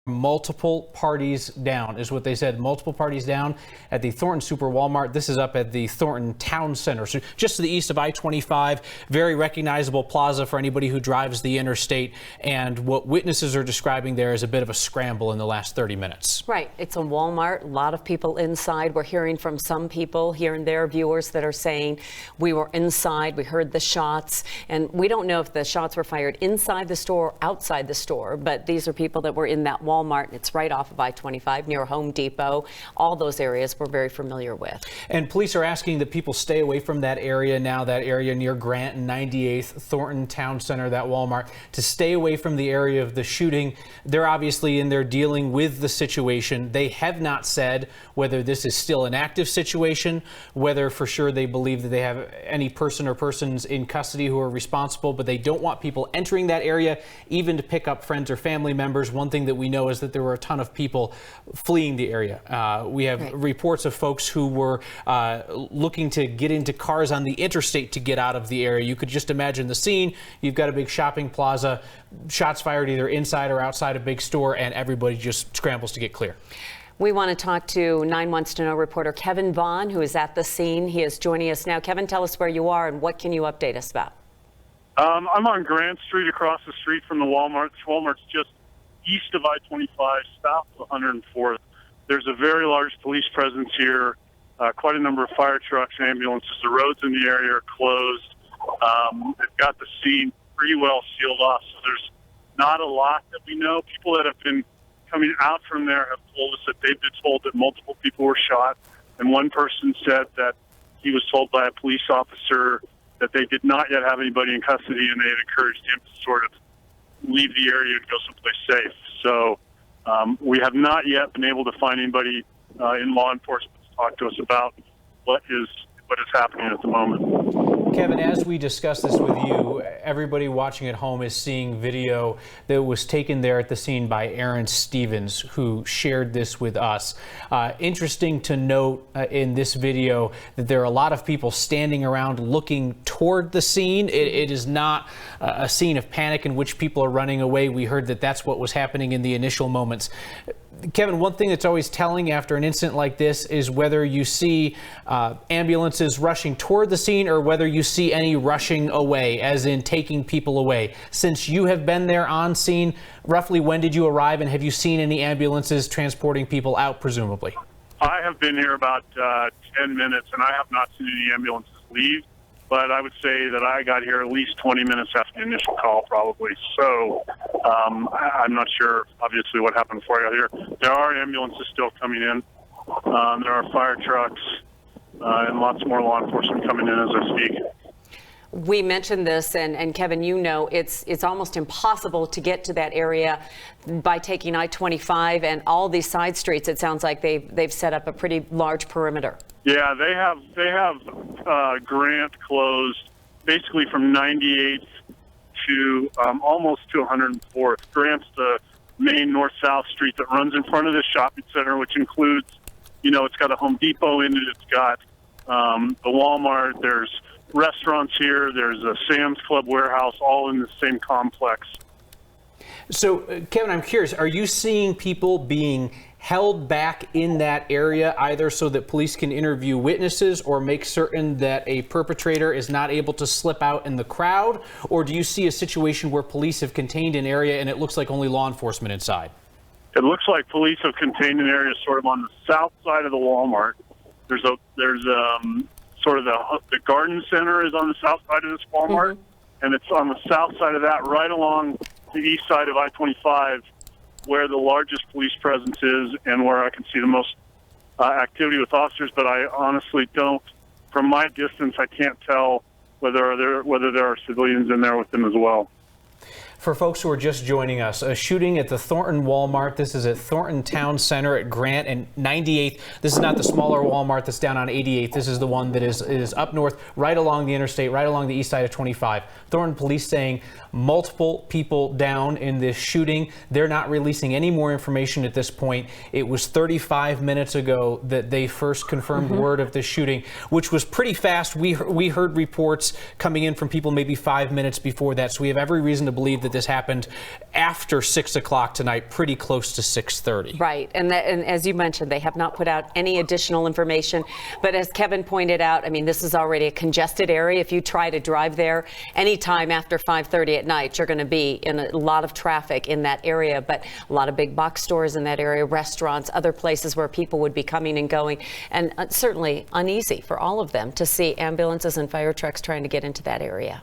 multiple parties down is what they said. Multiple parties down at the Thornton Super Walmart. This is up at the Thornton Town Center, so just to the east of I-25. Very recognizable plaza for anybody who drives the interstate. And what witnesses are describing there is a bit of a scramble in the last 30 minutes. Right. It's a Walmart. A lot of people inside. We're hearing from some people here and there, viewers that are saying we were inside. We heard the shots, and we don't know if the shots were fired inside the store or outside the store. But these are people that were in that Walmart. It's right off of I-25 near Home Depot. All those areas we're very familiar with. And police are asking that people stay away from that area now, that area near Grant and 98th, Thornton Town Center, that Walmart, to stay away from the area of the shooting. They're obviously in there dealing with the situation. They have not said whether this is still an active situation, whether for sure they believe that they have any person or persons in custody who are responsible, but they don't want people entering that area, even to pick up friends or family members. One thing that we know is that there were a ton of people fleeing the area. We have reports of folks who were looking to get into cars on the interstate to get out of the area. You could just imagine the scene. You've got a big shopping plaza, shots fired either inside or outside a big store, and everybody just scrambles to get clear. We want to talk to 9 Wants to Know reporter Kevin Vaughn, who is at the scene. He is joining us now. Kevin, tell us where you are and what can you update us about? I'm on Grant Street, across the street from the Walmart. Walmart's just east of I-25, south of 104th. There's a very large police presence here, quite a number of fire trucks, ambulances. The roads in the area are closed. They've got the scene pretty well sealed off, so there's not a lot that we know. People that have been coming out from there have told us that they've been told that multiple people were shot, and one person said that he was told by a police officer that they did not yet have anybody in custody, and they had encouraged him to sort of leave the area and go someplace safe. So we have not yet been able to find anybody in law enforcement to talk to us about what is happening at the moment. Kevin, as we discuss this with you, everybody watching at home is seeing video that was taken there at the scene by Aaron Stevens, who shared this with us. Interesting to note in this video that there are a lot of people standing around looking toward the scene. It is not a scene of panic in which people are running away. We heard that that's what was happening in the initial moments. Kevin, one thing that's always telling after an incident like this is whether you see ambulances rushing toward the scene or whether you see any rushing away, as in taking people away. Since you have been there on scene, roughly when did you arrive, and have you seen any ambulances transporting people out, presumably? I have been here about 10 minutes, and I have not seen any ambulances leave. But I would say that I got here at least 20 minutes after the initial call, probably. So I'm not sure, obviously, what happened before I got here. There are ambulances still coming in. There are fire trucks and lots more law enforcement coming in as I speak. We mentioned this, and Kevin, you know, it's almost impossible to get to that area by taking I-25 and all these side streets. It sounds like they've set up a pretty large perimeter. Yeah, they have Grant closed basically from 98th to almost to 104th. Grant's the main north-south street that runs in front of this shopping center, which includes, you know, it's got a Home Depot in it. It's got the Walmart. There's restaurants here. There's a Sam's Club warehouse, all in the same complex. So, Kevin, I'm curious, are you seeing people being held back in that area, either so that police can interview witnesses or make certain that a perpetrator is not able to slip out in the crowd? Or do you see a situation where police have contained an area and it looks like only law enforcement inside? It looks like police have contained an area sort of on the south side of the Walmart. There's sort of the garden center is on the south side of this Walmart, and it's on the south side of that, right along the east side of I-25, where the largest police presence is and where I can see the most activity with officers. But I honestly don't, from my distance, I can't tell whether there are civilians in there with them as well. For folks who are just joining us, a shooting at the Thornton Walmart. This is at Thornton Town Center at Grant and 98th. This is not the smaller Walmart that's down on 88th. This is the one that is up north, right along the interstate, right along the east side of 25. Thornton police saying multiple people down in this shooting. They're not releasing any more information at this point. It was 35 minutes ago that they first confirmed word of the shooting, which was pretty fast. We heard reports coming in from people maybe 5 minutes before that. So we have every reason to believe that that this happened after 6 o'clock tonight, pretty close to 6:30. Right, and as you mentioned, they have not put out any additional information. But as Kevin pointed out, I mean, this is already a congested area. If you try to drive there anytime after 5:30 at night, you're going to be in a lot of traffic in that area. But a lot of big box stores in that area, restaurants, other places where people would be coming and going, and certainly uneasy for all of them to see ambulances and fire trucks trying to get into that area.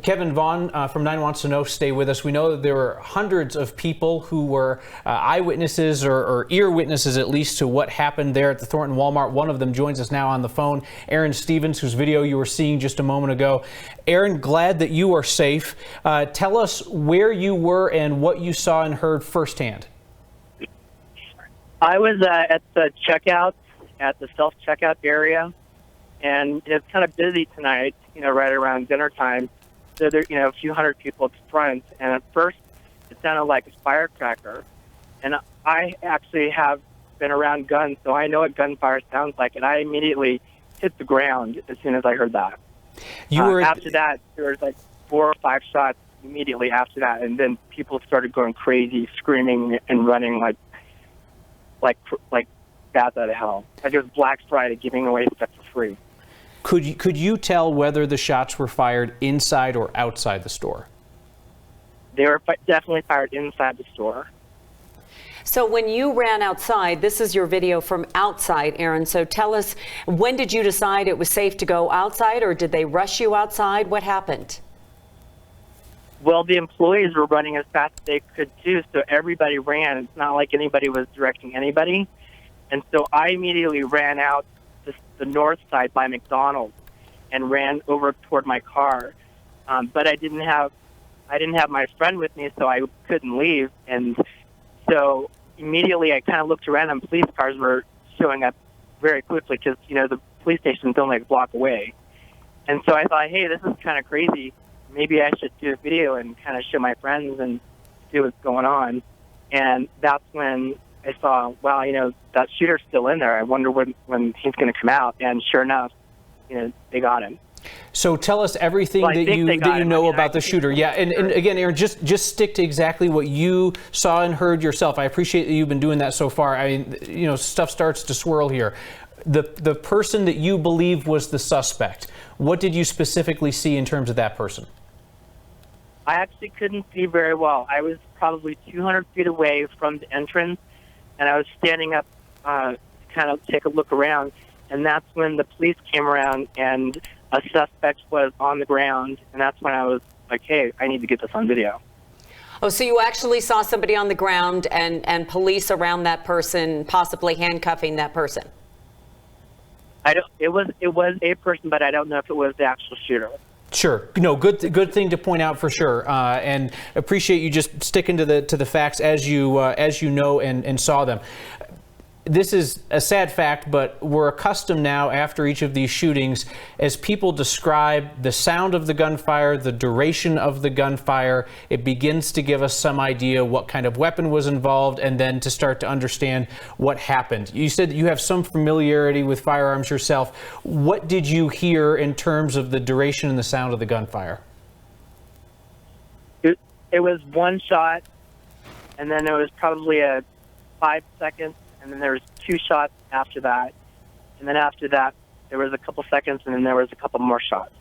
Kevin Vaughn from 9 wants to know, stay with us. We know that there were hundreds of people who were eyewitnesses or ear witnesses, at least, to what happened there at the Thornton Walmart. One of them joins us now on the phone, Aaron Stevens, whose video you were seeing just a moment ago. Aaron, glad that you are safe. Tell us where you were and what you saw and heard firsthand. I was at the checkout, at the self-checkout area, and it's kind of busy tonight, right around dinner time. So there, a few hundred people at the front, and at first it sounded like a firecracker. And I actually have been around guns, so I know what gunfire sounds like, and I immediately hit the ground as soon as I heard that. After that, there was like 4 or 5 shots immediately after that, and then people started going crazy, screaming and running like bats out of hell. Like it was Black Friday, giving away stuff for free. Could you tell whether the shots were fired inside or outside the store? They were definitely fired inside the store. So when you ran outside, this is your video from outside, Aaron. So tell us, when did you decide it was safe to go outside, or did they rush you outside? What happened? Well, the employees were running as fast as they could too, so everybody ran. It's not like anybody was directing anybody. And so I immediately ran out the north side by Mcdonald and ran over toward my car. But I didn't have my friend with me, so I couldn't leave. And so immediately I kind of looked around, and police cars were showing up very quickly because, the police station's only a block away. And so I thought, hey, this is kind of crazy. Maybe I should do a video and kind of show my friends and see what's going on. And that's when I saw, wow, that shooter's still in there. I wonder when he's going to come out. And sure enough, they got him. So tell us everything that you know about the shooter. Yeah, and again, Aaron, just stick to exactly what you saw and heard yourself. I appreciate that you've been doing that so far. I mean, stuff starts to swirl here. The person that you believe was the suspect, what did you specifically see in terms of that person? I actually couldn't see very well. I was probably 200 feet away from the entrance, and I was standing up to kind of take a look around, and that's when the police came around, and a suspect was on the ground, and that's when I was like, hey, I need to get this on video. Oh, so you actually saw somebody on the ground and police around that person, possibly handcuffing that person? It was a person, but I don't know if it was the actual shooter. Sure. No, good thing to point out for sure, and appreciate you just sticking to the facts as you know and saw them. This is a sad fact, but we're accustomed now after each of these shootings, as people describe the sound of the gunfire, the duration of the gunfire, it begins to give us some idea what kind of weapon was involved, and then to start to understand what happened. You said that you have some familiarity with firearms yourself. What did you hear in terms of the duration and the sound of the gunfire? It was one shot, and then it was probably a 5 seconds. And then there was 2 shots after that. And then after that, there was a couple seconds, and then there was a couple more shots.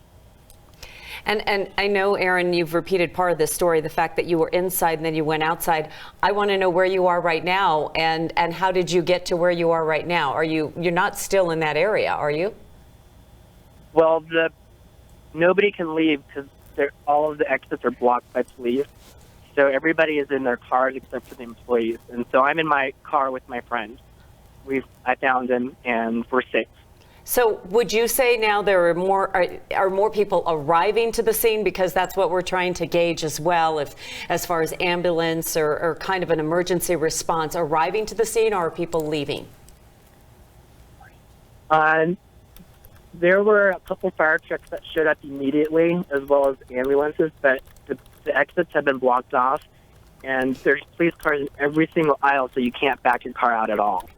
And I know, Aaron, you've repeated part of this story, the fact that you were inside and then you went outside. I want to know where you are right now, and how did you get to where you are right now? You're not still in that area, are you? Well, nobody can leave because all of the exits are blocked by police. So everybody is in their cars except for the employees. And so I'm in my car with my friend. I found him, and we're safe. So would you say now there are more people arriving to the scene, because that's what we're trying to gauge as well, as far as ambulance or kind of an emergency response arriving to the scene, or are people leaving? There were a couple fire trucks that showed up immediately, as well as ambulances, but the exits have been blocked off, and there's police cars in every single aisle, so you can't back your car out at all.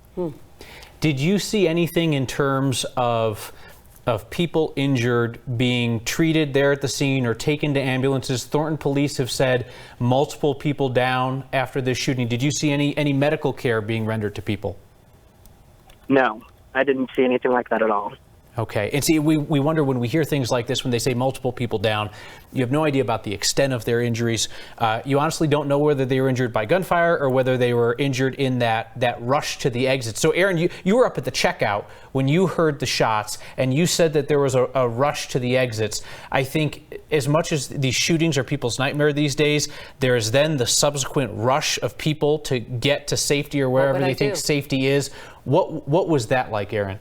Did you see anything in terms of of people injured being treated there at the scene or taken to ambulances. Thornton police have said multiple people down after this shooting. Did you see any medical care being rendered to people? No, I didn't see anything like that at all. Okay. And see, we wonder when we hear things like this, when they say multiple people down, you have no idea about the extent of their injuries. You honestly don't know whether they were injured by gunfire or whether they were injured in that rush to the exit. So, Aaron, you were up at the checkout when you heard the shots, and you said that there was a rush to the exits. I think as much as these shootings are people's nightmare these days, there is then the subsequent rush of people to get to safety or wherever they think safety is. What was that like, Aaron?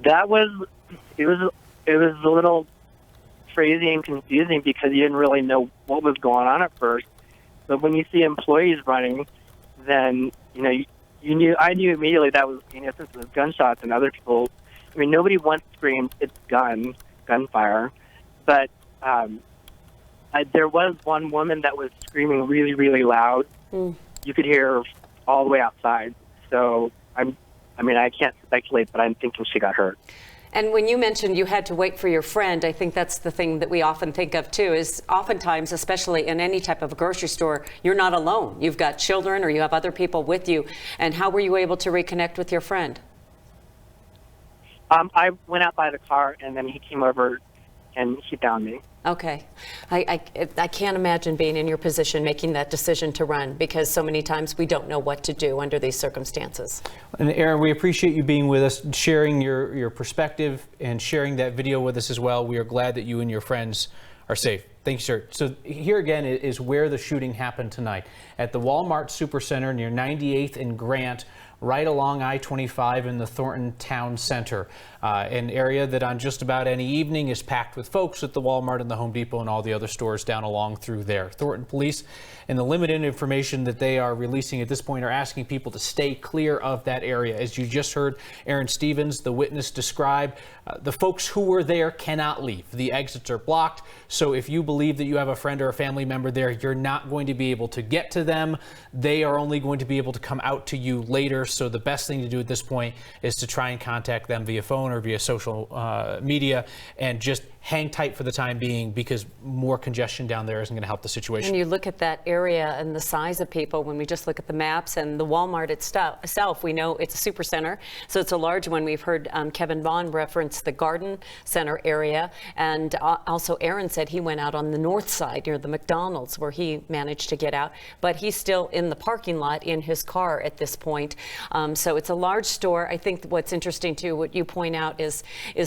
It was a little crazy and confusing because you didn't really know what was going on at first. But when you see employees running, then I knew immediately that was, since it was gunshots and other people. I mean, nobody once screamed it's gunfire, but there was one woman that was screaming really, really loud. You could hear her all the way outside. So I can't speculate, but I'm thinking she got hurt. And when you mentioned you had to wait for your friend, I think that's the thing that we often think of too, is oftentimes, especially in any type of a grocery store, you're not alone. You've got children or you have other people with you. And how were you able to reconnect with your friend? I went out by the car and then he came over and he found me. Okay. I can't imagine being in your position, making that decision to run, because so many times we don't know what to do under these circumstances. And Aaron, we appreciate you being with us, sharing your perspective and sharing that video with us as well. We are glad that you and your friends are safe. Thank you, sir. So here again is where the shooting happened tonight, at the Walmart Supercenter near 98th and Grant, right along I-25 in the Thornton Town Center, an area that on just about any evening is packed with folks at the Walmart and the Home Depot and all the other stores down along through there. Thornton police, and the limited information that they are releasing at this point, are asking people to stay clear of that area. As you just heard Aaron Stevens, the witness, describe, the folks who were there cannot leave. The exits are blocked, so if you believe that you have a friend or a family member there, you're not going to be able to get to them. They are only going to be able to come out to you later. So the best thing to do at this point is to try and contact them via phone or via social media, and just hang tight for the time being, because more congestion down there isn't going to help the situation. And you look at that area and the size of people, when we just look at the maps and the Walmart itself, we know it's a super center, so it's a large one. We've heard Kevin Vaughn reference the Garden Center area, and also Aaron said he went out on the north side near the McDonald's where he managed to get out, but he's still in the parking lot in his car at this point. So it's a large store. I think what's interesting too, what you point out, is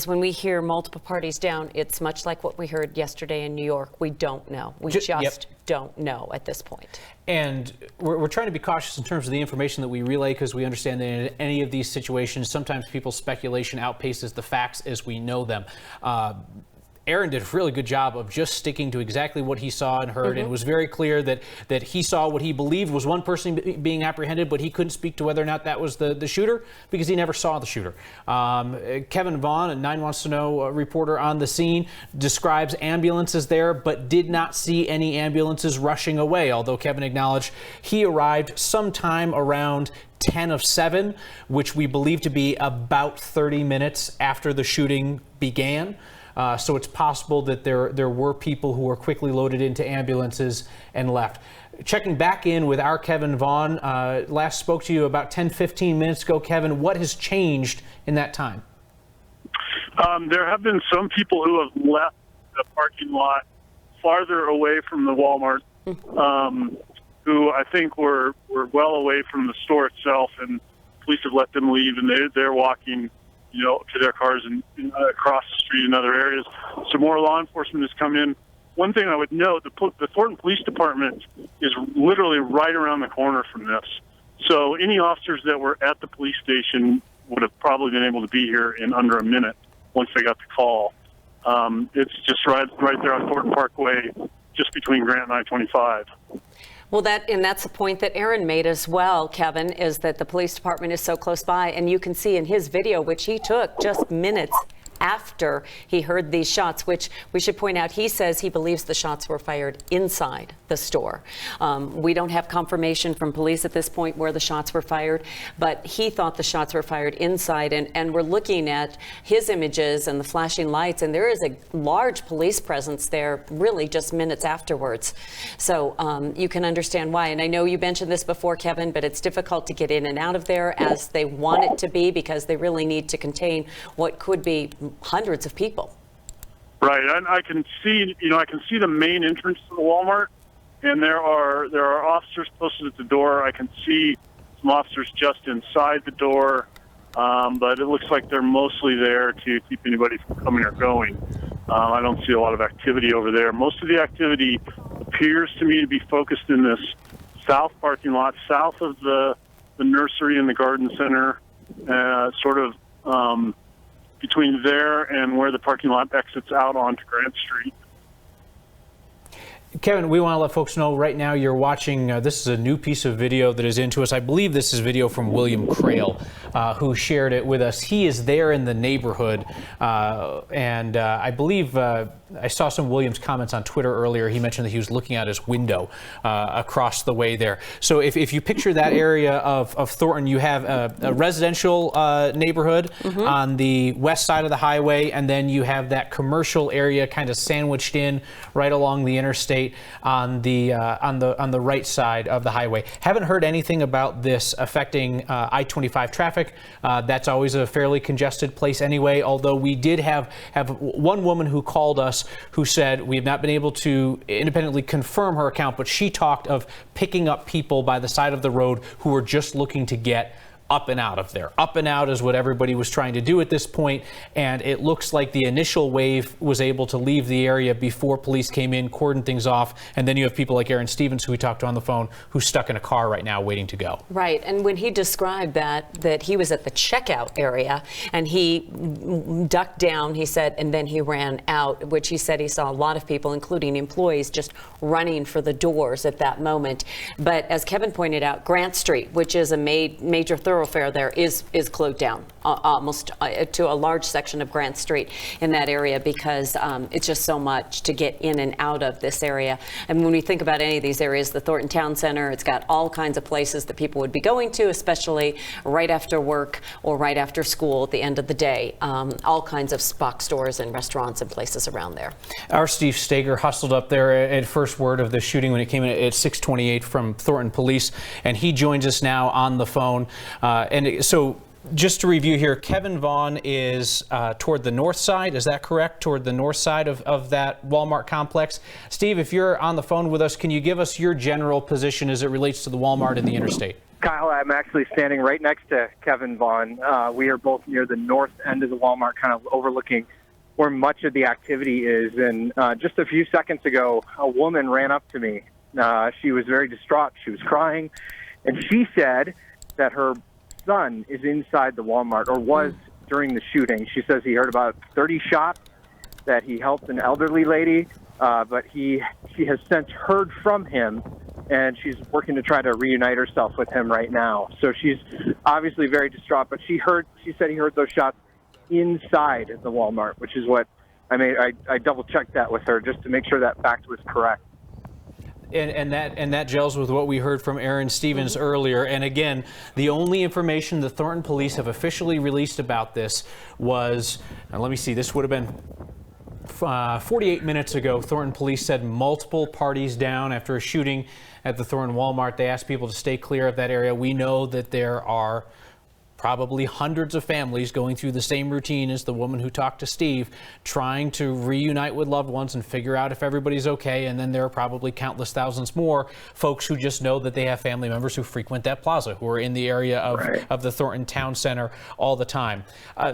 when we hear multiple parties down, it's much like what we heard yesterday in New York. We don't know. We just don't know at this point. And we're trying to be cautious in terms of the information that we relay, because we understand that in any of these situations, sometimes people's speculation outpaces the facts as we know them. Aaron did a really good job of just sticking to exactly what he saw and heard, and it was very clear that he saw what he believed was one person being apprehended, but he couldn't speak to whether or not that was the shooter, because he never saw the shooter. Kevin Vaughn, a 9 Wants to Know reporter on the scene, describes ambulances there, but did not see any ambulances rushing away, although Kevin acknowledged he arrived sometime around 10 of 7, which we believe to be about 30 minutes after the shooting began. So it's possible that there were people who were quickly loaded into ambulances and left. Checking back in with our Kevin Vaughn, last spoke to you about 10-15 minutes ago. Kevin, what has changed in that time? There have been some people who have left the parking lot farther away from the Walmart, who I think were well away from the store itself, and police have let them leave, and they're walking, to their cars and across the street in other areas. So more law enforcement has come in. One thing I would note, the Thornton Police Department is literally right around the corner from this. So any officers that were at the police station would have probably been able to be here in under a minute once they got the call. It's just right there on Thornton Parkway, just between Grant and I-25. Well, that's the point that Aaron made as well, Kevin, is that the police department is so close by, and you can see in his video, which he took just minutes after he heard these shots, which we should point out, he says he believes the shots were fired inside the store. We don't have confirmation from police at this point where the shots were fired, but he thought the shots were fired inside, and we're looking at his images and the flashing lights, and there is a large police presence there really just minutes afterwards. So you can understand why. And I know you mentioned this before, Kevin, but it's difficult to get in and out of there as they want it to be, because they really need to contain what could be hundreds of people. Right, and I can see the main entrance to the Walmart, and there are officers posted at the door. I can see some officers just inside the door, but it looks like they're mostly there to keep anybody from coming or going. I don't see a lot of activity over there. Most of the activity appears to me to be focused in this south parking lot, south of the nursery and the garden center, sort of between there and where the parking lot exits out onto Grant Street. Kevin, we want to let folks know right now you're watching, this is a new piece of video that is into us. I believe this is video from William Crail, who shared it with us. He is there in the neighborhood, and I believe I saw some Williams comments on Twitter earlier. He mentioned that he was looking out his window across the way there. So if you picture that area of Thornton, you have a residential neighborhood on the west side of the highway, and then you have that commercial area kind of sandwiched in right along the interstate on the right side of the highway. Haven't heard anything about this affecting I-25 traffic. That's always a fairly congested place anyway, although we did have one woman who called us who said we have not been able to independently confirm her account, but she talked of picking up people by the side of the road who were just looking to get up and out of there. Up and out is what everybody was trying to do at this point, and it looks like the initial wave was able to leave the area before police came in, cordoned things off, and then you have people like Aaron Stevens, who we talked to on the phone, who's stuck in a car right now waiting to go. Right, and when he described that he was at the checkout area and he ducked down, he said, and then he ran out, which he said he saw a lot of people, including employees, just running for the doors at that moment. But as Kevin pointed out, Grant Street, which is a major thoroughfare there, is closed down almost to a large section of Grant Street in that area, because it's just so much to get in and out of this area. And when we think about any of these areas, the Thornton Town Center, it's got all kinds of places that people would be going to, especially right after work or right after school at the end of the day. All kinds of box stores and restaurants and places around there. Our Steve Stager hustled up there at first word of the shooting when it came in at 6:28 from Thornton Police, and he joins us now on the phone. So just to review here, Kevin Vaughn is toward the north side. Is that correct? Toward the north side of that Walmart complex. Steve, if you're on the phone with us, can you give us your general position as it relates to the Walmart and the interstate? Kyle, I'm actually standing right next to Kevin Vaughn. We are both near the north end of the Walmart, kind of overlooking where much of the activity is. And just a few seconds ago, a woman ran up to me. She was very distraught. She was crying. And she said that her son is inside the Walmart, or was during the shooting. She says he heard about 30 shots, that he helped an elderly lady, but she has since heard from him, and she's working to try to reunite herself with him right now. So she's obviously very distraught, but she said he heard those shots inside the Walmart, which is what I double-checked that with her just to make sure that fact was correct. And that gels with what we heard from Aaron Stevens earlier. And again, the only information the Thornton police have officially released about this was, now let me see, this would have been 48 minutes ago. Thornton police said multiple parties down after a shooting at the Thornton Walmart. They asked people to stay clear of that area. We know that there are probably hundreds of families going through the same routine as the woman who talked to Steve, trying to reunite with loved ones and figure out if everybody's okay. And then there are probably countless thousands more folks who just know that they have family members who frequent that plaza, who are in the area of the Thornton Town Center all the time.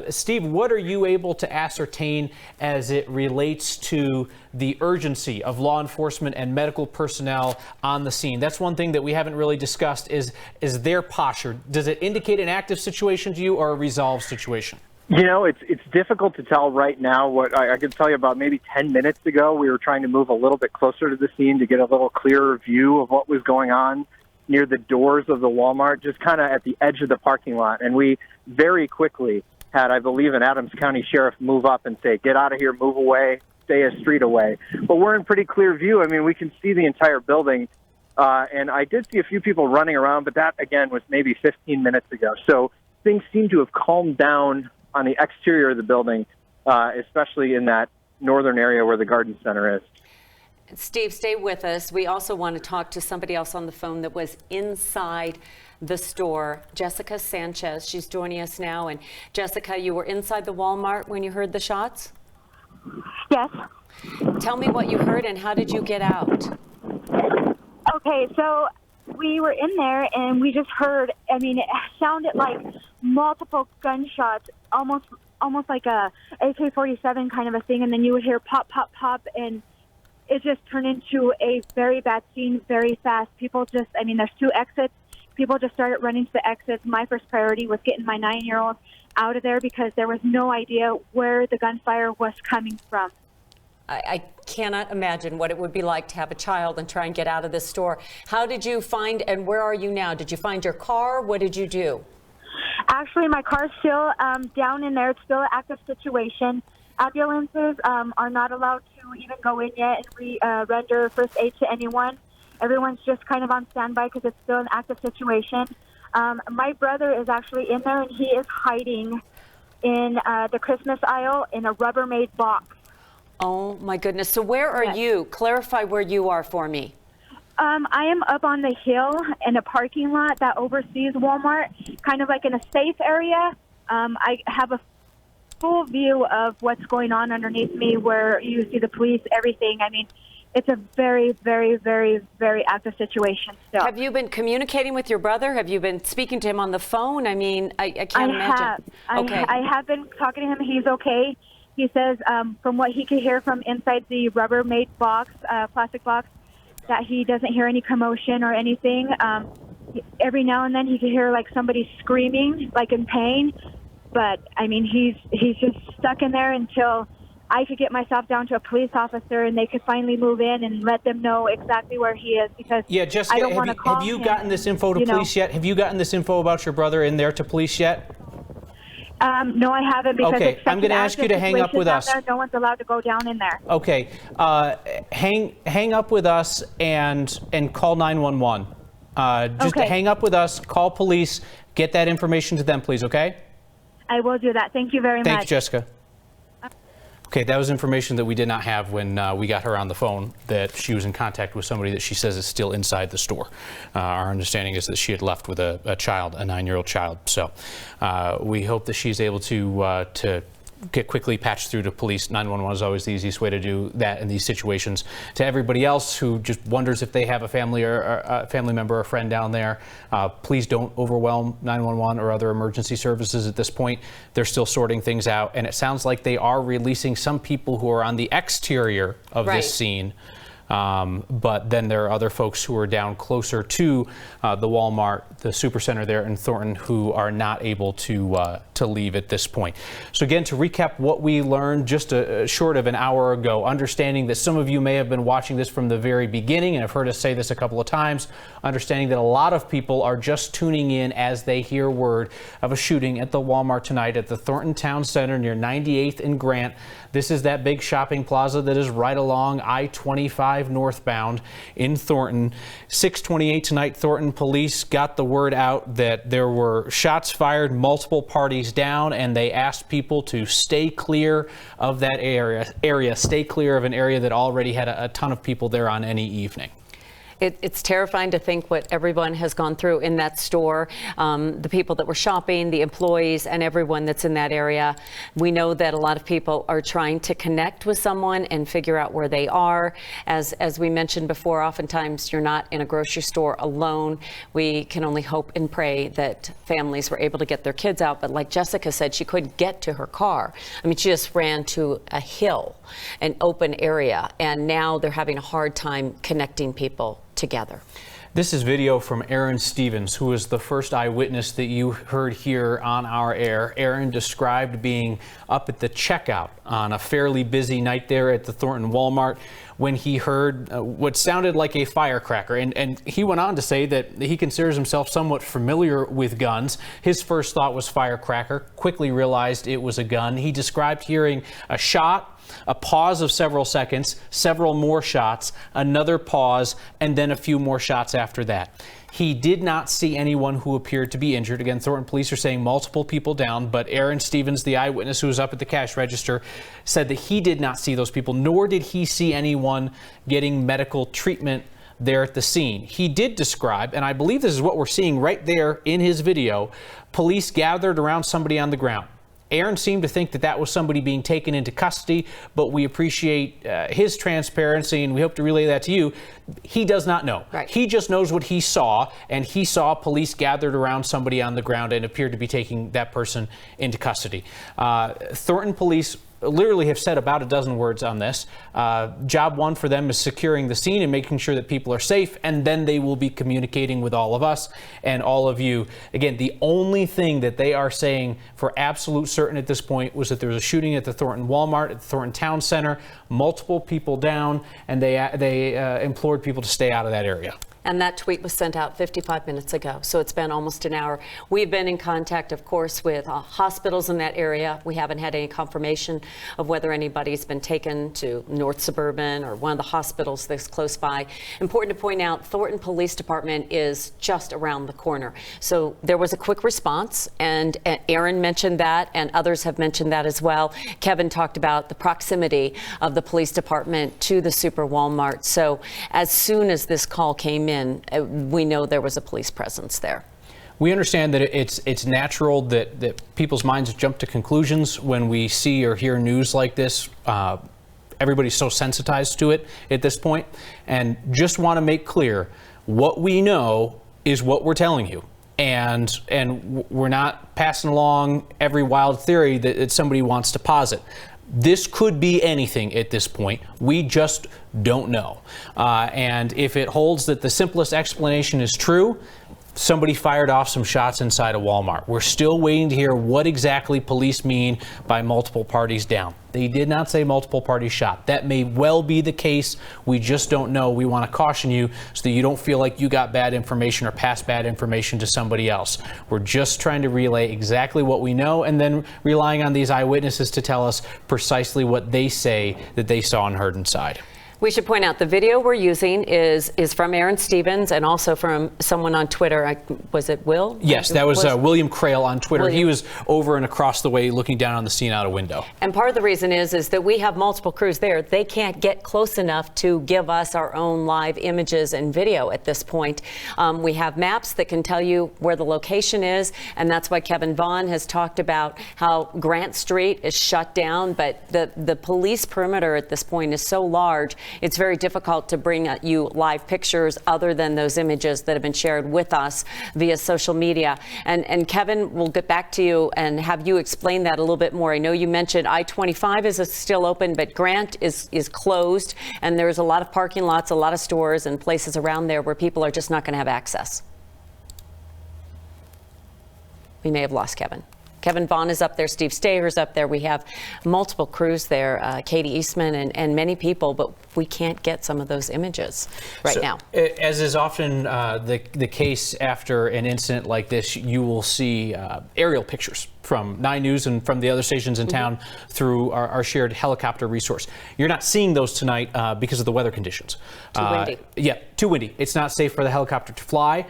Steve, what are you able to ascertain as it relates to the urgency of law enforcement and medical personnel on the scene? That's one thing that we haven't really discussed, is their posture. Does it indicate an active situation to you or a resolved situation? You know, it's difficult to tell right now. What I can tell you, about maybe 10 minutes ago, we were trying to move a little bit closer to the scene to get a little clearer view of what was going on near the doors of the Walmart, just kind of at the edge of the parking lot. And we very quickly had, I believe, an Adams County sheriff move up and say, get out of here, move away, stay a street away. But we're in pretty clear view. I mean, we can see the entire building. And I did see a few people running around, but that, again, was maybe 15 minutes ago. So things seem to have calmed down on the exterior of the building, especially in that northern area where the garden center is. Steve, stay with us. We also want to talk to somebody else on the phone that was inside the store, Jessica Sanchez. She's joining us now. And Jessica, you were inside the Walmart when you heard the shots? Yes. Tell me what you heard and how did you get out? Okay, so we were in there and we just heard, I mean, it sounded like multiple gunshots, almost like a AK-47 kind of a thing, and then you would hear pop, pop, pop, and it just turned into a very bad scene very fast. People just, I mean, there's 2 exits. People just started running to the exits. My first priority was getting my 9-year-old out of there because there was no idea where the gunfire was coming from. I cannot imagine what it would be like to have a child and try and get out of this store. How did you find, and where are you now? Did you find your car? What did you do? Actually, my car's still down in there. It's still an active situation. Ambulances are not allowed to even go in yet and render first aid to anyone. Everyone's just kind of on standby because it's still an active situation. My brother is actually in there, and he is hiding in the Christmas aisle in a Rubbermaid box. Oh, my goodness. So where are Yes. you? Clarify where you are for me. I am up on the hill in a parking lot that oversees Walmart, kind of like in a safe area. I have a full view of what's going on underneath me where you see the police, everything. I mean, it's a very, very, very, very active situation still. Have you been communicating with your brother? Have you been speaking to him on the phone? I mean, I can't imagine. I have been talking to him. He's okay. He says from what he could hear from inside the Rubbermaid box, plastic box, that he doesn't hear any commotion or anything. Every now and then he could hear like somebody screaming, like in pain. But I mean, he's just stuck in there until I could get myself down to a police officer and they could finally move in and let them know exactly where he is, because Yeah, Jessica, I don't want to call have you him, gotten this info to police yet? Have you gotten this info about your brother in there to police yet? No, I haven't, because Okay, it's such I'm going to an ask you active to hang up situation with down us. there. No one's allowed to go down in there. Okay, hang up with us and call 911. Just Okay. hang up with us, call police, get that information to them, please, okay? I will do that. Thank you very much. Thanks, Jessica. Okay, that was information that we did not have when we got her on the phone, that she was in contact with somebody that she says is still inside the store. Our understanding is that she had left with a child, a 9-year-old child. So we hope that she's able to get quickly patched through to police. 911 is always the easiest way to do that in these situations. To everybody else who just wonders if they have a family or a family member or a friend down there, please don't overwhelm 911 or other emergency services at this point. They're still sorting things out, and it sounds like they are releasing some people who are on the exterior of Right. this scene. But then there are other folks who are down closer to the Walmart, the Supercenter there in Thornton, who are not able to leave at this point. So again, to recap what we learned just short of an hour ago, understanding that some of you may have been watching this from the very beginning and have heard us say this a couple of times, understanding that a lot of people are just tuning in as they hear word of a shooting at the Walmart tonight at the Thornton Town Center near 98th and Grant. This is that big shopping plaza that is right along I-25 northbound in Thornton. 6:28 tonight, Thornton police got the word out that there were shots fired, multiple parties down, and they asked people to stay clear of that area, stay clear of an area that already had a ton of people there on any evening. It's terrifying to think what everyone has gone through in that store, the people that were shopping, the employees, and everyone that's in that area. We know that a lot of people are trying to connect with someone and figure out where they are. As we mentioned before, oftentimes you're not in a grocery store alone. We can only hope and pray that families were able to get their kids out. But like Jessica said, she couldn't get to her car. I mean, she just ran to a hill, an open area, and now they're having a hard time connecting people together. This is video from Aaron Stevens, who is the first eyewitness that you heard here on our air. Aaron described being up at the checkout on a fairly busy night there at the Thornton Walmart when he heard what sounded like a firecracker. And he went on to say that he considers himself somewhat familiar with guns. His first thought was firecracker, quickly realized it was a gun. He described hearing a shot, a pause of several seconds, several more shots, another pause, and then a few more shots after that. He did not see anyone who appeared to be injured. Again, Thornton police are saying multiple people down, but Aaron Stevens, the eyewitness who was up at the cash register, said that he did not see those people, nor did he see anyone getting medical treatment there at the scene. He did describe, and I believe this is what we're seeing right there in his video, police gathered around somebody on the ground. Aaron seemed to think that that was somebody being taken into custody, but we appreciate his transparency and we hope to relay that to you. He does not know. Right. He just knows what he saw, and he saw police gathered around somebody on the ground and appeared to be taking that person into custody. Thornton police literally have said about a dozen words on this. Job one for them is securing the scene and making sure that people are safe, and then they will be communicating with all of us and all of you. Again, the only thing that they are saying for absolute certain at this point was that there was a shooting at the Thornton Walmart at the Thornton Town Center, multiple people down, and they implored people to stay out of that area. And that tweet was sent out 55 minutes ago, so it's been almost an hour. We've been in contact, of course, with hospitals in that area. We haven't had any confirmation of whether anybody's been taken to North Suburban or one of the hospitals that's close by. Important to point out, Thornton Police Department is just around the corner. So there was a quick response, and Aaron mentioned that, and others have mentioned that as well. Kevin talked about the proximity of the police department to the Super Walmart. So as soon as this call came in, we know there was a police presence there. We understand that it's natural that people's minds jump to conclusions when we see or hear news like this. Everybody's so sensitized to it at this point, and just want to make clear what we know is what we're telling you. And we're not passing along every wild theory that somebody wants to posit. This could be anything at this point. We just don't know. And if it holds that the simplest explanation is true, somebody fired off some shots inside a Walmart. We're still waiting to hear what exactly police mean by multiple parties down. They did not say multiple parties shot. That may well be the case. We just don't know. We want to caution you so that you don't feel like you got bad information or passed bad information to somebody else. We're just trying to relay exactly what we know and then relying on these eyewitnesses to tell us precisely what they say that they saw and heard inside. We should point out the video we're using is from Aaron Stevens and also from someone on Twitter. Was it Will? Yes, that was William Crail on Twitter. William. He was over and across the way looking down on the scene out a window. And part of the reason is that we have multiple crews there. They can't get close enough to give us our own live images and video at this point. We have maps that can tell you where the location is, and that's why Kevin Vaughn has talked about how Grant Street is shut down, but the police perimeter at this point is so large, it's very difficult to bring you live pictures other than those images that have been shared with us via social media. And Kevin, we'll get back to you and have you explain that a little bit more. I know you mentioned I-25 is still open, but Grant is closed, and there's a lot of parking lots, a lot of stores and places around there where people are just not going to have access. We may have lost Kevin. Kevin Vaughn is up there, Steve Stayer's up there. We have multiple crews there, Katie Eastman and many people, but we can't get some of those images right now. As is often the case after an incident like this, you will see aerial pictures from 9 News and from the other stations in town through our shared helicopter resource. You're not seeing those tonight because of the weather conditions. Too windy. Yeah, too windy. It's not safe for the helicopter to fly,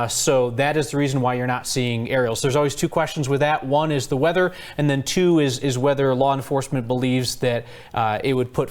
so that is the reason why you're not seeing aerials. There's always 2 questions with that. One is the weather, and then 2 is whether law enforcement believes that it would put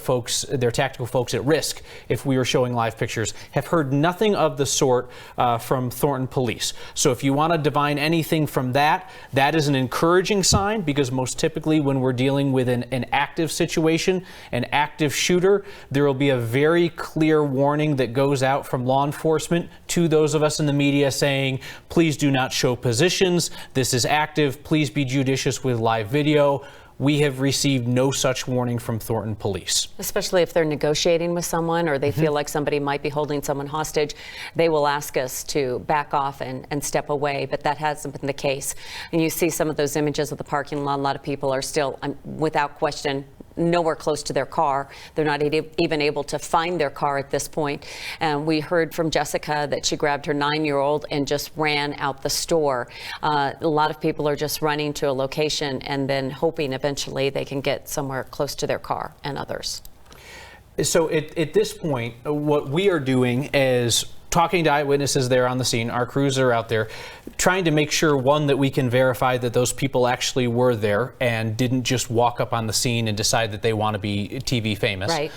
their tactical folks at risk if we were showing live pictures. Have heard nothing of the sort from Thornton Police. So if you want to divine anything from that, that is an encouraging sign, because most typically when we're dealing with an active situation, an active shooter, there will be a very clear warning that goes out from law enforcement to those of us in the media saying, please do not show positions. This is active. Please be judicious with live video. we have received no such warning from Thornton police. Especially if they're negotiating with someone or they feel like somebody might be holding someone hostage, they will ask us to back off and step away, but that hasn't been the case. And you see some of those images of the parking lot. A lot of people are still, without question, nowhere close to their car. They're not even able to find their car at this point. And we heard from Jessica that she grabbed her 9-year-old and just ran out the store. A lot of people are just running to a location and then hoping eventually they can get somewhere close to their car and others. So at this point, what we are doing is talking to eyewitnesses there on the scene. Our crews are out there trying to make sure, one, that we can verify that those people actually were there and didn't just walk up on the scene and decide that they want to be TV famous. Right.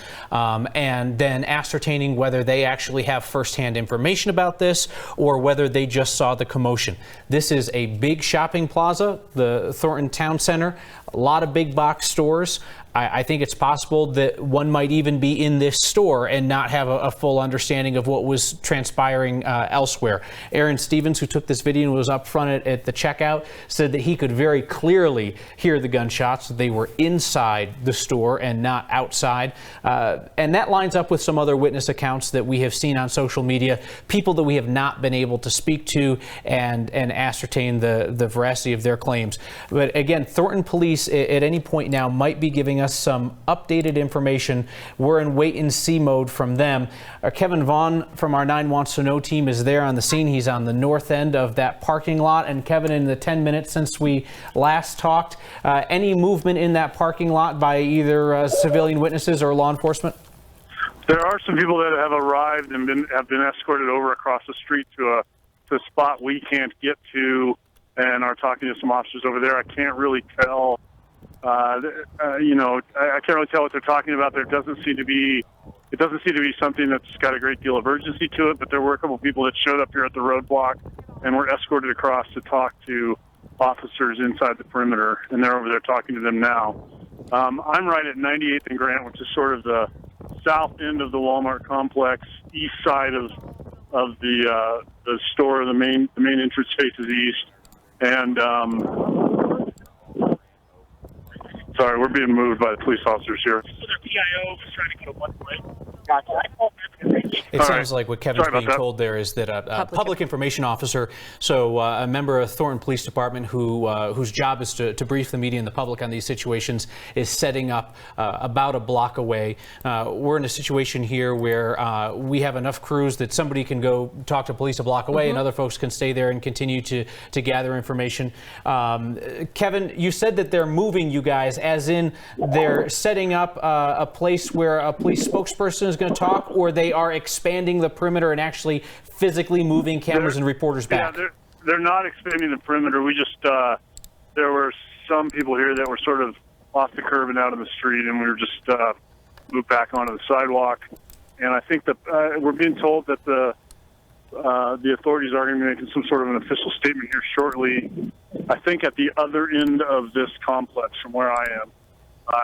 And then ascertaining whether they actually have firsthand information about this or whether they just saw the commotion. This is a big shopping plaza, the Thornton Town Center, a lot of big box stores. I think it's possible that one might even be in this store and not have a full understanding of what was transpiring elsewhere. Aaron Stevens, who took this video and was up front at the checkout, said that he could very clearly hear the gunshots. They were inside the store and not outside. And that lines up with some other witness accounts that we have seen on social media, people that we have not been able to speak to and ascertain the veracity of their claims. But again, Thornton police at any point now might be giving us some updated information. We're in wait and see mode from them. Kevin Vaughn from our 9 Wants to Know team is there on the scene. He's on the north end of that parking lot. And Kevin, in the 10 minutes since we last talked, any movement in that parking lot by either civilian witnesses or law enforcement? There are some people that have arrived and have been escorted over across the street to a spot we can't get to, and are talking to some officers over there. I can't really tell. I can't really tell what they're talking about. It doesn't seem to be something that's got a great deal of urgency to it, but there were a couple of people that showed up here at the roadblock and were escorted across to talk to officers inside the perimeter, and they're over there talking to them now. I'm right at 98th and Grant, which is sort of the south end of the Walmart complex, east side of the store. The main entrance faces east, and sorry, we're being moved by the police officers here. So their PIO was trying to go to one way. It sounds like what Kevin's being told there is that a public information officer, so a member of Thornton Police Department whose job is to brief the media and the public on these situations, is setting up about a block away. We're in a situation here where we have enough crews that somebody can go talk to police a block away and other folks can stay there and continue to gather information. Kevin, you said that they're moving you guys, as in they're setting up a place where a police spokesperson is going to talk, or they are expanding the perimeter and actually physically moving cameras and reporters back? Yeah, they're not expanding the perimeter. We just, there were some people here that were sort of off the curb and out on the street, and we were just moved back onto the sidewalk. And I think that we're being told that the authorities are going to be making some sort of an official statement here shortly, I think at the other end of this complex from where I am.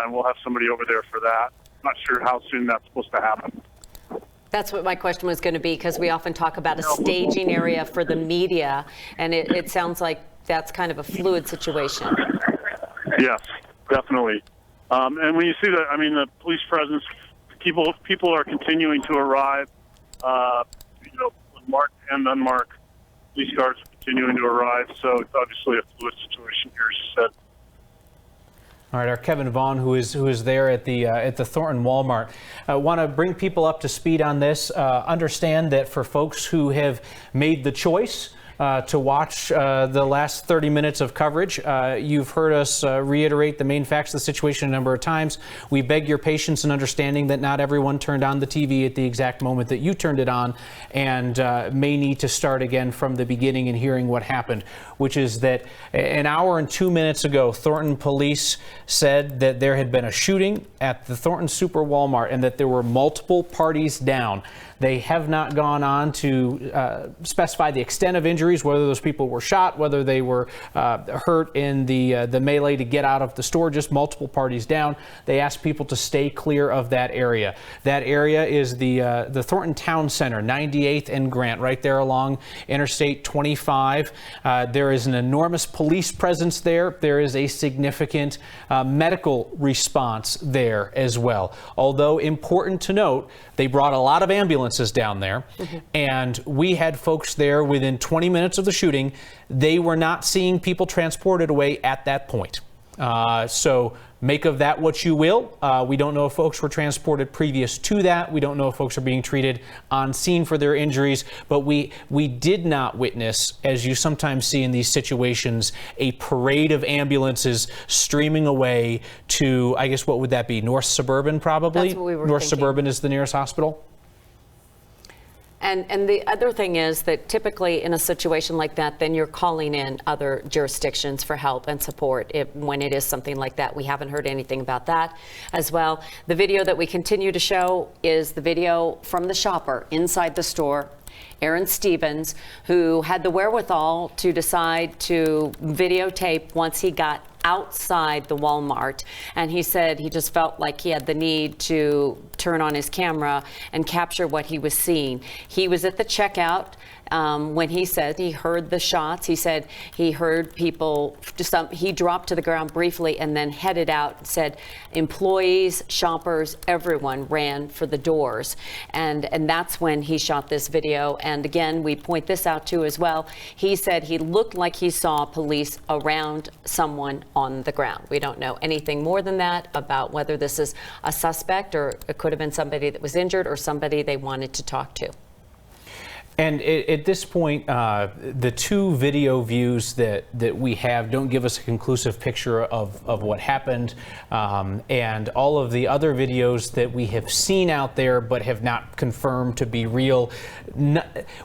And we'll have somebody over there for that. I'm not sure how soon that's supposed to happen. That's what my question was going to be, because we often talk about a staging area for the media, and it sounds like that's kind of a fluid situation. Yes, definitely. And when you see that, I mean, the police presence, people are continuing to arrive. Marked and unmarked police cars are continuing to arrive, so it's obviously a fluid situation here, as you said. All right, our Kevin Vaughn, who is there at the Thornton Walmart, want to bring people up to speed on this. Understand that for folks who have made the choice to watch the last 30 minutes of coverage, you've heard us reiterate the main facts of the situation a number of times. We beg your patience and understanding that not everyone turned on the TV at the exact moment that you turned it on, and may need to start again from the beginning and hearing what happened, which is that an hour and 2 minutes ago, Thornton police said that there had been a shooting at the Thornton Super Walmart and that there were multiple parties down. They have not gone on to specify the extent of injuries, whether those people were shot, whether they were hurt in the melee to get out of the store, just multiple parties down. They asked people to stay clear of that area. That area is the Thornton Town Center, 98th and Grant, right there along Interstate 25. There is an enormous police presence there. There is a significant medical response there as well. Although important to note, they brought a lot of ambulances down there, and we had folks there within 20 minutes of the shooting. They were not seeing people transported away at that point. So make of that what you will. We don't know if folks were transported previous to that. We don't know if folks are being treated on scene for their injuries, but we did not witness, as you sometimes see in these situations, a parade of ambulances streaming away to, I guess, what would that be? North Suburban, probably? That's what we were North thinking. Suburban is the nearest hospital? And the other thing is that typically in a situation like that, then you're calling in other jurisdictions for help and support when it is something like that. We haven't heard anything about that as well. The video that we continue to show is the video from the shopper inside the store, Aaron Stevens, who had the wherewithal to decide to videotape once he got outside the Walmart, and he said he just felt like he had the need to turn on his camera and capture what he was seeing. He was at the checkout when he said he heard the shots. He said he heard people, he dropped to the ground briefly and then headed out and said employees, shoppers, everyone ran for the doors. And that's when he shot this video. And again, we point this out too as well. He said he looked like he saw police around someone on the ground. We don't know anything more than that about whether this is a suspect or it could have been somebody that was injured or somebody they wanted to talk to. And at this point, the two video views that we have don't give us a conclusive picture of what happened. And all of the other videos that we have seen out there but have not confirmed to be real,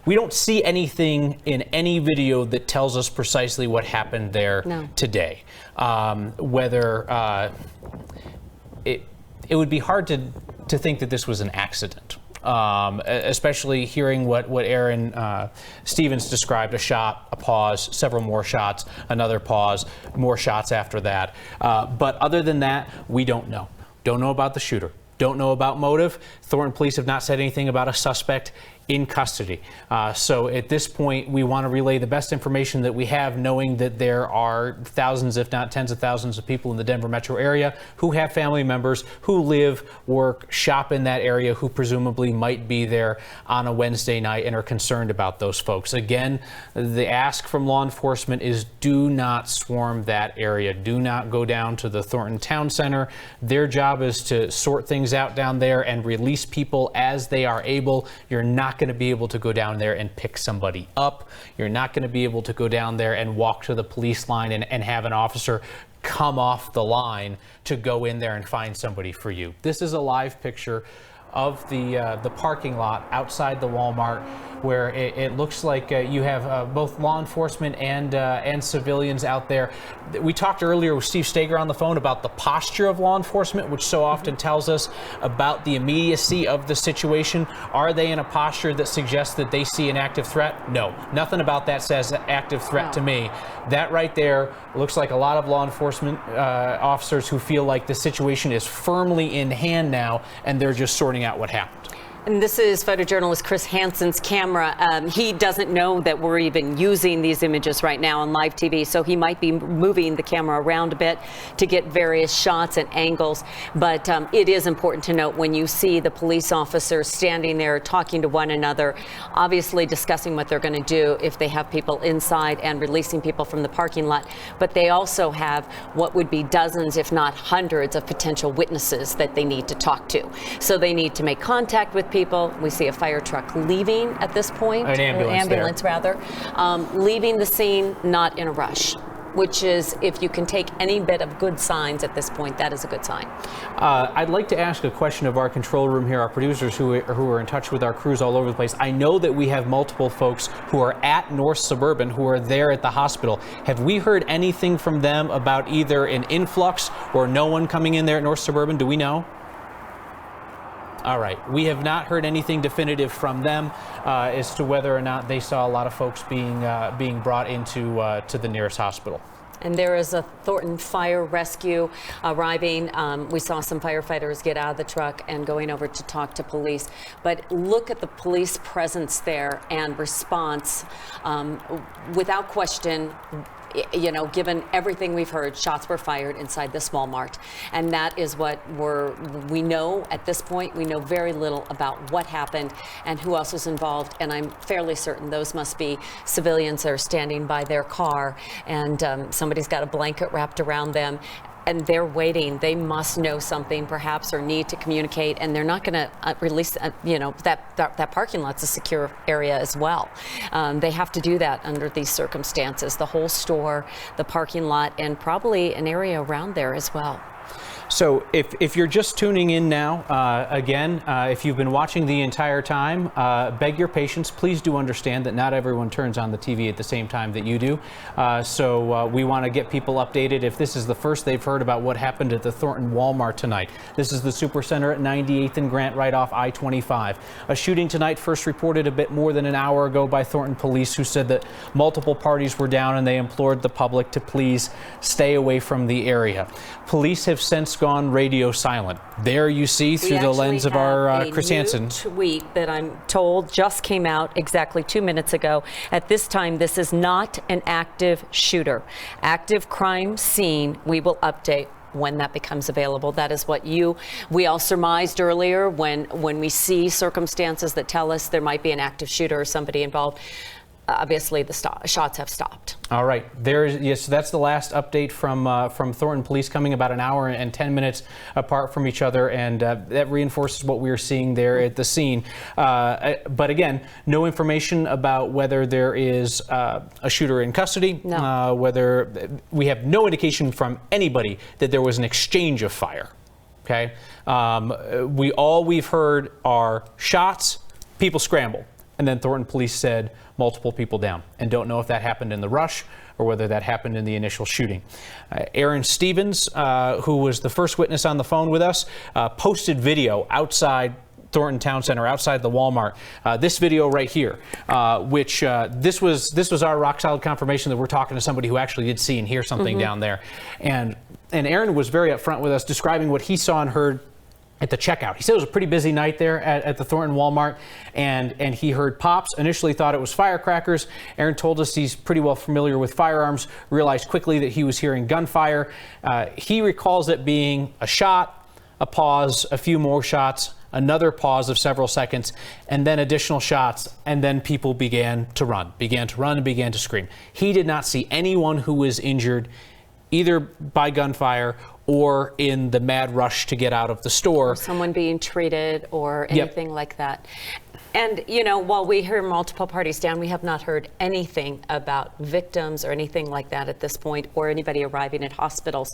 we don't see anything in any video that tells us precisely what happened there today. Whether it would be hard to think that this was an accident. Especially hearing what Aaron Stevens described, a shot, a pause, several more shots, another pause, more shots after that. But other than that, we don't know. Don't know about the shooter. Don't know about motive. Thornton police have not said anything about a suspect in custody. So at this point, we want to relay the best information that we have, knowing that there are thousands, if not tens of thousands of people in the Denver metro area who have family members who live, work, shop in that area, who presumably might be there on a Wednesday night and are concerned about those folks. Again, the ask from law enforcement is do not swarm that area. Do not go down to the Thornton Town Center. Their job is to sort things out down there and release people as they are able. You're not going to be able to go down there and pick somebody up. You're not going to be able to go down there and walk to the police line and have an officer come off the line to go in there and find somebody for you. This is a live picture of the parking lot outside the Walmart, where it looks like you have both law enforcement and civilians out there. We talked earlier with Steve Steger on the phone about the posture of law enforcement, which so often tells us about the immediacy of the situation. Are they in a posture that suggests that they see an active threat? No, nothing about that says active threat to me. That right there looks like a lot of law enforcement officers who feel like the situation is firmly in hand now, and they're just sorting out what happened. And this is photojournalist Chris Hansen's camera. He doesn't know that we're even using these images right now on live TV, so he might be moving the camera around a bit to get various shots and angles. But it is important to note when you see the police officers standing there talking to one another, obviously discussing what they're going to do if they have people inside and releasing people from the parking lot. But they also have what would be dozens, if not hundreds, of potential witnesses that they need to talk to. So they need to make contact with people. We see a fire truck leaving at this point, an ambulance rather, leaving the scene, not in a rush, which is, if you can take any bit of good signs at this point, that is a good sign. I'd like to ask a question of our control room here, our producers who are in touch with our crews all over the place. I know that we have multiple folks who are at North Suburban who are there at the hospital. Have we heard anything from them about either an influx or no one coming in there at North Suburban? Do we know? All right. We have not heard anything definitive from them as to whether or not they saw a lot of folks being brought into to the nearest hospital. And there is a Thornton fire rescue arriving. We saw some firefighters get out of the truck and going over to talk to police. But look at the police presence there and response. Without question, you know, given everything we've heard, shots were fired inside this Walmart. And that is what we know at this point. We know very little about what happened and who else was involved. And I'm fairly certain those must be civilians that are standing by their car, and somebody's got a blanket wrapped around them. And they're waiting. They must know something, perhaps, or need to communicate. And they're not going to release, you know, that parking lot's a secure area as well. They have to do that under these circumstances. The whole store, the parking lot, and probably an area around there as well. So if you're just tuning in now, again, if you've been watching the entire time, beg your patience. Please do understand that not everyone turns on the TV at the same time that you do. So we want to get people updated. If this is the first they've heard about what happened at the Thornton Walmart tonight, this is the Supercenter at 98th and Grant, right off I-25. A shooting tonight first reported a bit more than an hour ago by Thornton police, who said that multiple parties were down and they implored the public to please stay away from the area. Police have since gone radio silent. There you see through the lens of our Chris Hansen. Tweet that I'm told just came out exactly 2 minutes ago. At this time, this is not an active shooter. Active crime scene, we will update when that becomes available. That is what we all surmised earlier when we see circumstances that tell us there might be an active shooter or somebody involved. Obviously, the shots have stopped. All right, yes, that's the last update from Thornton Police, coming about an hour and 10 minutes apart from each other, and that reinforces what we were seeing there at the scene. But again, no information about whether there is a shooter in custody. No. Whether we have no indication from anybody that there was an exchange of fire. Okay, all we've heard are shots, people scramble. And then Thornton Police said multiple people down, and don't know if that happened in the rush or whether that happened in the initial shooting. Aaron Stevens, who was the first witness on the phone with us, posted video outside Thornton Town Center, outside the Walmart. This video right here, which this was our rock solid confirmation that we're talking to somebody who actually did see and hear something down there. And Aaron was very upfront with us, describing what he saw and heard at the checkout. He said it was a pretty busy night there at the Thornton Walmart, and he heard pops. Initially thought it was firecrackers. Aaron told us he's pretty well familiar with firearms, realized quickly that he was hearing gunfire. He recalls it being a shot, a pause, a few more shots, another pause of several seconds, and then additional shots, and then people began to run and began to scream. He did not see anyone who was injured either by gunfire or in the mad rush to get out of the store. Or someone being treated or anything like that. And, you know, while we hear multiple parties down, we have not heard anything about victims or anything like that at this point, or anybody arriving at hospitals.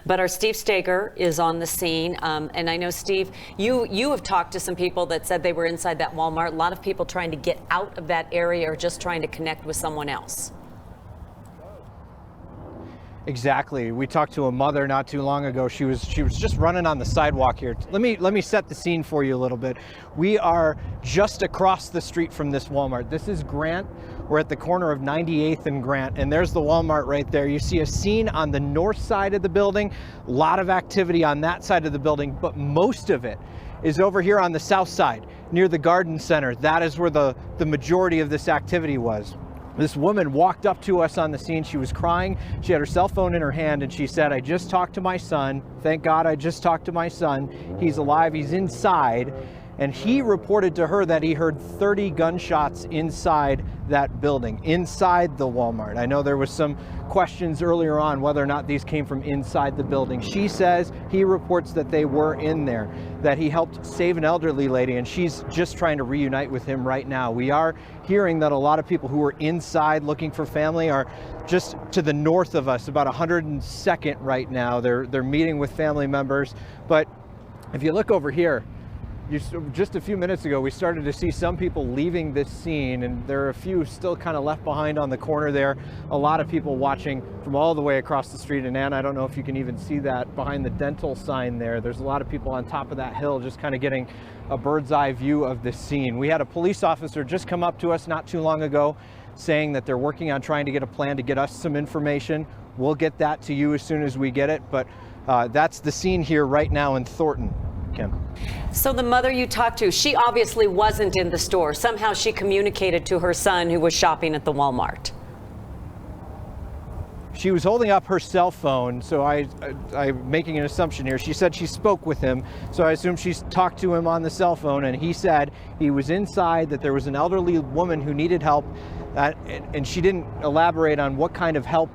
But our Steve Steger is on the scene. And I know, Steve, you have talked to some people that said they were inside that Walmart. A lot of people trying to get out of that area or just trying to connect with someone else. Exactly. We talked to a mother not too long ago. She was just running on the sidewalk here. Let me set the scene for you a little bit. We are just across the street from this Walmart. This is Grant. We're at the corner of 98th and Grant, and there's the Walmart right there. You see a scene on the north side of the building, a lot of activity on that side of the building, but most of it is over here on the south side near the garden center. That is where the majority of this activity was. This woman walked up to us on the scene. She was crying. She had her cell phone in her hand, and she said, "I just talked to my son. Thank God I just talked to my son. He's alive. He's inside." And he reported to her that he heard 30 gunshots inside that building, inside the Walmart. I know there was some questions earlier on whether or not these came from inside the building. She says he reports that they were in there, that he helped save an elderly lady, and she's just trying to reunite with him right now. We are hearing that a lot of people who are inside looking for family are just to the north of us, about 102nd right now. They're meeting with family members. But if you look over here, just a few minutes ago, we started to see some people leaving this scene, and there are a few still kind of left behind on the corner there. A lot of people watching from all the way across the street. And Ann, I don't know if you can even see that behind the dental sign there. There's a lot of people on top of that hill just kind of getting a bird's eye view of this scene. We had a police officer just come up to us not too long ago saying that they're working on trying to get a plan to get us some information. We'll get that to you as soon as we get it, but that's the scene here right now in Thornton. Kim. So the mother you talked to, she obviously wasn't in the store. Somehow she communicated to her son who was shopping at the Walmart. She was holding up her cell phone, so I'm making an assumption here. She said she spoke with him, so I assume she's talked to him on the cell phone, and he said he was inside, that there was an elderly woman who needed help, and she didn't elaborate on what kind of help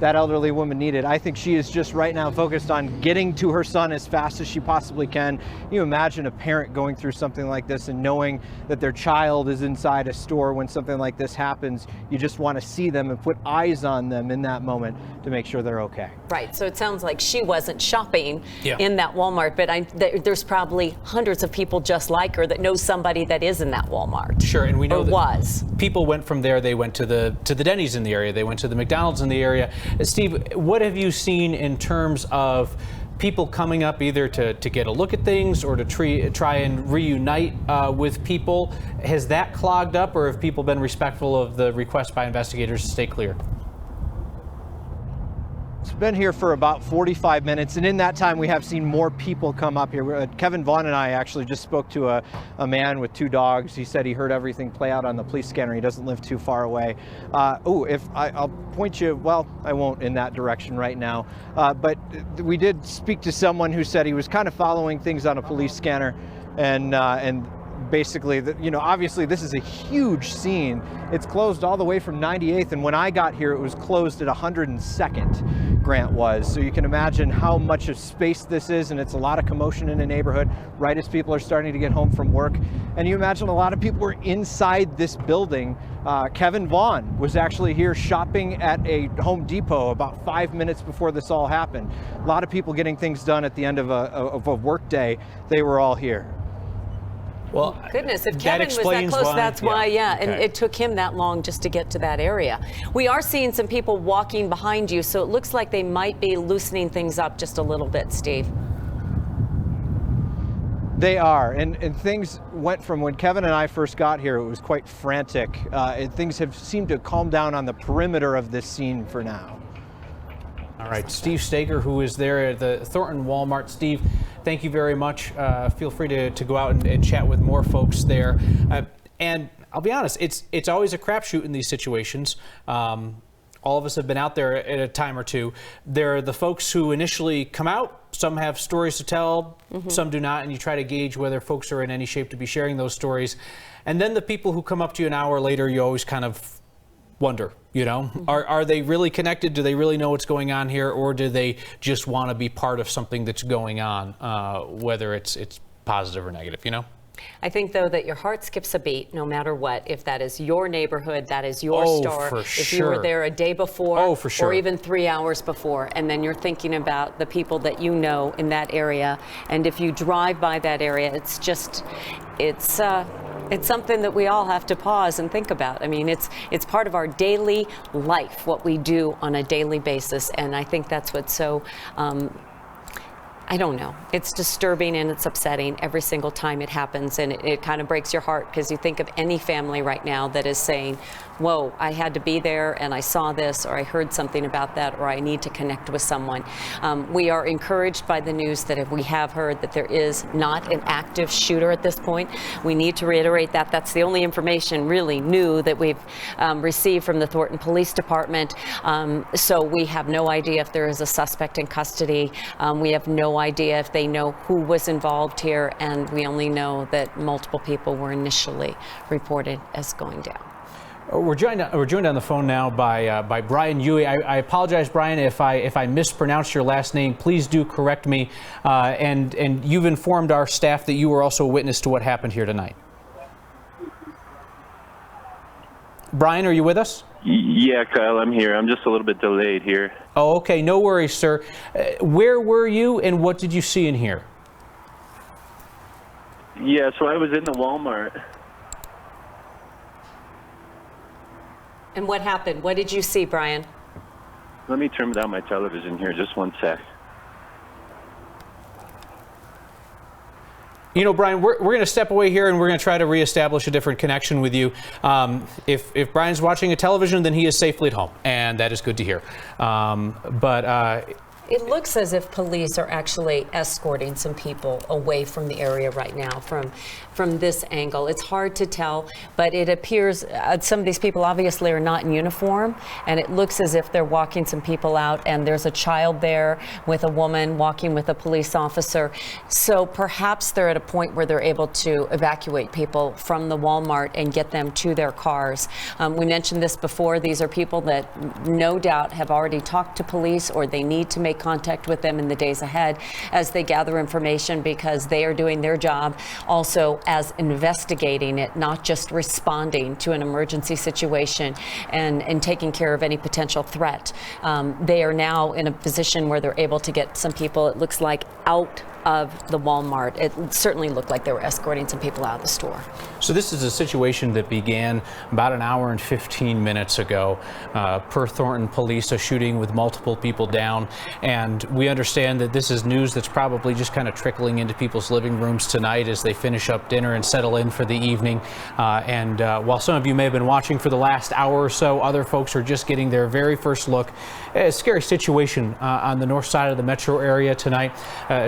that elderly woman needed. I think she is just right now focused on getting to her son as fast as she possibly can. You imagine a parent going through something like this and knowing that their child is inside a store when something like this happens. You just want to see them and put eyes on them in that moment to make sure they're okay. Right. So it sounds like she wasn't shopping in that Walmart, but there's probably hundreds of people just like her that know somebody that is in that Walmart. Sure, and we know that was. People went from there. They went to the Denny's in the area. They went to the McDonald's in the area. Steve, what have you seen in terms of people coming up either to get a look at things or to try and reunite with people? Has that clogged up, or have people been respectful of the request by investigators to stay clear? It's been here for about 45 minutes, and in that time we have seen more people come up here. Kevin Vaughn and I actually just spoke to a man with 2 dogs. He said he heard everything play out on the police scanner. He doesn't live too far away. I'll point you, well, I won't in that direction right now, but we did speak to someone who said he was kind of following things on a police scanner, and basically, obviously this is a huge scene. It's closed all the way from 98th, and when I got here, it was closed at 102nd, Grant was. So you can imagine how much of space this is, and it's a lot of commotion in the neighborhood right as people are starting to get home from work. And you imagine a lot of people were inside this building. Kevin Vaughn was actually here shopping at a Home Depot about 5 minutes before this all happened. A lot of people getting things done at the end of a work day. They were all here. Well, goodness, if Kevin was that close, that's why, and it took him that long just to get to that area. We are seeing some people walking behind you, so it looks like they might be loosening things up just a little bit, Steve. They are, and things went from when Kevin and I first got here, it was quite frantic. And things have seemed to calm down on the perimeter of this scene for now. All right, Steve Stager, who is there at the Thornton Walmart. Steve, thank you very much. Feel free to go out and chat with more folks there. And I'll be honest, it's always a crapshoot in these situations. All of us have been out there at a time or two. There are the folks who initially come out. Some have stories to tell, some do not, and you try to gauge whether folks are in any shape to be sharing those stories. And then the people who come up to you an hour later, you always kind of wonder, are they really connected? Do they really know what's going on here, or do they just want to be part of something that's going on, whether it's positive or negative, I think, though, that your heart skips a beat no matter what. If that is your neighborhood, that is your store. If you were there a day before or even 3 hours before, and then you're thinking about the people that you know in that area. And if you drive by that area, it's something that we all have to pause and think about. I mean, it's part of our daily life, what we do on a daily basis. And I think that's what's so, I don't know. It's disturbing and it's upsetting every single time it happens. And it kind of breaks your heart, because you think of any family right now that is saying, whoa, I had to be there and I saw this, or I heard something about that, or I need to connect with someone. We are encouraged by the news that if we have heard that there is not an active shooter at this point. We need to reiterate that. That's the only information really new that we've received from the Thornton Police Department. So we have no idea if there is a suspect in custody. We have no idea if they know who was involved here, and we only know that multiple people were initially reported as going down. We're joined on the phone now by Brian Huey. I apologize, Brian, if I mispronounced your last name. Please do correct me. And you've informed our staff that you were also a witness to what happened here tonight. Brian, are you with us? Yeah, Kyle, I'm here. I'm just a little bit delayed here. Oh, okay. No worries, sir. Where were you and what did you see and hear? Yeah, so I was in the Walmart. And what happened? What did you see, Brian? Let me turn down my television here, just one sec. You know, Brian, we're going to step away here and we're going to try to reestablish a different connection with you. If Brian's watching a television, then he is safely at home, and that is good to hear. It looks as if police are actually escorting some people away from the area right now from this angle. It's hard to tell, but it appears some of these people obviously are not in uniform, and it looks as if they're walking some people out, and there's a child there with a woman walking with a police officer. So perhaps they're at a point where they're able to evacuate people from the Walmart and get them to their cars. We mentioned this before. These are people that no doubt have already talked to police, or they need to make contact with them in the days ahead as they gather information, because they are doing their job also as investigating it, not just responding to an emergency situation and taking care of any potential threat. They are now in a position where they're able to get some people, it looks like, out of the Walmart. It certainly looked like they were escorting some people out of the store. So this is a situation that began about an hour and 15 minutes ago. Per Thornton police, a shooting with multiple people down. And we understand that this is news that's probably just kind of trickling into people's living rooms tonight as they finish up dinner and settle in for the evening. While some of you may have been watching for the last hour or so, other folks are just getting their very first look. A scary situation on the north side of the metro area tonight.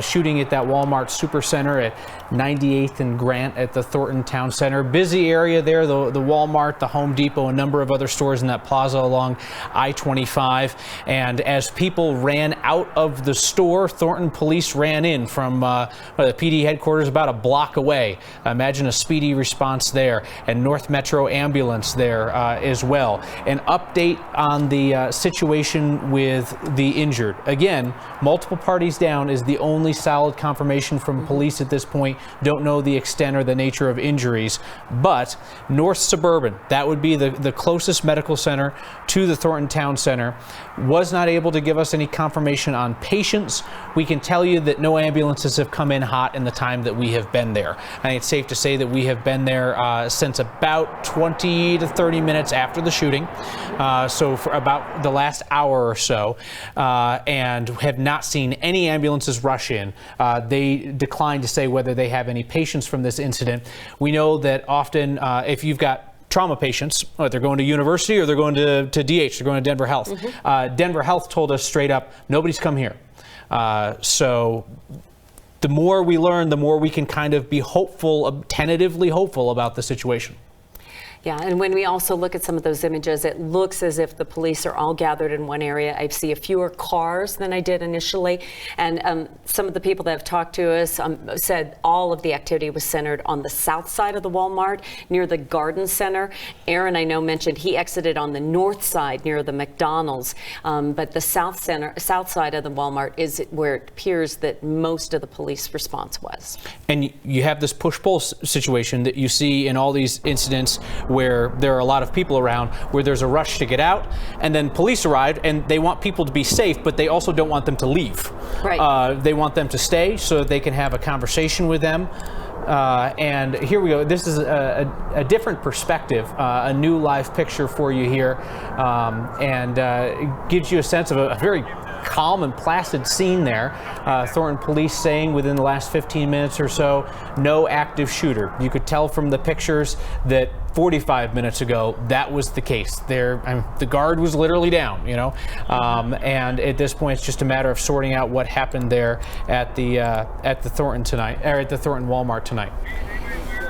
Shooting at that Walmart Supercenter at 98th and Grant at the Thornton Town Center. Busy area there, the Walmart, the Home Depot, a number of other stores in that plaza along I-25. And as people ran out of the store, Thornton police ran in from the PD headquarters about a block away. Imagine a speedy response there, and North Metro ambulance there as well. An update on the situation with the injured. Again, multiple parties down is the only solid confirmation from police at this point. Don't know the extent or the nature of injuries, but North Suburban, that would be the closest medical center to the Thornton Town Center, was not able to give us any confirmation on patients. We can tell you that no ambulances have come in hot in the time that we have been there. I think it's safe to say that we have been there since about 20 to 30 minutes after the shooting, so for about the last hour or so, and have not seen any ambulances rush in. They declined to say whether they have any patients from this incident. We know that often if you've got trauma patients, they're going to university or they're going to DH, they're going to Denver Health. Denver Health told us straight up, nobody's come here. So the more we learn, the more we can kind of be hopeful, tentatively hopeful about the situation. Yeah, and when we also look at some of those images, it looks as if the police are all gathered in one area. I see a fewer cars than I did initially, and some of the people that have talked to us said all of the activity was centered on the south side of the Walmart, near the Garden Center. Aaron, I know, mentioned he exited on the north side near the McDonald's, but the south side of the Walmart is where it appears that most of the police response was. And you have this push-pull situation that you see in all these incidents where there are a lot of people around, where there's a rush to get out, and then police arrive and they want people to be safe, but they also don't want them to leave. Right. They want them to stay so that they can have a conversation with them. And here we go. This is a different perspective, a new live picture for you here, and it gives you a sense of a very calm and placid scene there. Thornton police saying within the last 15 minutes or so, no active shooter. You could tell from the pictures that 45 minutes ago that was the case. The guard was literally down, you know, and at this point it's just a matter of sorting out what happened there at the Thornton tonight, or at the Thornton Walmart tonight.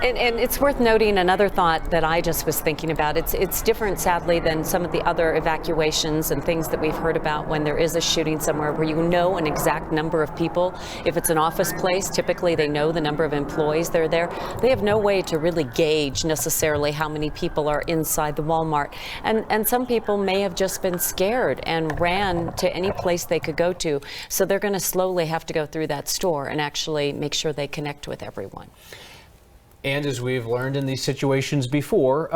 And it's worth noting another thought that I just was thinking about. It's different, sadly, than some of the other evacuations and things that we've heard about when there is a shooting somewhere where you know an exact number of people. If it's an office place, typically they know the number of employees that are there. They have no way to really gauge necessarily how many people are inside the Walmart. And some people may have just been scared and ran to any place they could go to. So they're going to slowly have to go through that store and actually make sure they connect with everyone. And as we've learned in these situations before,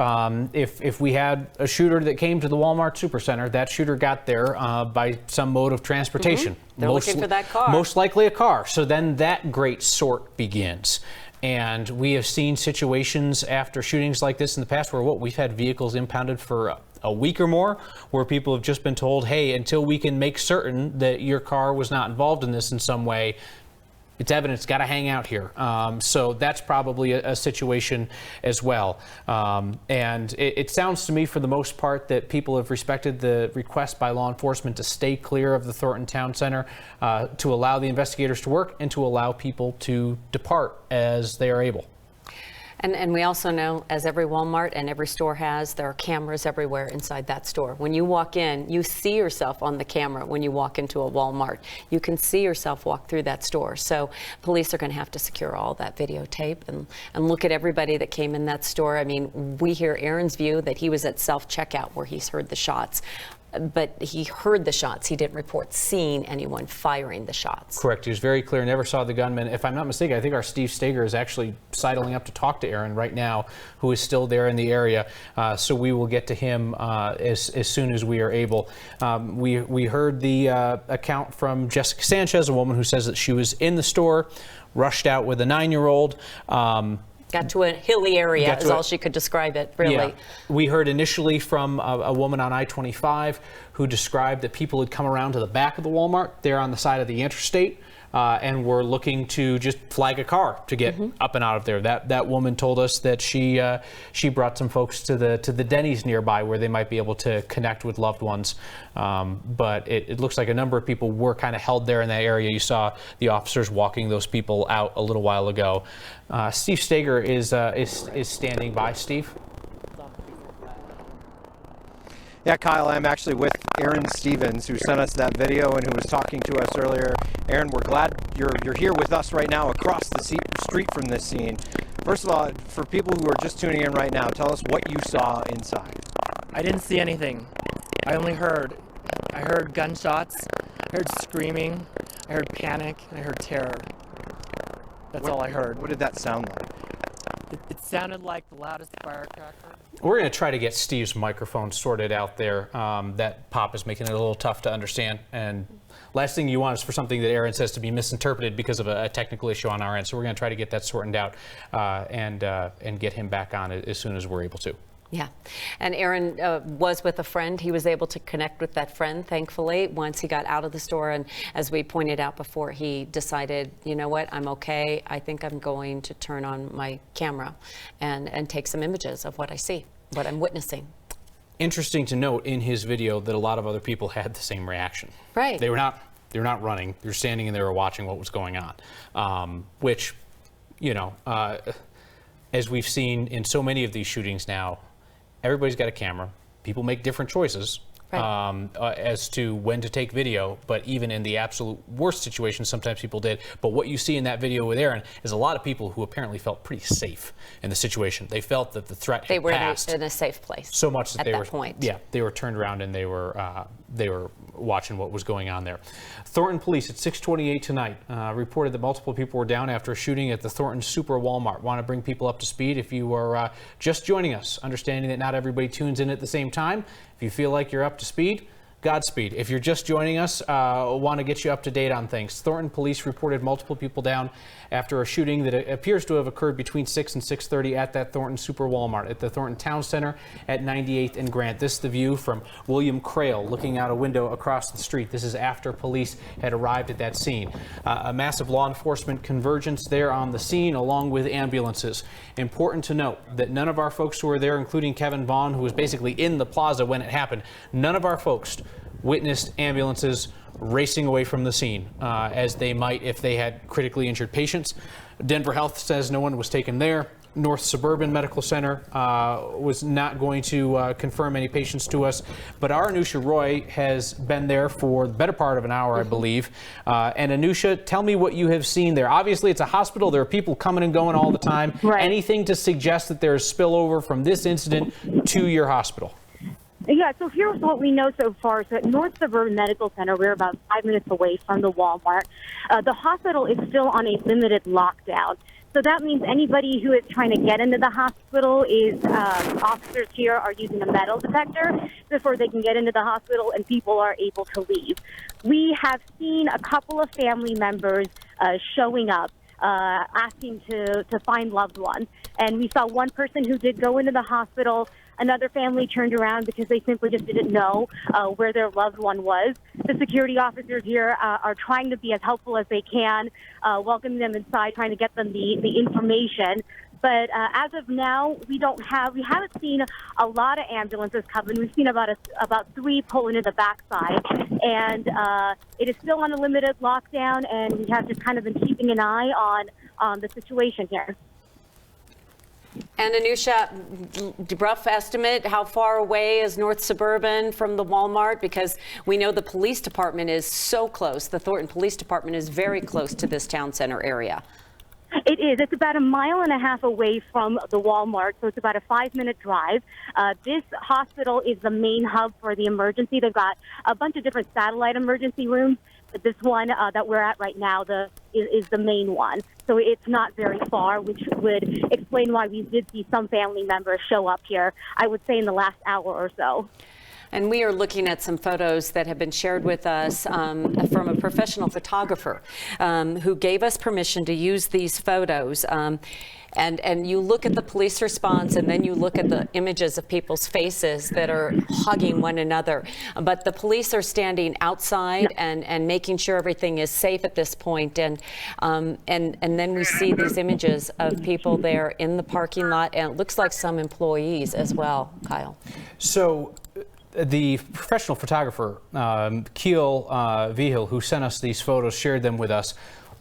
if we had a shooter that came to the Walmart Supercenter, that shooter got there by some mode of transportation. They're looking for that car. Most likely a car. So then that great sort begins. And we have seen situations after shootings like this in the past where we've had vehicles impounded for a week or more, where people have just been told, hey, until we can make certain that your car was not involved in this in some way, it's evidence, got to hang out here. So that's probably a situation as well. And it sounds to me, for the most part, that people have respected the request by law enforcement to stay clear of the Thornton Town Center, to allow the investigators to work and to allow people to depart as they are able. And we also know, as every Walmart and every store has, there are cameras everywhere inside that store. When you walk in, you see yourself on the camera when you walk into a Walmart. You can see yourself walk through that store. So police are going to have to secure all that videotape and look at everybody that came in that store. I mean, we hear Aaron's view that he was at self-checkout where he's heard the shots. But he heard the shots. He didn't report seeing anyone firing the shots. Correct. He was very clear, never saw the gunman. If I'm not mistaken, I think our Steve Steger is actually sidling up to talk to Aaron right now, who is still there in the area. So we will get to him as soon as we are able. We heard the account from Jessica Sanchez, a woman who says that she was in the store, rushed out with a 9-year-old. Got to a hilly area is all she could describe it, really. Yeah. We heard initially from a woman on I-25 who described that people had come around to the back of the Walmart there on the side of the Interstate and were looking to just flag a car to get up and out of there. That woman told us that she brought some folks to the Denny's nearby where they might be able to connect with loved ones. But it looks like a number of people were kind of held there in that area. You saw the officers walking those people out a little while ago. Steve Steger is standing by. Steve? Yeah, Kyle, I'm actually with Aaron Stevens, who sent us that video and who was talking to us earlier. Aaron, we're glad you're here with us right now across the street from this scene. First of all, for people who are just tuning in right now, tell us what you saw inside. I didn't see anything. I heard gunshots, I heard screaming, I heard panic, and I heard terror. That's all I heard. What did that sound like? It sounded like the loudest firecracker. We're going to try to get Steve's microphone sorted out there. That pop is making it a little tough to understand. And last thing you want is for something that Aaron says to be misinterpreted because of a technical issue on our end. So we're going to try to get that sorted out and get him back on as soon as we're able to. Yeah. And Aaron was with a friend. He was able to connect with that friend, thankfully, once he got out of the store. And as we pointed out before, he decided, you know what, I'm okay. I think I'm going to turn on my camera and take some images of what I see, what I'm witnessing. Interesting to note in his video that a lot of other people had the same reaction. Right. They were not running. They were standing and they were watching what was going on, which, you know, as we've seen in so many of these shootings now, everybody's got a camera. People make different choices as to when to take video, but even in the absolute worst situations, sometimes people did. But what you see in that video with Aaron is a lot of people who apparently felt pretty safe in the situation. They felt that the threat had passed. They were in a safe place. So much that at that point. Yeah, they were turned around and they were watching what was going on there. Thornton police at 6:28 tonight reported that multiple people were down after a shooting at the Thornton Super Walmart. Want to bring people up to speed if you are just joining us, understanding that not everybody tunes in at the same time. If you feel like you're up to speed, Godspeed. If you're just joining us, want to get you up to date on things. Thornton police reported multiple people down after a shooting that appears to have occurred between 6 and 6:30 at that Thornton Super Walmart at the Thornton Town Center at 98th and Grant. This is the view from William Crail looking out a window across the street. This is after police had arrived at that scene. A massive law enforcement convergence there on the scene along with ambulances. Important to note that none of our folks who were there, including Kevin Vaughn, who was basically in the plaza when it happened, none of our folks witnessed ambulances racing away from the scene as they might if they had critically injured patients. Denver Health says no one was taken there. North Suburban Medical Center was not going to confirm any patients to us, but our Anusha Roy has been there for the better part of an hour, I believe. And Anusha, tell me what you have seen there. Obviously, it's a hospital. There are people coming and going all the time. Right. Anything to suggest that there's spillover from this incident to your hospital? Yeah, so here's what we know so far. So at North Suburban Medical Center, we're about 5 minutes away from the Walmart. The hospital is still on a limited lockdown. So that means anybody who is trying to get into the hospital is, officers here are using a metal detector before they can get into the hospital and people are able to leave. We have seen a couple of family members showing up. asking to find loved ones. And we saw one person who did go into the hospital. Another family turned around because they simply just didn't know where their loved one was. The security officers here are trying to be as helpful as they can, welcoming them inside, trying to get them the information. But as of now, we haven't seen a lot of ambulances coming. We've seen about 3 pull into the backside, and it is still on a limited lockdown, and we have just kind of been keeping an eye on the situation here. And Anusha, rough estimate, how far away is North Suburban from the Walmart? Because we know the police department is so close. The Thornton Police Department is very close to this town center area. It is. It's about 1.5 miles away from the Walmart, so it's about a 5-minute drive. This hospital is the main hub for the emergency. They've got a bunch of different satellite emergency rooms, but this one that we're at right now is the main one. So it's not very far, which would explain why we did see some family members show up here, I would say, in the last hour or so. And we are looking at some photos that have been shared with us from a professional photographer who gave us permission to use these photos. And you look at the police response, and then you look at the images of people's faces that are hugging one another. But the police are standing outside and making sure everything is safe at this point. And then we see these images of people there in the parking lot, and it looks like some employees as well, Kyle. So the professional photographer, Keel Vihil, who sent us these photos, shared them with us,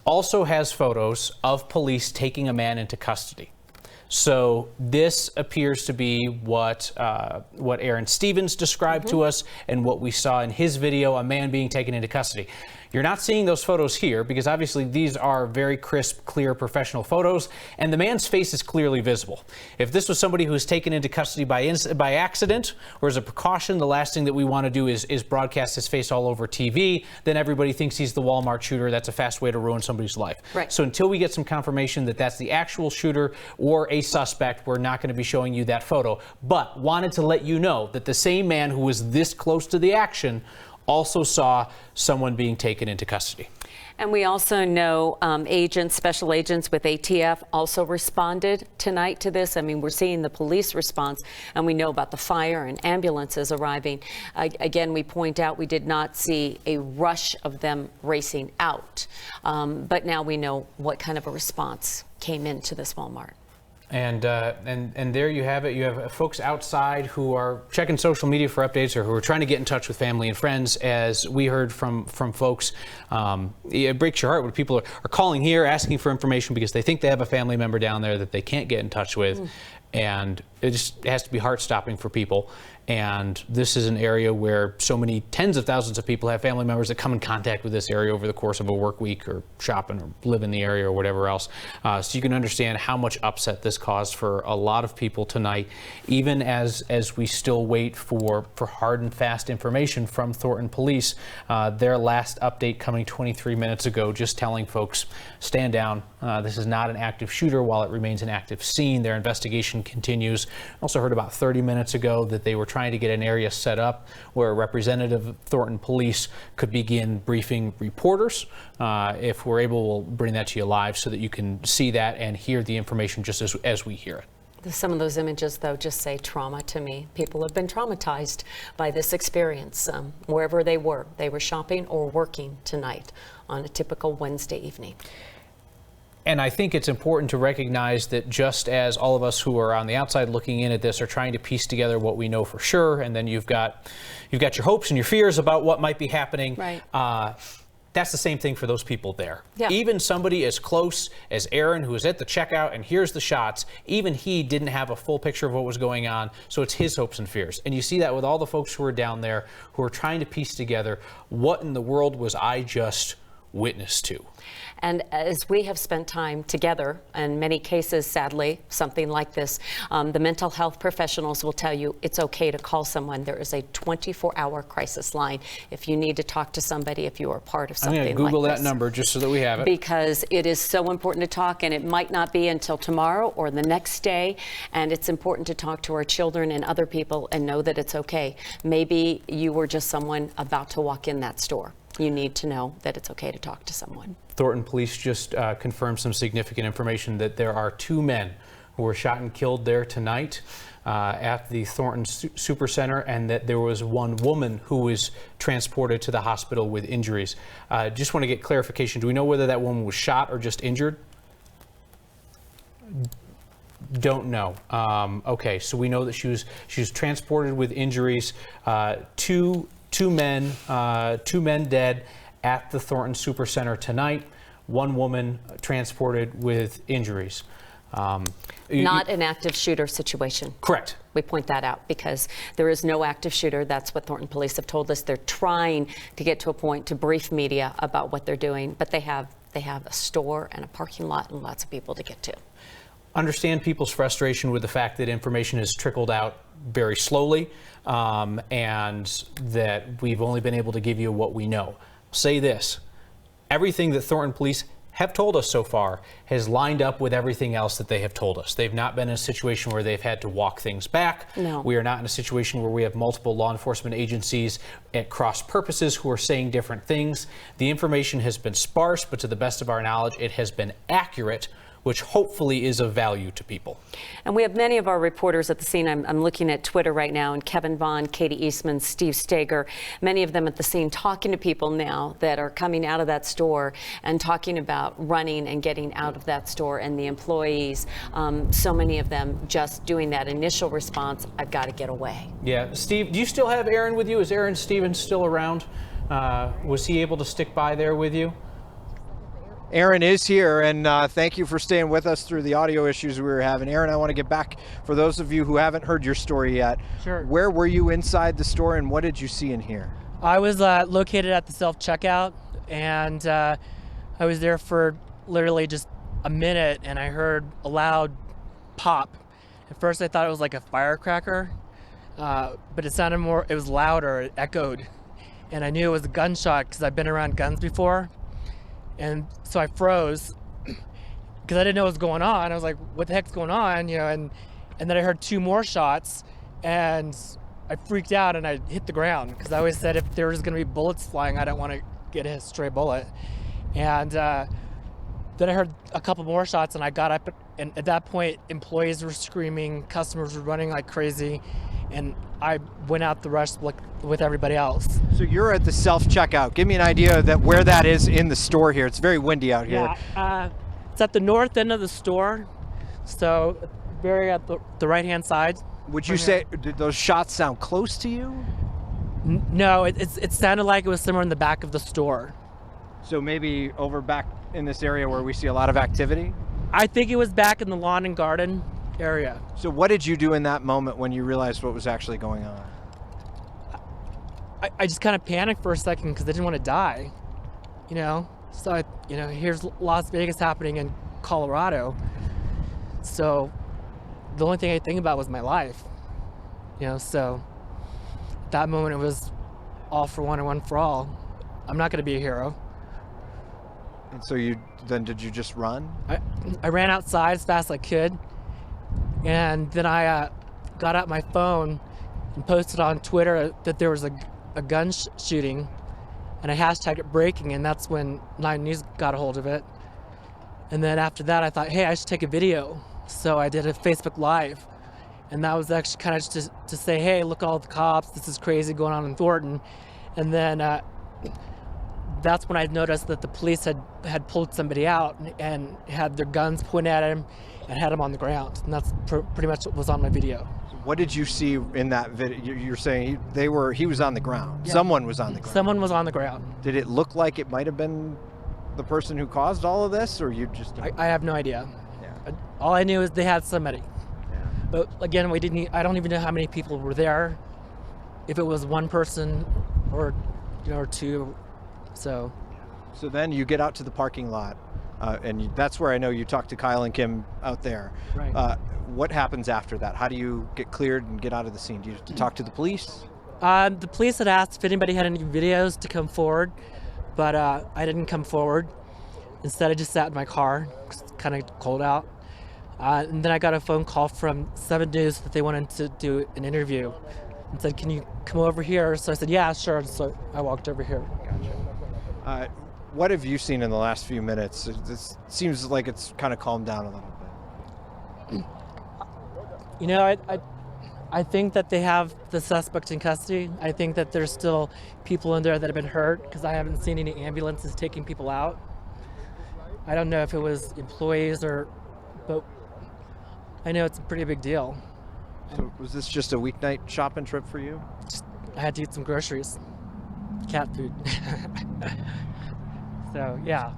also has photos of police taking a man into custody. So this appears to be what Aaron Stevens described to us and what we saw in his video, a man being taken into custody. You're not seeing those photos here because obviously these are very crisp, clear, professional photos, and the man's face is clearly visible. If this was somebody who was taken into custody by accident or as a precaution, the last thing that we want to do is broadcast his face all over TV. Then everybody thinks he's the Walmart shooter. That's a fast way to ruin somebody's life. Right. So until we get some confirmation that that's the actual shooter or a suspect, we're not going to be showing you that photo. But wanted to let you know that the same man who was this close to the action also saw someone being taken into custody. And we also know special agents with ATF also responded tonight to this. I mean, we're seeing the police response, and we know about the fire and ambulances arriving. Again, we point out we did not see a rush of them racing out, but now we know what kind of a response came into this Walmart. And there you have it. You have folks outside who are checking social media for updates or who are trying to get in touch with family and friends. As we heard from folks, it breaks your heart when people are calling here asking for information because they think they have a family member down there that they can't get in touch with. And it has to be heart-stopping for people. And this is an area where so many tens of thousands of people have family members that come in contact with this area over the course of a work week or shopping or live in the area or whatever else. So you can understand how much upset this caused for a lot of people tonight, even as we still wait for hard and fast information from Thornton Police. Their last update coming 23 minutes ago, just telling folks, stand down. This is not an active shooter while it remains an active scene. Their investigation continues. Also heard about 30 minutes ago that they were trying to get an area set up where a representative of Thornton Police could begin briefing reporters. If we're able, we'll bring that to you live so that you can see that and hear the information just as we hear it. Some of those images, though, just say trauma to me. People have been traumatized by this experience wherever they were. They were shopping or working tonight on a typical Wednesday evening. And I think it's important to recognize that just as all of us who are on the outside looking in at this are trying to piece together what we know for sure, and then you've got your hopes and your fears about what might be happening. Right. That's the same thing for those people there. Yeah. Even somebody as close as Aaron, who was at the checkout and hears the shots, even he didn't have a full picture of what was going on. So it's his hopes and fears. And you see that with all the folks who are down there who are trying to piece together what in the world was I just witness to. And as we have spent time together, in many cases, sadly, something like this, the mental health professionals will tell you it's okay to call someone. There is a 24-hour crisis line if you need to talk to somebody, if you are part of something like this. I'm going to Google that number just so that we have it. Because it is so important to talk, and it might not be until tomorrow or the next day. And it's important to talk to our children and other people and know that it's okay. Maybe you were just someone about to walk in that store. you need to know that it's okay to talk to someone. Thornton police just confirmed some significant information that there are 2 men who were shot and killed there tonight at the Thornton Supercenter, and that there was 1 woman who was transported to the hospital with injuries. Just want to get clarification. Do we know whether that woman was shot or just injured? Don't know. Okay, so we know that she was transported with injuries. Two men dead at the Thornton Supercenter tonight. 1 woman transported with injuries. Not an active shooter situation. Correct. We point that out because there is no active shooter. That's what Thornton police have told us. They're trying to get to a point to brief media about what they're doing, but they have a store and a parking lot and lots of people to get to. Understand people's frustration with the fact that information has trickled out very slowly, and that we've only been able to give you what we know. Say this: everything that Thornton police have told us so far has lined up with everything else that they have told us. They've not been in a situation where they've had to walk things back. No. We are not in a situation where we have multiple law enforcement agencies at cross purposes who are saying different things. The information has been sparse, but to the best of our knowledge, it has been accurate, which hopefully is of value to people. And we have many of our reporters at the scene. I'm looking at Twitter right now, and Kevin Vaughn, Katie Eastman, Steve Steger, many of them at the scene talking to people now that are coming out of that store and talking about running and getting out of that store, and the employees, so many of them just doing that initial response, I've got to get away. Yeah, Steve, do you still have Aaron with you? Is Aaron Stevens still around? Was he able to stick by there with you? Aaron is here, and thank you for staying with us through the audio issues we were having. Aaron, I want to get back, for those of you who haven't heard your story yet. Sure. Where were you inside the store, and what did you see in here? I was located at the self-checkout, and I was there for literally just a minute, and I heard a loud pop. At first I thought it was like a firecracker, but it was louder, it echoed. And I knew it was a gunshot because I've been around guns before. And so I froze because I didn't know what was going on. I was like, what the heck's going on? You know, and then I heard 2 more shots, and I freaked out and I hit the ground because I always said if there was going to be bullets flying, I don't want to get a stray bullet. And then I heard a couple more shots, and I got up, and at that point, employees were screaming, customers were running like crazy, and I went out the rush with everybody else. So you're at the self-checkout. Give me an idea that where that is in the store here. It's very windy out here. Yeah, it's at the north end of the store, so very at the right-hand side. Would you say, did those shots sound close to you? No, it sounded like it was somewhere in the back of the store. So maybe over back in this area where we see a lot of activity? I think it was back in the lawn and garden area. So what did you do in that moment when you realized what was actually going on? I just kind of panicked for a second because I didn't want to die, you know? So, here's Las Vegas happening in Colorado. So the only thing I think about was my life, so at that moment it was all for one and one for all. I'm not going to be a hero. And so did you just run? I ran outside as fast as I could, and then I got out my phone and posted on Twitter that there was a gun shooting, and I hashtagged it breaking, and that's when 9 News got a hold of it. And then after that I thought, hey, I should take a video. So I did a Facebook Live, and that was actually kind of just to say, hey, look at all the cops, this is crazy going on in Thornton. And then that's when I noticed that the police had pulled somebody out and had their guns pointed at him and had him on the ground. And that's pretty much what was on my video. What did you see in that video? You're saying he was on the ground. Yeah. Someone was on the ground. Someone was on the ground. Did it look like it might have been the person who caused all of this, or you just... I have no idea. Yeah. All I knew is they had somebody. Yeah. But again, I don't even know how many people were there. If it was one person or 2. So then you get out to the parking lot, and that's where I know you talked to Kyle and Kim out there. Right. What happens after that? How do you get cleared and get out of the scene? Do you have to talk to the police? The police had asked if anybody had any videos to come forward, but I didn't come forward. Instead, I just sat in my car. It's kind of cold out. And then I got a phone call from 7 News that they wanted to do an interview and said, can you come over here? So I said, yeah, sure. So I walked over here. Gotcha. What have you seen in the last few minutes? This seems like it's kind of calmed down a little bit. You know, I think that they have the suspect in custody. I think that there's still people in there that have been hurt because I haven't seen any ambulances taking people out. I don't know if it was employees but I know it's a pretty big deal. So was this just a weeknight shopping trip for you? I had to eat some groceries, cat food. So, yeah.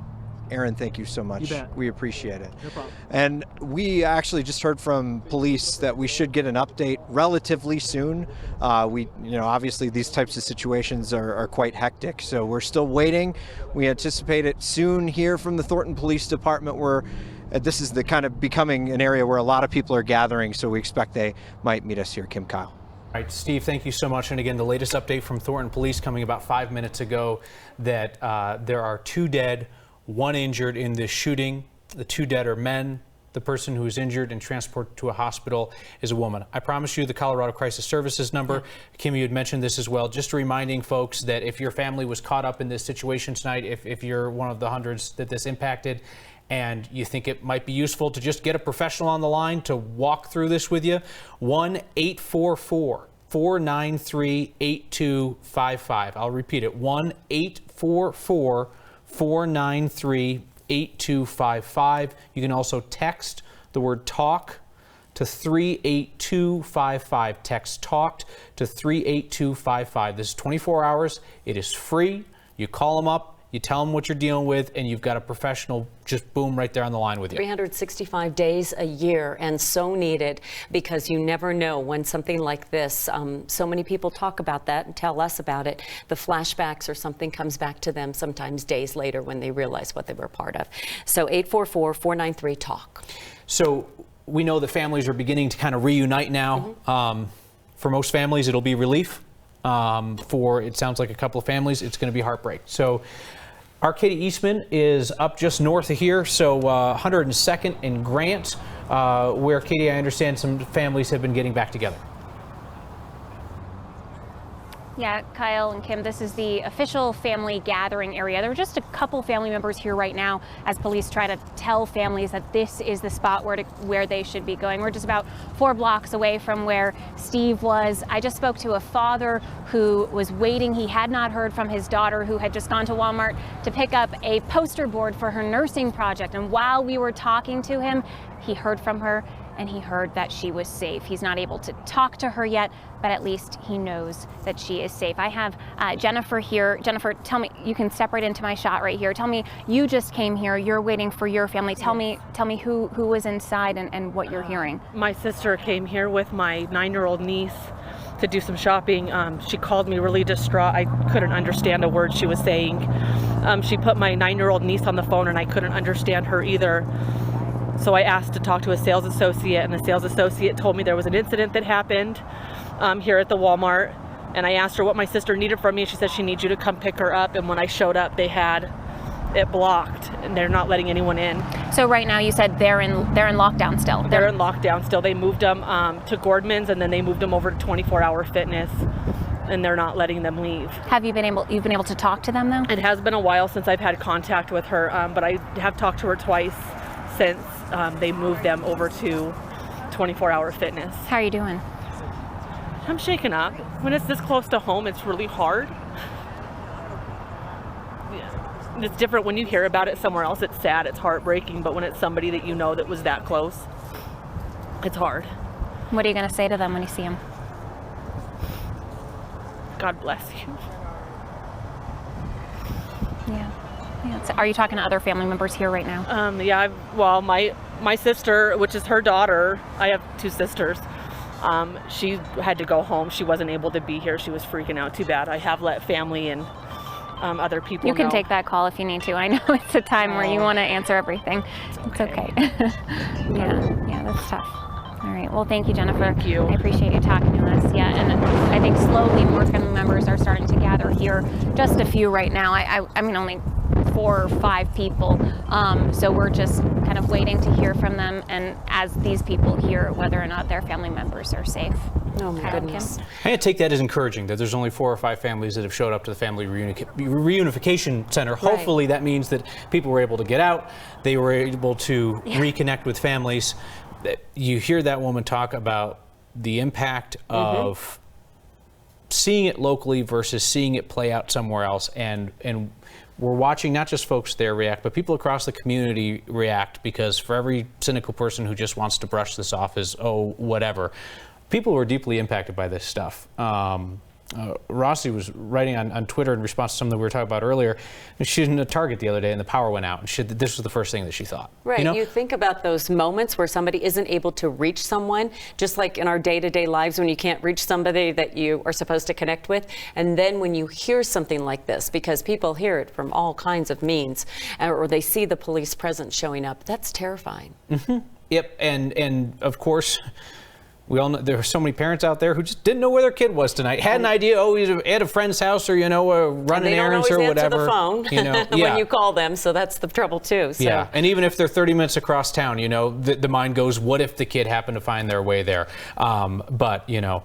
Aaron, thank you so much. You bet. We appreciate it. No problem. And we actually just heard from police that we should get an update relatively soon. Obviously these types of situations are quite hectic, so we're still waiting. We anticipate it soon here from the Thornton Police Department, where this is the kind of becoming an area where a lot of people are gathering, so we expect they might meet us here. Kim, Kyle. All right, Steve, thank you so much. And again, the latest update from Thornton Police coming about 5 minutes ago that there are 2 dead, 1 injured in this shooting. The 2 dead are men. The person who is injured and transported to a hospital is a woman. I promise you the Colorado Crisis Services number. Kim, you had mentioned this as well. Just reminding folks that if your family was caught up in this situation tonight, if you're one of the hundreds that this impacted, and you think it might be useful to just get a professional on the line to walk through this with you, 1-844-493-8255. I'll repeat it, 1-844-493-8255. You can also text the word TALK to 38255. Text TALKED to 38255. This is 24 hours. It is free. You call them up. You tell them what you're dealing with, and you've got a professional just boom right there on the line with you. 365 days a year, and so needed, because you never know when something like this, so many people talk about that and tell us about it, the flashbacks or something comes back to them sometimes days later when they realize what they were a part of. So 844-493-TALK. So we know that families are beginning to kind of reunite now. For most families, it'll be relief. For, it sounds like, a couple of families, it's going to be heartbreak. So our Katie Eastman is up just north of here, so 102nd and Grant, where, Katie, I understand some families have been getting back together. Yeah, Kyle and Kim, this is the official family gathering area. There are just a couple family members here right now as police try to tell families that this is the spot where they should be going. We're just about 4 blocks away from where Steve was. I just spoke to a father who was waiting. He had not heard from his daughter, who had just gone to Walmart to pick up a poster board for her nursing project. And while we were talking to him, he heard from her, and he heard that she was safe. He's not able to talk to her yet, but at least he knows that she is safe. I have Jennifer here. Jennifer, tell me, you can step right into my shot right here. Tell me, you just came here, you're waiting for your family. Tell me who was inside and what you're hearing. My sister came here with my 9-year-old niece to do some shopping. She called me really distraught. I couldn't understand a word she was saying. She put my 9-year-old niece on the phone, and I couldn't understand her either. So I asked to talk to a sales associate, and the sales associate told me there was an incident that happened here at the Walmart. And I asked her what my sister needed from me. She said she needs you to come pick her up. And when I showed up, they had it blocked, and they're not letting anyone in. So right now, you said they're in lockdown still. They're in lockdown still. They moved them to Gordman's, and then they moved them over to 24-hour fitness, and they're not letting them leave. Have you been able to talk to them though? It has been a while since I've had contact with her, but I have talked to her twice since they moved them over to 24-hour fitness. How are you doing? I'm shaken up. When it's this close to home, it's really hard. Yeah. It's different when you hear about it somewhere else. It's sad, it's heartbreaking, but when it's somebody that you know that was that close, it's hard. What are you going to say to them when you see them? God bless you. Yeah. Are you talking to other family members here right now? Yeah, my sister, which is her daughter, I have 2 sisters, she had to go home. She wasn't able to be here. She was freaking out too bad. I have let family and other people know. You can take that call if you need to. I know it's a time where you want to answer everything. It's okay. Yeah, that's tough. All right. Well, thank you, Jennifer. Thank you. I appreciate you talking to us. Yeah, and I think slowly more family members are starting to gather here. Just a few right now. I mean, only 4 or 5 people. So we're just kind of waiting to hear from them, and as these people hear whether or not their family members are safe. Oh my goodness. I'm going to take that as encouraging that there's only 4 or 5 families that have showed up to the family reunification center. Right. Hopefully that means that people were able to get out. They were able to reconnect with families. You hear that woman talk about the impact of seeing it locally versus seeing it play out somewhere else. And we're watching not just folks there react, but people across the community react, because for every cynical person who just wants to brush this off as, oh, whatever, people who are deeply impacted by this stuff. Rossi was writing on Twitter in response to something that we were talking about earlier. She was in a Target the other day and the power went out, and this was the first thing that she thought. Right. You know? You think about those moments where somebody isn't able to reach someone, just like in our day-to-day lives when you can't reach somebody that you are supposed to connect with. And then when you hear something like this, because people hear it from all kinds of means, or they see the police presence showing up, that's terrifying. Yep. And of course, we all know there are so many parents out there who just didn't know where their kid was tonight. Had an idea, oh, he's at a friend's house, or, you know, running errands or whatever. They don't always answer the phone, you know, when you call them, so that's the trouble too. So. Yeah, and even if they're 30 minutes across town, you know, the mind goes, what if the kid happened to find their way there? But, you know,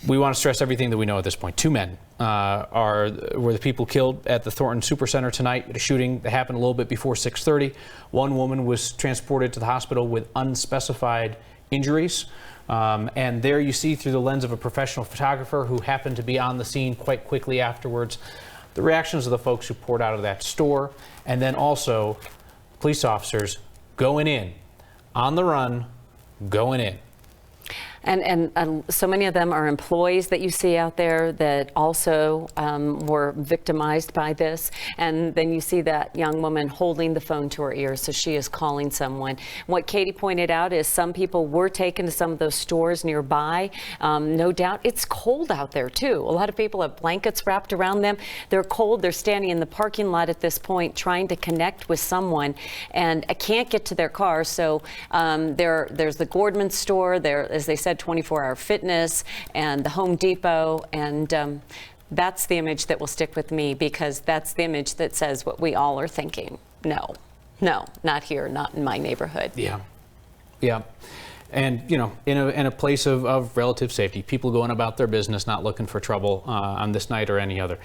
we want to stress everything that we know at this point. 2 men were the people killed at the Thornton Supercenter tonight at a shooting that happened a little bit before 6:30. One woman was transported to the hospital with unspecified injuries. And there you see, through the lens of a professional photographer who happened to be on the scene quite quickly afterwards, the reactions of the folks who poured out of that store, and then also police officers going in, on the run, going in. And so many of them are employees that you see out there that also were victimized by this. And then you see that young woman holding the phone to her ear, so she is calling someone. What Katie pointed out is some people were taken to some of those stores nearby. No doubt it's cold out there too. A lot of people have blankets wrapped around them. They're cold. They're standing in the parking lot at this point trying to connect with someone and can't get to their car. So there's the Gordman store there, as they said, 24-hour fitness, and the Home Depot, and that's the image that will stick with me, because that's the image that says what we all are thinking. No, not here, not in my neighborhood. Yeah. And, you know, in a place of relative safety, people going about their business, not looking for trouble on this night or any other.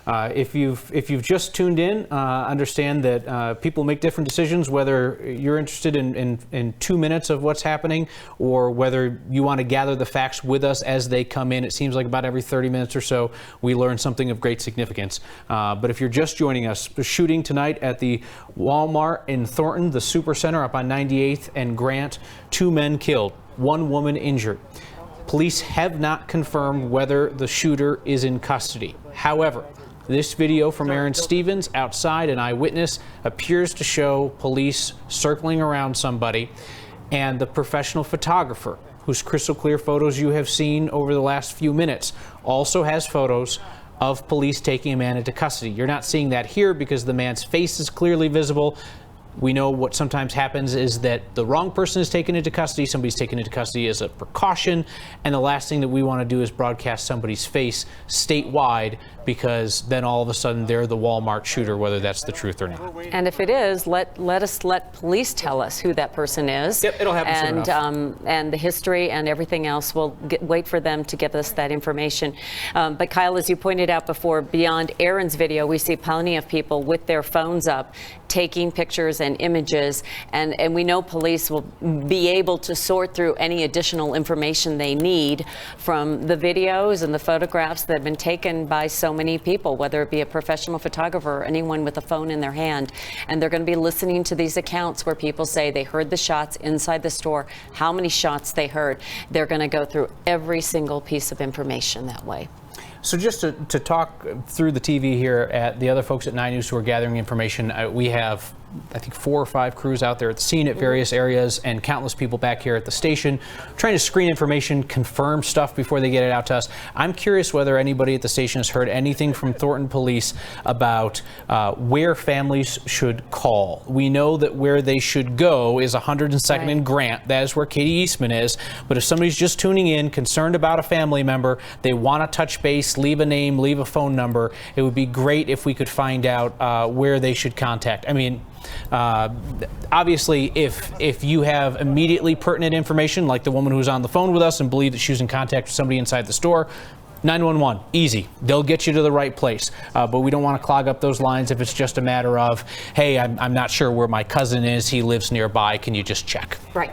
If you've just tuned in, understand that people make different decisions, whether you're interested in 2 minutes of what's happening or whether you want to gather the facts with us as they come in. It seems like about every 30 minutes or so we learn something of great significance. But if you're just joining us, the shooting tonight at the Walmart in Thornton, the Supercenter up on 98th and Grant, 2 men killed, 1 woman injured. Police have not confirmed whether the shooter is in custody. However, this video from Aaron Stevens outside, an eyewitness, appears to show police circling around somebody, and the professional photographer, whose crystal clear photos you have seen over the last few minutes, also has photos of police taking a man into custody. You're not seeing that here because the man's face is clearly visible. We know what sometimes happens is that the wrong person is taken into custody, somebody's taken into custody as a precaution, and the last thing that we want to do is broadcast somebody's face statewide, because then all of a sudden they're the Walmart shooter, whether that's the truth or not. And if it is, let police tell us who that person is. Yep, it'll happen soon enough. And the history and everything else, we'll wait for them to give us that information. But Kyle, as you pointed out before, beyond Aaron's video, we see plenty of people with their phones up taking pictures and images, and we know police will be able to sort through any additional information they need from the videos and the photographs that have been taken by so many people, whether it be a professional photographer or anyone with a phone in their hand. And they're going to be listening to these accounts where people say they heard the shots inside the store, how many shots they heard. They're going to go through every single piece of information that way. So just to talk through the TV here at the other folks at 9 News who are gathering information, we have, I think, 4 or 5 crews out there at the scene at various areas, and countless people back here at the station trying to screen information, confirm stuff before they get it out to us. I'm curious whether anybody at the station has heard anything from Thornton Police about where families should call. We know that where they should go is 102nd and Grant. That is where Katie Eastman is. But if somebody's just tuning in, concerned about a family member, they want to touch base, leave a name, leave a phone number, it would be great if we could find out where they should contact. I mean, Obviously, if you have immediately pertinent information, like the woman who's on the phone with us and believe that she was in contact with somebody inside the store, 911, easy. They'll get you to the right place. But we don't want to clog up those lines if it's just a matter of, hey, I'm not sure where my cousin is. He lives nearby. Can you just check? Right.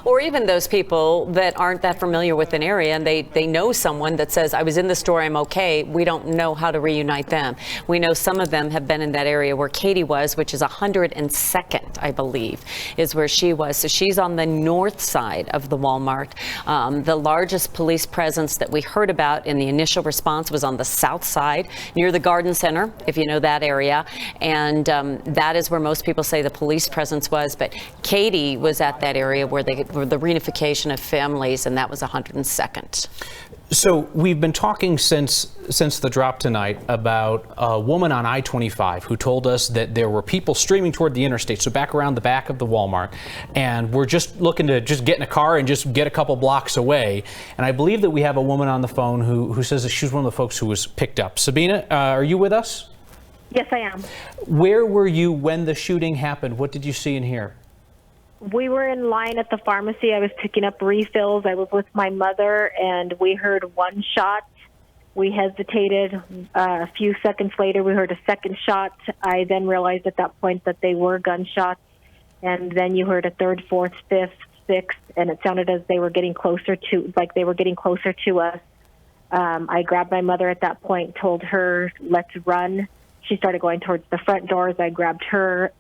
Or even those people that aren't that familiar with an area and they know someone that says, I was in the store, I'm okay. We don't know how to reunite them. We know some of them have been in that area where Katie was, which is 102nd, I believe, is where she was. So she's on the north side of the Walmart. The largest police presence that we heard about in the initial response was on the south side near the Garden Center, if you know that area. And that is where most people say the police presence was. But Katie was at that area where the reunification of families, and that was 102nd. So we've been talking since the drop tonight about a woman on I-25 who told us that there were people streaming toward the interstate, so back around the back of the Walmart, and we're just looking to just get in a car and just get a couple blocks away. And I believe that we have a woman on the phone who says that she's one of the folks who was picked up. Sabina, are you with us? Yes, I am. Where were you when the shooting happened? What did you see and hear? We were in line at the pharmacy. I was picking up refills. I was with my mother, and we heard one shot. We hesitated. A few seconds later, we heard a second shot. I then realized at that point that they were gunshots. And then you heard a third, fourth, fifth, sixth, and it sounded as they were getting closer to us. I grabbed my mother at that point, told her, let's run. She started going towards the front doors. I grabbed her.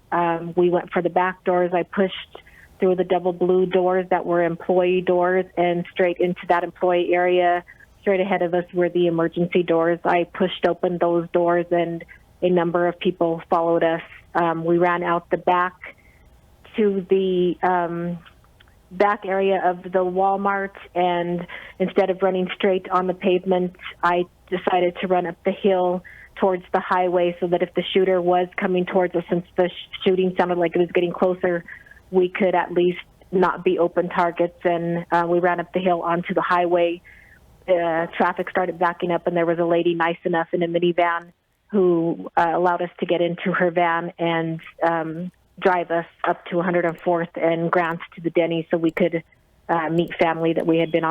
We went for the back doors. I pushed through the double blue doors that were employee doors and straight into that employee area. Straight ahead of us were the emergency doors. I pushed open those doors, and a number of people followed us. We ran out the back to the back area of the Walmart, and instead of running straight on the pavement, I decided to run up the hill towards the highway so that if the shooter was coming towards us, since the shooting sounded like it was getting closer, we could at least not be open targets. And we ran up the hill onto the highway. Traffic started backing up, and there was a lady nice enough in a minivan who allowed us to get into her van and drive us up to 104th and Grants to the Denny so we could meet family that we had been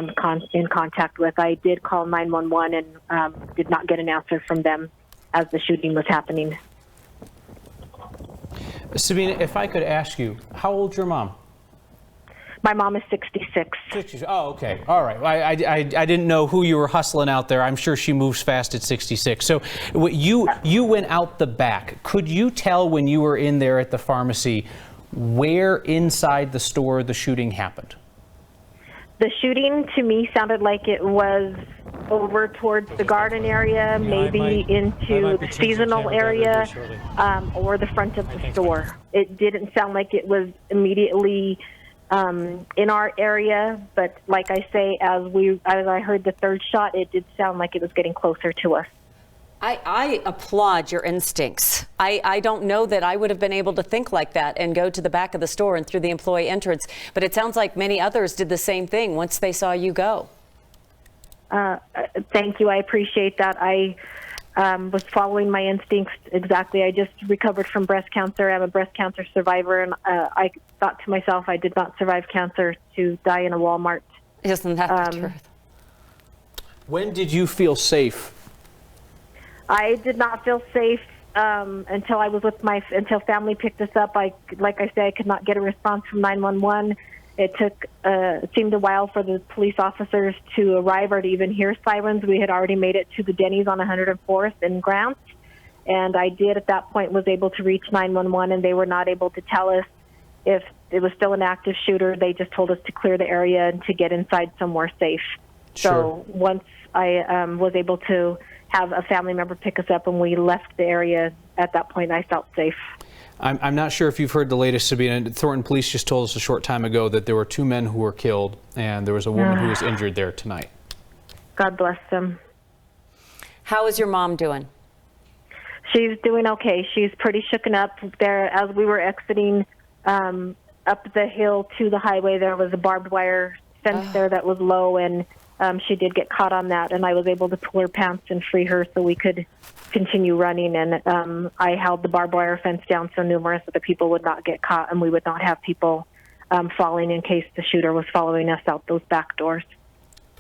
in contact with. I did call 911 and did not get an answer from them as the shooting was happening. Sabina, if I could ask you, how old's your mom? My mom is 66. 66. Oh, okay. All right. I didn't know who you were hustling out there. I'm sure she moves fast at 66. So you went out the back. Could you tell when you were in there at the pharmacy where inside the store the shooting happened? The shooting to me sounded like it was over towards the garden area, maybe into the seasonal area, or the front of the store. It didn't sound like it was immediately in our area, but like I say, as I heard the third shot, it did sound like it was getting closer to us. I applaud your instincts. I don't know that I would have been able to think like that and go to the back of the store and through the employee entrance, but it sounds like many others did the same thing once they saw you go. Thank you. I appreciate that. I was following my instincts exactly. I just recovered from breast cancer. I'm a breast cancer survivor, and I thought to myself, I did not survive cancer to die in a Walmart. Isn't that the truth? When did you feel safe? I did not feel safe until I was with until family picked us up. Like I said, I could not get a response from 911. It seemed a while for the police officers to arrive or to even hear sirens. We had already made it to the Denny's on 104th and Grants, and I did at that point was able to reach 911, and they were not able to tell us if it was still an active shooter. They just told us to clear the area and to get inside somewhere safe. Sure. So once I was able to have a family member pick us up and we left the area, at that point I felt safe. I'm not sure if you've heard the latest, Sabina. Thornton Police just told us a short time ago that there were 2 men who were killed and there was a woman who was injured there tonight. God bless them. How is your mom doing? She's doing okay. She's pretty shooken up. There, as we were exiting up the hill to the highway, there was a barbed wire fence there that was low, and she did get caught on that, and I was able to pull her pants and free her so we could continue running. And I held the barbed wire fence down so numerous that the people would not get caught, and we would not have people falling in case the shooter was following us out those back doors.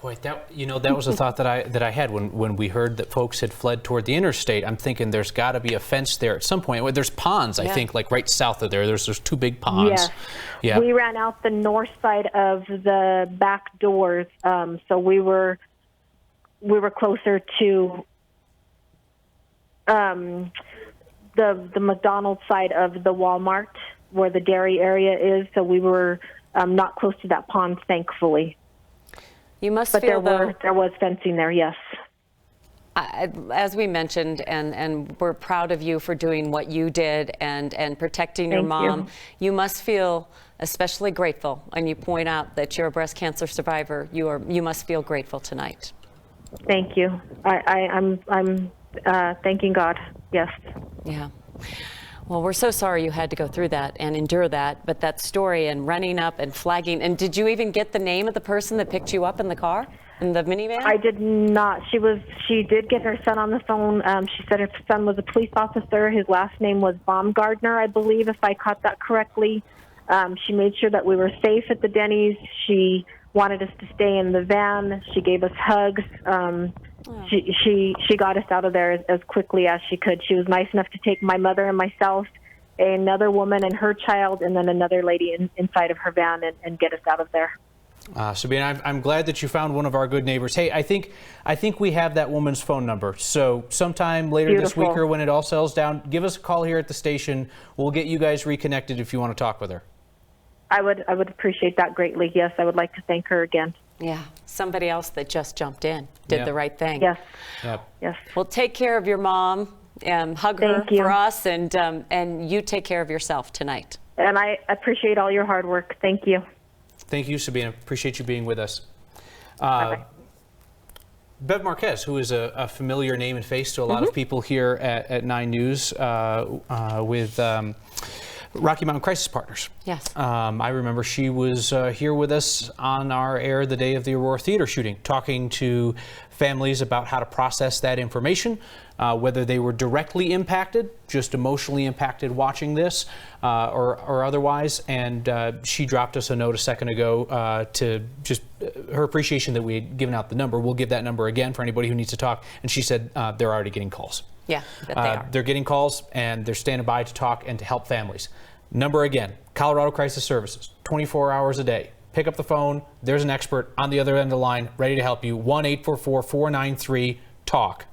Boy, that was a thought that I had when we heard that folks had fled toward the interstate. I'm thinking there's got to be a fence there at some point. Well, there's ponds, I think, like right south of there. There's 2 big ponds. Yes. Yeah. We ran out the north side of the back doors, so we were closer to the Mcdonald side of the Walmart, where the dairy area is. So we were not close to that pond, thankfully. You must but feel there was fencing there, yes. As we mentioned, and we're proud of you for doing what you did and protecting your mom. You must feel especially grateful, and you point out that you're a breast cancer survivor. You must feel grateful tonight. Thank you. I'm thanking God. Yes. Yeah. Well, we're so sorry you had to go through that and endure that, but that story and running up and flagging, and did you even get the name of the person that picked you up in the car, in the minivan? I did not. She did get her son on the phone. She said her son was a police officer. His last name was Baumgardner, I believe, if I caught that correctly. She made sure that we were safe at the Denny's. She wanted us to stay in the van. She gave us hugs. She got us out of there as quickly as she could. She was nice enough to take my mother and myself, another woman and her child, and then another lady inside of her van and get us out of there. Sabaean, I'm glad that you found one of our good neighbors. Hey, I think we have that woman's phone number. So sometime later this week or when it all settles down, give us a call here at the station. We'll get you guys reconnected if you want to talk with her. I would appreciate that greatly. Yes, I would like to thank her again. Yeah, somebody else that just jumped in, did the right thing. Yes. Yep. Yes. Well, take care of your mom. Hug her for us, and you take care of yourself tonight. And I appreciate all your hard work. Thank you. Thank you, Sabaean. Appreciate you being with us. Bev Marquez, who is a familiar name and face to a lot of people here at 9 News with Rocky Mountain Crisis Partners. Yes. I remember she was here with us on our air the day of the Aurora Theater shooting, talking to families about how to process that information, whether they were directly impacted, just emotionally impacted watching this, or otherwise. And she dropped us a note a second ago to just her appreciation that we had given out the number. We'll give that number again for anybody who needs to talk. And she said they're already getting calls. Yeah, that they are. They're getting calls and they're standing by to talk and to help families. Number again, Colorado Crisis Services, 24 hours a day. Pick up the phone. There's an expert on the other end of the line ready to help you. 1-844-493-TALK.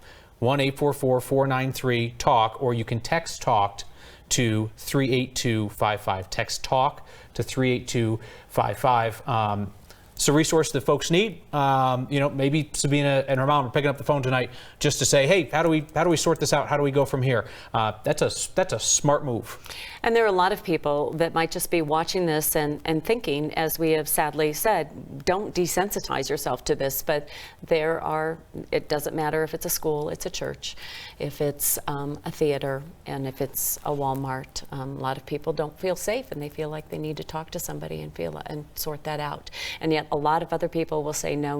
1-844-493-TALK, or you can text TALK to 38255. Text TALK to 38255. It's a resource that folks need. Maybe Sabina and her mom are picking up the phone tonight just to say, hey, how do we sort this out? How do we go from here? That's a smart move. And there are a lot of people that might just be watching this and thinking, as we have sadly said, don't desensitize yourself to this. But it doesn't matter if it's a school, it's a church, if it's a theater, and if it's a Walmart. A lot of people don't feel safe and they feel like they need to talk to somebody and sort that out. And yet a lot of other people will say, no,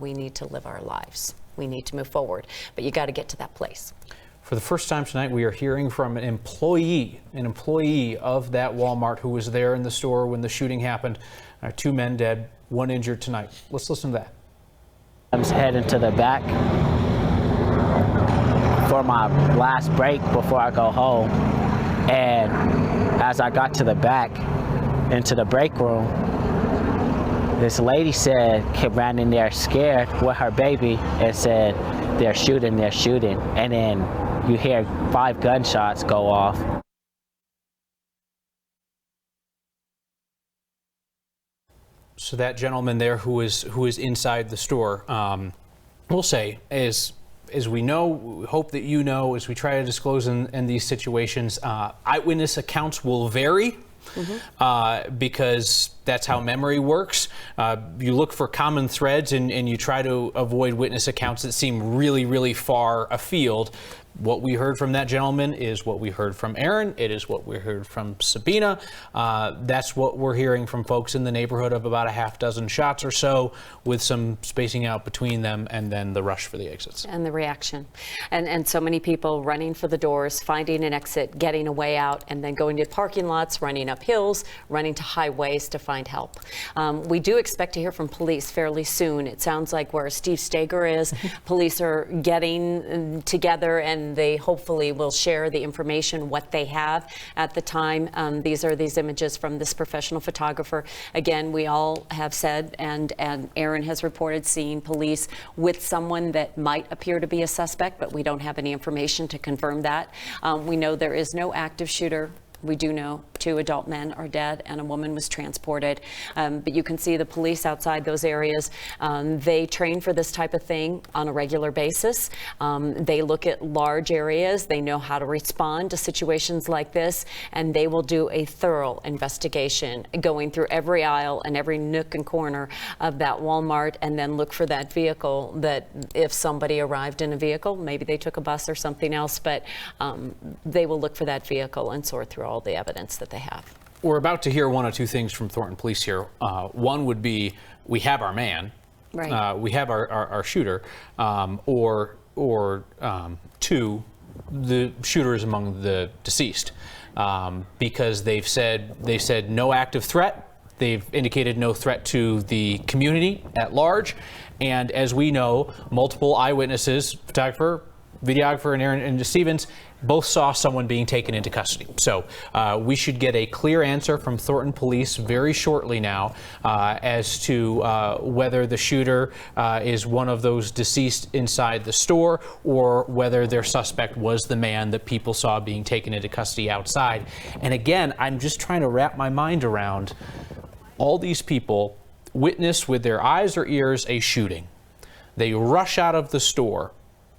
we need to live our lives. We need to move forward. But you got to get to that place. For the first time tonight, we are hearing from an employee of that Walmart who was there in the store when the shooting happened. 2 men dead, 1 injured tonight. Let's listen to that. I'm heading to the back for my last break before I go home. And as I got to the back into the break room, this lady ran in there scared with her baby and said, they're shooting. And then you hear 5 gunshots go off. So that gentleman there who is inside the store, we'll say, as we know, we hope that you know, as we try to disclose in these situations, eyewitness accounts will vary. Because that's how memory works. You look for common threads and you try to avoid witness accounts that seem really, really far afield. What we heard from that gentleman is what we heard from Aaron. It is what we heard from Sabina. That's what we're hearing from folks in the neighborhood of about a half dozen shots or so, with some spacing out between them, and then the rush for the exits. And the reaction. And so many people running for the doors, finding an exit, getting a way out, and then going to parking lots, running up hills, running to highways to find help. We do expect to hear from police fairly soon. It sounds like where Steve Steger is, police are getting together, and they hopefully will share the information, what they have at the time. These are these images from this professional photographer. Again, we all have said, and Aaron has reported seeing police with someone that might appear to be a suspect, but we don't have any information to confirm that. We know there is no active shooter. We do know 2 adult men are dead and a woman was transported. But you can see the police outside those areas. They train for this type of thing on a regular basis. They look at large areas. They know how to respond to situations like this, and they will do a thorough investigation, going through every aisle and every nook and corner of that Walmart, and then look for that vehicle, that if somebody arrived in a vehicle, maybe they took a bus or something else, but they will look for that vehicle and sort through all the evidence that they have. We're about to hear one of 2 things from Thornton Police here. One would be, we have our man, right. We have our shooter, or 2, the shooter is among the deceased, because they said no active threat. They've indicated no threat to the community at large, and as we know, multiple eyewitnesses, photographer, videographer, and Aaron and Stevens, both saw someone being taken into custody. So we should get a clear answer from Thornton Police very shortly now as to whether the shooter is one of those deceased inside the store, or whether their suspect was the man that people saw being taken into custody outside. And again, I'm just trying to wrap my mind around all these people witness with their eyes or ears a shooting. They rush out of the store,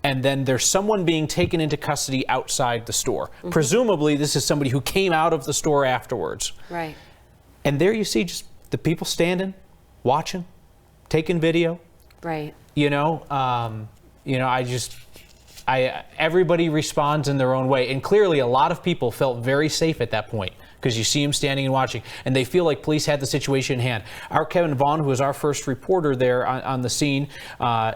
and then there's someone being taken into custody outside the store. Mm-hmm. Presumably, this is somebody who came out of the store afterwards. Right. And there you see just the people standing, watching, taking video. Right. Everybody responds in their own way. And clearly, a lot of people felt very safe at that point, because you see them standing and watching, and they feel like police had the situation in hand. Our Kevin Vaughn, who was our first reporter there on the scene,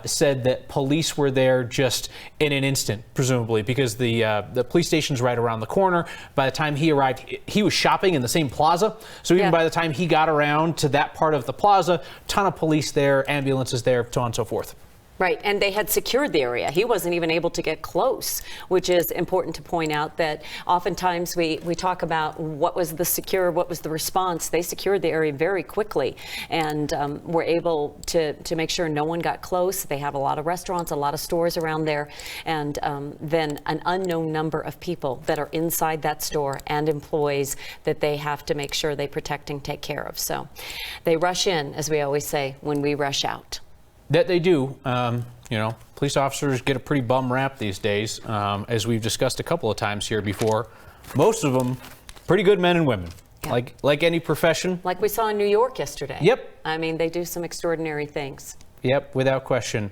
said that police were there just in an instant, presumably, because the police station's right around the corner. By the time he arrived, he was shopping in the same plaza. So even by the time he got around to that part of the plaza, ton of police there, ambulances there, so on and so forth. Right, and they had secured the area. He wasn't even able to get close, which is important to point out, that oftentimes we talk about what was the response. They secured the area very quickly, and were able to make sure no one got close. They have a lot of restaurants, a lot of stores around there, and then an unknown number of people that are inside that store and employees that they have to make sure they protect and take care of. So they rush in, as we always say, when we rush out. That they do. Police officers get a pretty bum rap these days, as we've discussed a couple of times here before. Most of them pretty good men and women, like any profession. Like we saw in New York yesterday. Yep. I mean, they do some extraordinary things. Yep, without question.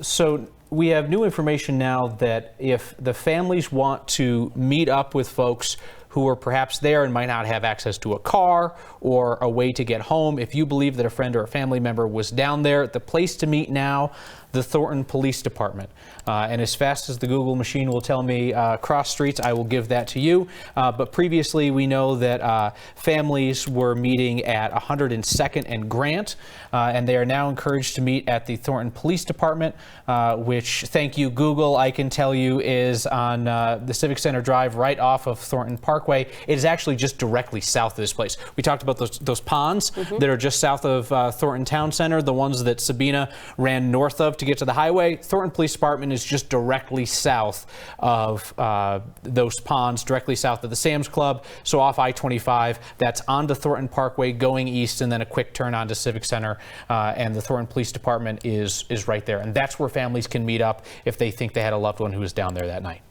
So we have new information now that if the families want to meet up with folks who are perhaps there and might not have access to a car or a way to get home, if you believe that a friend or a family member was down there, the place to meet now, the Thornton Police Department. And as fast as the Google machine will tell me cross streets, I will give that to you. But previously, we know that families were meeting at 102nd and Grant, and they are now encouraged to meet at the Thornton Police Department, which, thank you, Google, I can tell you is on the Civic Center Drive right off of Thornton Parkway. It is actually just directly south of this place. We talked about those ponds that are just south of Thornton Town Center, the ones that Sabina ran north of to get to the highway. Thornton Police Department is just directly south of those ponds, directly south of the Sam's Club. So off I-25, that's onto Thornton Parkway going east, and then a quick turn onto Civic Center. And the Thornton Police Department is right there. And that's where families can meet up if they think they had a loved one who was down there that night.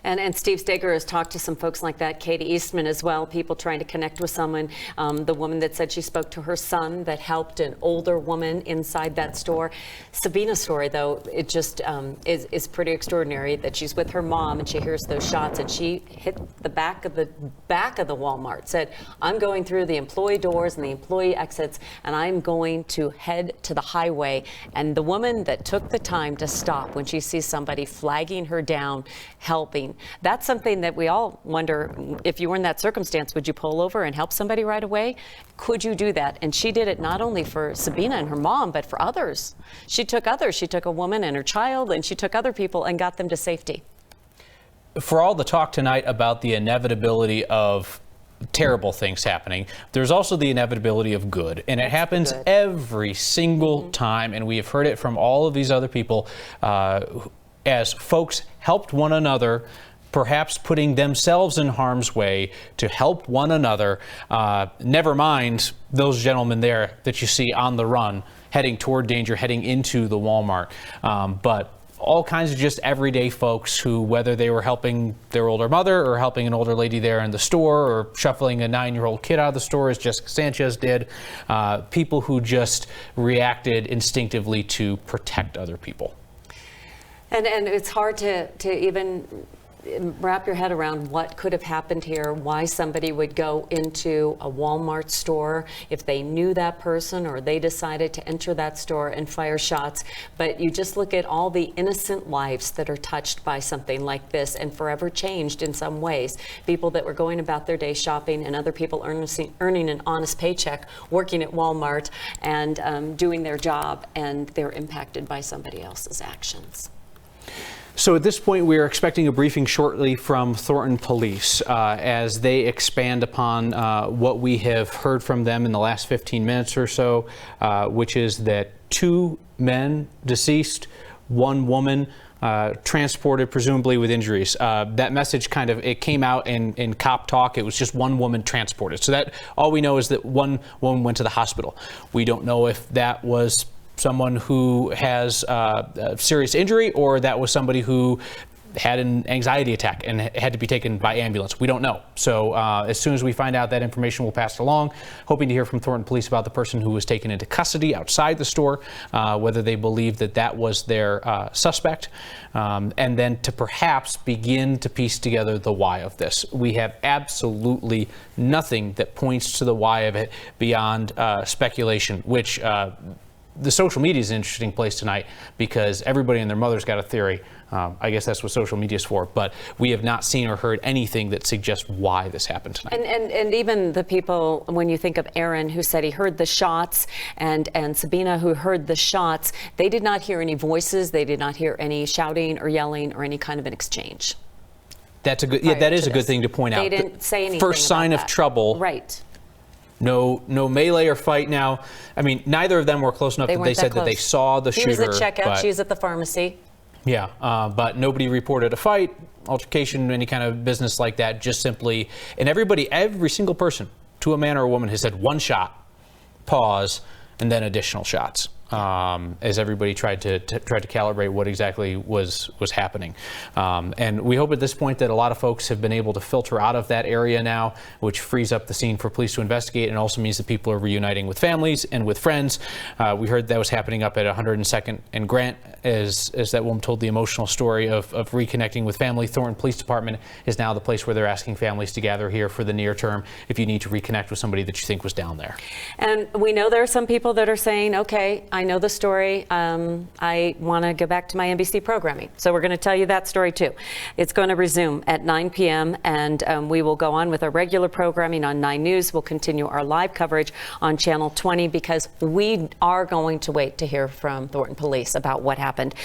And Steve Steger has talked to some folks like that, Katie Eastman as well, people trying to connect with someone. The woman that said she spoke to her son that helped an older woman inside that store. Sabina's story, though, it just is pretty extraordinary that she's with her mom and she hears those shots and she hit the back of the Walmart, said, I'm going through the employee doors and the employee exits and I'm going to head to the highway. And the woman that took the time to stop when she sees somebody flagging her down, helping. That's something that we all wonder, if you were in that circumstance, would you pull over and help somebody right away? Could you do that? And she did it not only for Sabina and her mom, but for others. She took others. She took a woman and her child, and she took other people and got them to safety. For all the talk tonight about the inevitability of terrible things happening, there's also the inevitability of good, and it happens every single time, and we have heard it from all of these other people as folks helped one another, perhaps putting themselves in harm's way to help one another. Never mind those gentlemen there that you see on the run, heading toward danger, heading into the Walmart. But all kinds of just everyday folks who, whether they were helping their older mother or helping an older lady there in the store or shuffling a 9-year-old kid out of the store, as Jessica Sanchez did, people who just reacted instinctively to protect other people. And it's hard to even wrap your head around what could have happened here, why somebody would go into a Walmart store if they knew that person or they decided to enter that store and fire shots. But you just look at all the innocent lives that are touched by something like this and forever changed in some ways. People that were going about their day shopping and other people earning an honest paycheck, working at Walmart and doing their job, and they're impacted by somebody else's actions. So at this point, we are expecting a briefing shortly from Thornton Police as they expand upon what we have heard from them in the last 15 minutes or so, which is that 2 men deceased, 1 woman transported, presumably with injuries. That message it came out in cop talk. It was just 1 woman transported. So that all we know is that 1 woman went to the hospital. We don't know if that was someone who has a serious injury or that was somebody who had an anxiety attack and had to be taken by ambulance. We don't know. So as soon as we find out that information, we'll pass it along, hoping to hear from Thornton Police about the person who was taken into custody outside the store, whether they believe that that was their suspect, and then to perhaps begin to piece together the why of this. We have absolutely nothing that points to the why of it beyond speculation, which the social media is an interesting place tonight because everybody and their mother's got a theory. I guess that's what social media is for, but we have not seen or heard anything that suggests why this happened tonight. And even the people, when you think of Aaron, who said he heard the shots, and Sabina, who heard the shots, they did not hear any voices, they did not hear any shouting or yelling or any kind of an exchange. That's a good, yeah, that is a good thing to point out. They didn't say anything. First sign of trouble. Right. No melee or fight now. I mean, neither of them were close enough that they said that they saw the shooter. He was at checkout, she was at the pharmacy. Yeah, but nobody reported a fight, altercation, any kind of business like that, just simply, and every single person, to a man or a woman, has said 1 shot, pause, and then additional shots. As everybody tried to calibrate what exactly was happening. And we hope at this point that a lot of folks have been able to filter out of that area now, which frees up the scene for police to investigate and also means that people are reuniting with families and with friends. We heard that was happening up at 102nd and Grant as that woman told the emotional story of reconnecting with family. Thornton Police Department is now the place where they're asking families to gather here for the near term if you need to reconnect with somebody that you think was down there. And we know there are some people that are saying, okay, I know the story. I want to go back to my NBC programming. So we're going to tell you that story too. It's going to resume at 9 p.m. and we will go on with our regular programming on 9 News. We'll continue our live coverage on Channel 20 because we are going to wait to hear from Thornton Police about what happened.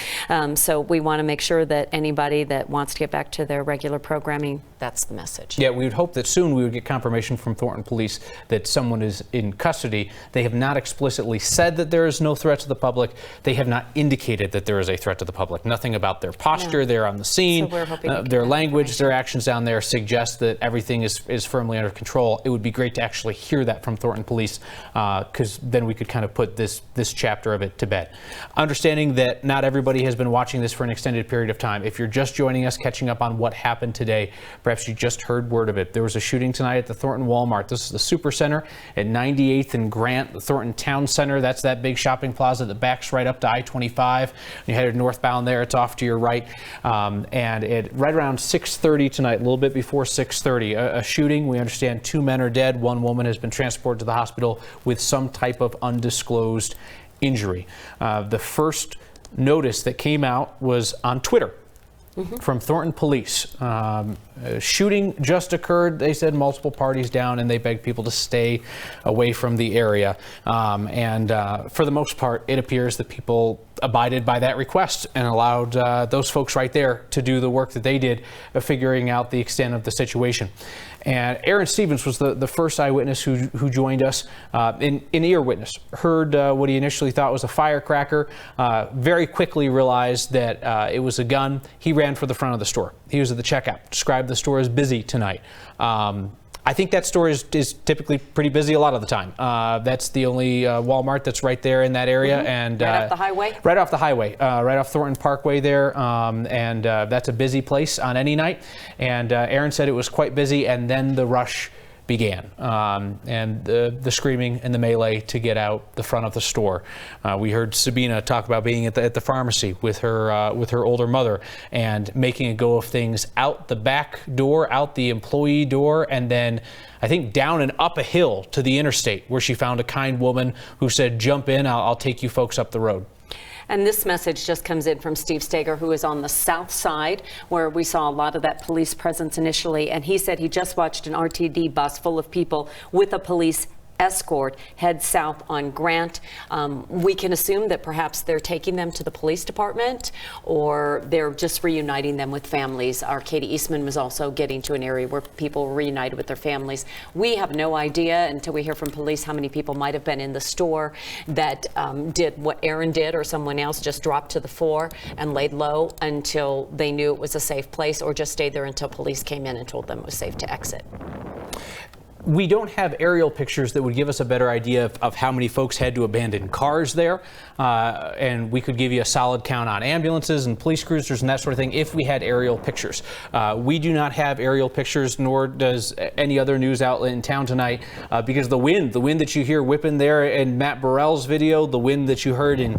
So we want to make sure that anybody that wants to get back to their regular programming, that's the message. Yeah, we would hope that soon we would get confirmation from Thornton Police that someone is in custody. They have not explicitly said that there is no threat threat to the public. They have not indicated that there is a threat to the public. Nothing about their posture, they're on the scene, their language, their actions down there suggest that everything is firmly under control. It would be great to actually hear that from Thornton Police, because then we could kind of put this chapter of it to bed. Understanding that not everybody has been watching this for an extended period of time. If you're just joining us, catching up on what happened today, perhaps you just heard word of it. There was a shooting tonight at the Thornton Walmart. This is the Super Center at 98th and Grant, the Thornton Town Center. That's that big shopping plaza that backs right up to I-25. You headed northbound there, it's off to your right. And right around 6:30 tonight, a little bit before 6:30, a shooting. We understand 2 men are dead. 1 woman has been transported to the hospital with some type of undisclosed injury. The first notice that came out was on Twitter. From Thornton Police. Shooting just occurred. They said multiple parties down, and they begged people to stay away from the area. For the most part, it appears that people abided by that request and allowed those folks right there to do the work that they did of figuring out the extent of the situation. And Aaron Stevens was the first eyewitness who joined us, an ear witness. Heard what he initially thought was a firecracker, very quickly realized that it was a gun. He ran for the front of the store. He was at the checkout, described the store as busy tonight. I think that store is typically pretty busy a lot of the time. That's the only Walmart that's right there in that area. And right off the highway? Right off the highway, right off Thornton Parkway there. That's a busy place on any night. And Aaron said it was quite busy, and then the rush began, and the screaming and the melee to get out the front of the store. We heard Sabina talk about being at the pharmacy with her older mother and making a go of things out the back door, out the employee door, and then I think down and up a hill to the interstate, where she found a kind woman who said, "Jump in, I'll take you folks up the road." And this message just comes in from Steve Steger, who is on the south side, where we saw a lot of that police presence initially. And he said he just watched an RTD bus full of people with a police escort head south on Grant. We can assume that perhaps they're taking them to the police department, or they're just reuniting them with families. Our Katie Eastman was also getting to an area where people were reunited with their families. We have no idea until we hear from police how many people might have been in the store that did what Aaron did, or someone else just dropped to the floor and laid low until they knew it was a safe place, or just stayed there until police came in and told them it was safe to exit. We don't have aerial pictures that would give us a better idea of how many folks had to abandon cars there, and we could give you a solid count on ambulances and police cruisers and that sort of thing if we had aerial pictures. We do not have aerial pictures, nor does any other news outlet in town tonight, because the wind that you hear whipping there in Matt Burrell's video, the wind that you heard in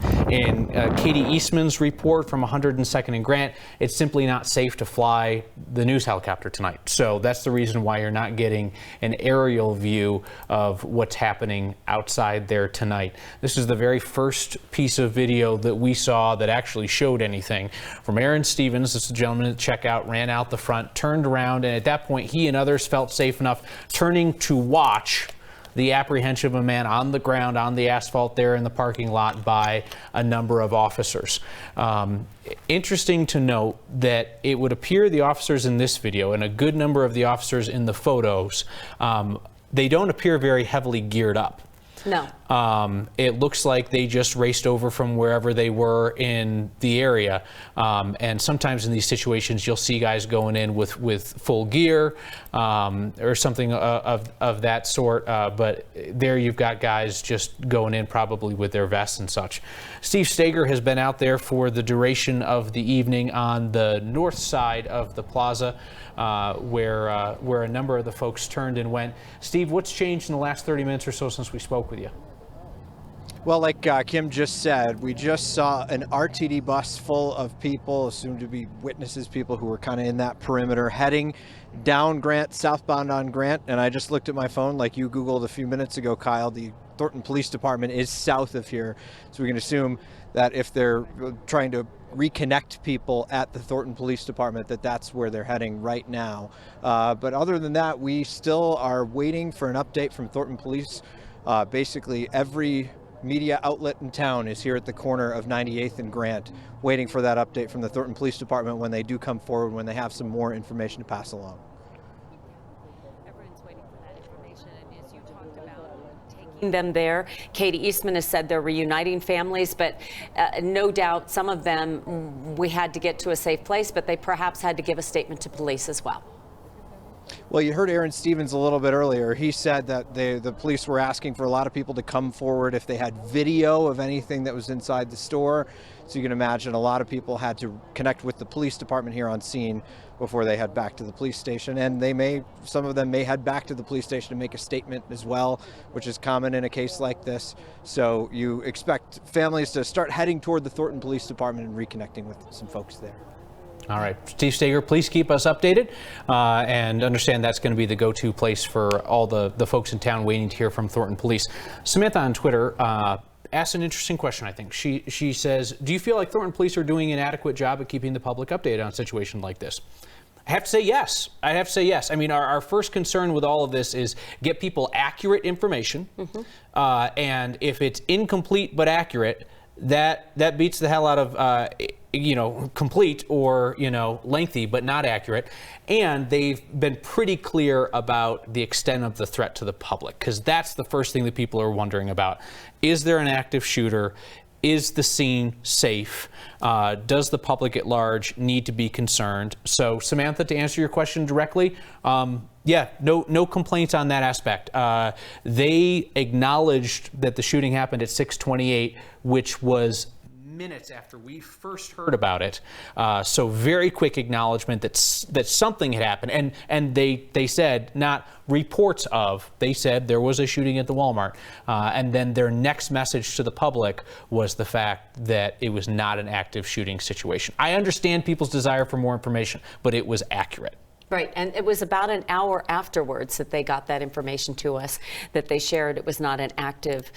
Katie Eastman's report from 102nd and Grant, it's simply not safe to fly the news helicopter tonight. So that's the reason why you're not getting an aerial view of what's happening outside there tonight. This is the very first piece of video that we saw that actually showed anything from Aaron Stevens. This is the gentleman at checkout, ran out the front, turned around, and at that point he and others felt safe enough turning to watch the apprehension of a man on the ground, on the asphalt there in the parking lot by a number of officers. Interesting to note that it would appear the officers in this video, and a good number of the officers in the photos, they don't appear very heavily geared up. No. It looks like they just raced over from wherever they were in the area. And sometimes in these situations, you'll see guys going in with full gear or something of that sort. But there you've got guys just going in probably with their vests and such. Steve Steger has been out there for the duration of the evening on the north side of the plaza, where a number of the folks turned and went. Steve, what's changed in the last 30 minutes or so since we spoke with you? Well, like Kim just said, we just saw an RTD bus full of people, assumed to be witnesses, people who were kind of in that perimeter, heading down Grant, southbound on Grant. And I just looked at my phone, like you Googled a few minutes ago, Kyle. The Thornton Police Department is south of here. So we can assume that if they're trying to reconnect people at the Thornton Police Department, that's where they're heading right now. But other than that, we still are waiting for an update from Thornton Police. Basically, every media outlet in town is here at the corner of 98th and Grant, waiting for that update from the Thornton Police Department when they do come forward, when they have some more information to pass along. Everyone's waiting for that information, and as you talked about taking them there. Katie Eastman has said they're reuniting families, but no doubt some of them we had to get to a safe place, but they perhaps had to give a statement to police as well. Well, you heard Aaron Stevens a little bit earlier. He said that the police were asking for a lot of people to come forward if they had video of anything that was inside the store. So you can imagine a lot of people had to connect with the police department here on scene before they head back to the police station. And some of them may head back to the police station to make a statement as well, which is common in a case like this. So you expect families to start heading toward the Thornton Police Department and reconnecting with some folks there. All right, Steve Steger, please keep us updated and understand that's going to be the go-to place for all the folks in town waiting to hear from Thornton Police. Samantha on Twitter asked an interesting question, I think. She says, do you feel like Thornton Police are doing an adequate job at keeping the public updated on a situation like this? I have to say yes. I mean, our first concern with all of this is get people accurate information. And if it's incomplete but accurate, that beats the hell out of complete or lengthy but not accurate. And they've been pretty clear about the extent of the threat to the public, because that's the first thing that people are wondering about. Is there an active shooter? Is the scene safe? Does the public at large need to be concerned? So, Samantha, to answer your question directly, yeah, no complaints on that aspect. They acknowledged that the shooting happened at 6:28, which was minutes after we first heard about it. So very quick acknowledgement that something had happened. And they said, not reports of, they said there was a shooting at the Walmart. And then their next message to the public was the fact that it was not an active shooting situation. I understand people's desire for more information, but it was accurate. Right, and it was about an hour afterwards that they got that information to us, that they shared it was not an active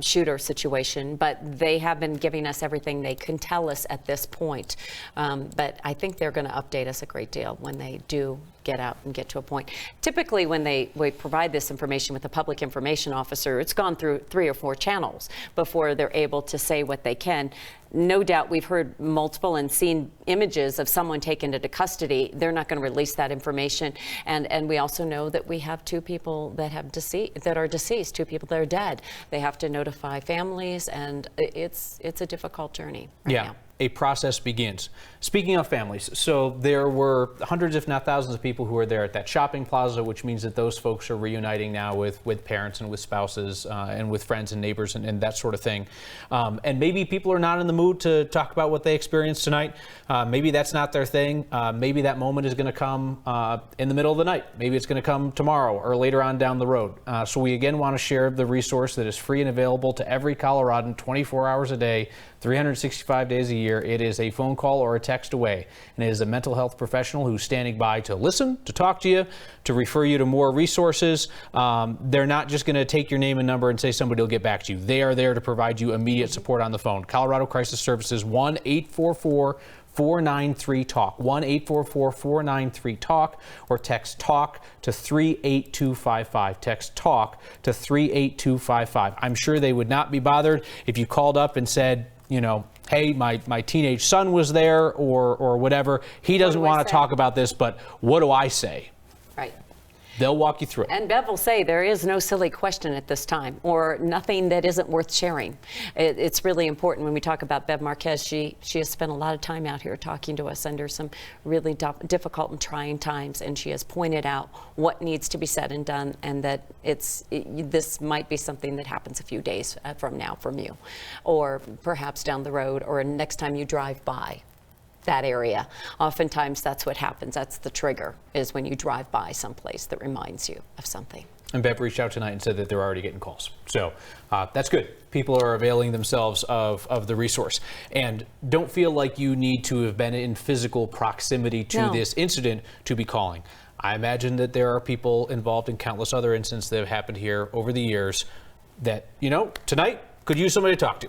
shooter situation, but they have been giving us everything they can tell us at this point. But I think they're going to update us a great deal when they do get out and get to a point. Typically, when we provide this information with a public information officer, it's gone through 3 or 4 channels before they're able to say what they can. No doubt we've heard multiple and seen images of someone taken into custody. They're not going to release that information. And we also know that we have 2 people that are deceased, 2 people that are dead. They have to notify families, and it's a difficult journey right now. A process begins. Speaking of families, so there were hundreds, if not thousands, of people who were there at that shopping plaza, which means that those folks are reuniting now with parents and with spouses and with friends and neighbors and that sort of thing. And maybe people are not in the mood to talk about what they experienced tonight. Maybe that's not their thing. Maybe that moment is going to come in the middle of the night. Maybe it's going to come tomorrow or later on down the road. So we again want to share the resource that is free and available to every Coloradan 24 hours a day, 365 days a year. It is a phone call or a text away, and it is a mental health professional who's standing by to listen, to talk to you, to refer you to more resources. They're not just going to take your name and number and say somebody will get back to you. They are there to provide you immediate support on the phone. Colorado Crisis Services, 1-844-493-TALK, 1-844-493-TALK, or text TALK to 38255. Text TALK to 38255. I'm sure they would not be bothered if you called up and said, hey, my teenage son was there or whatever. He doesn't want to talk about this, but what do I say? Right. They'll walk you through it. And Bev will say there is no silly question at this time, or nothing that isn't worth sharing. It's really important when we talk about Bev Marquez. She has spent a lot of time out here talking to us under some really difficult and trying times, and she has pointed out what needs to be said and done, and that this might be something that happens a few days from now from you, or perhaps down the road, or next time you drive by that area. Oftentimes that's what happens. That's the trigger, is when you drive by someplace that reminds you of something. And Bev reached out tonight and said that they're already getting calls. So that's good. People are availing themselves of the resource. And don't feel like you need to have been in physical proximity to this incident to be calling. I imagine that there are people involved in countless other incidents that have happened here over the years that, tonight could use somebody to talk to.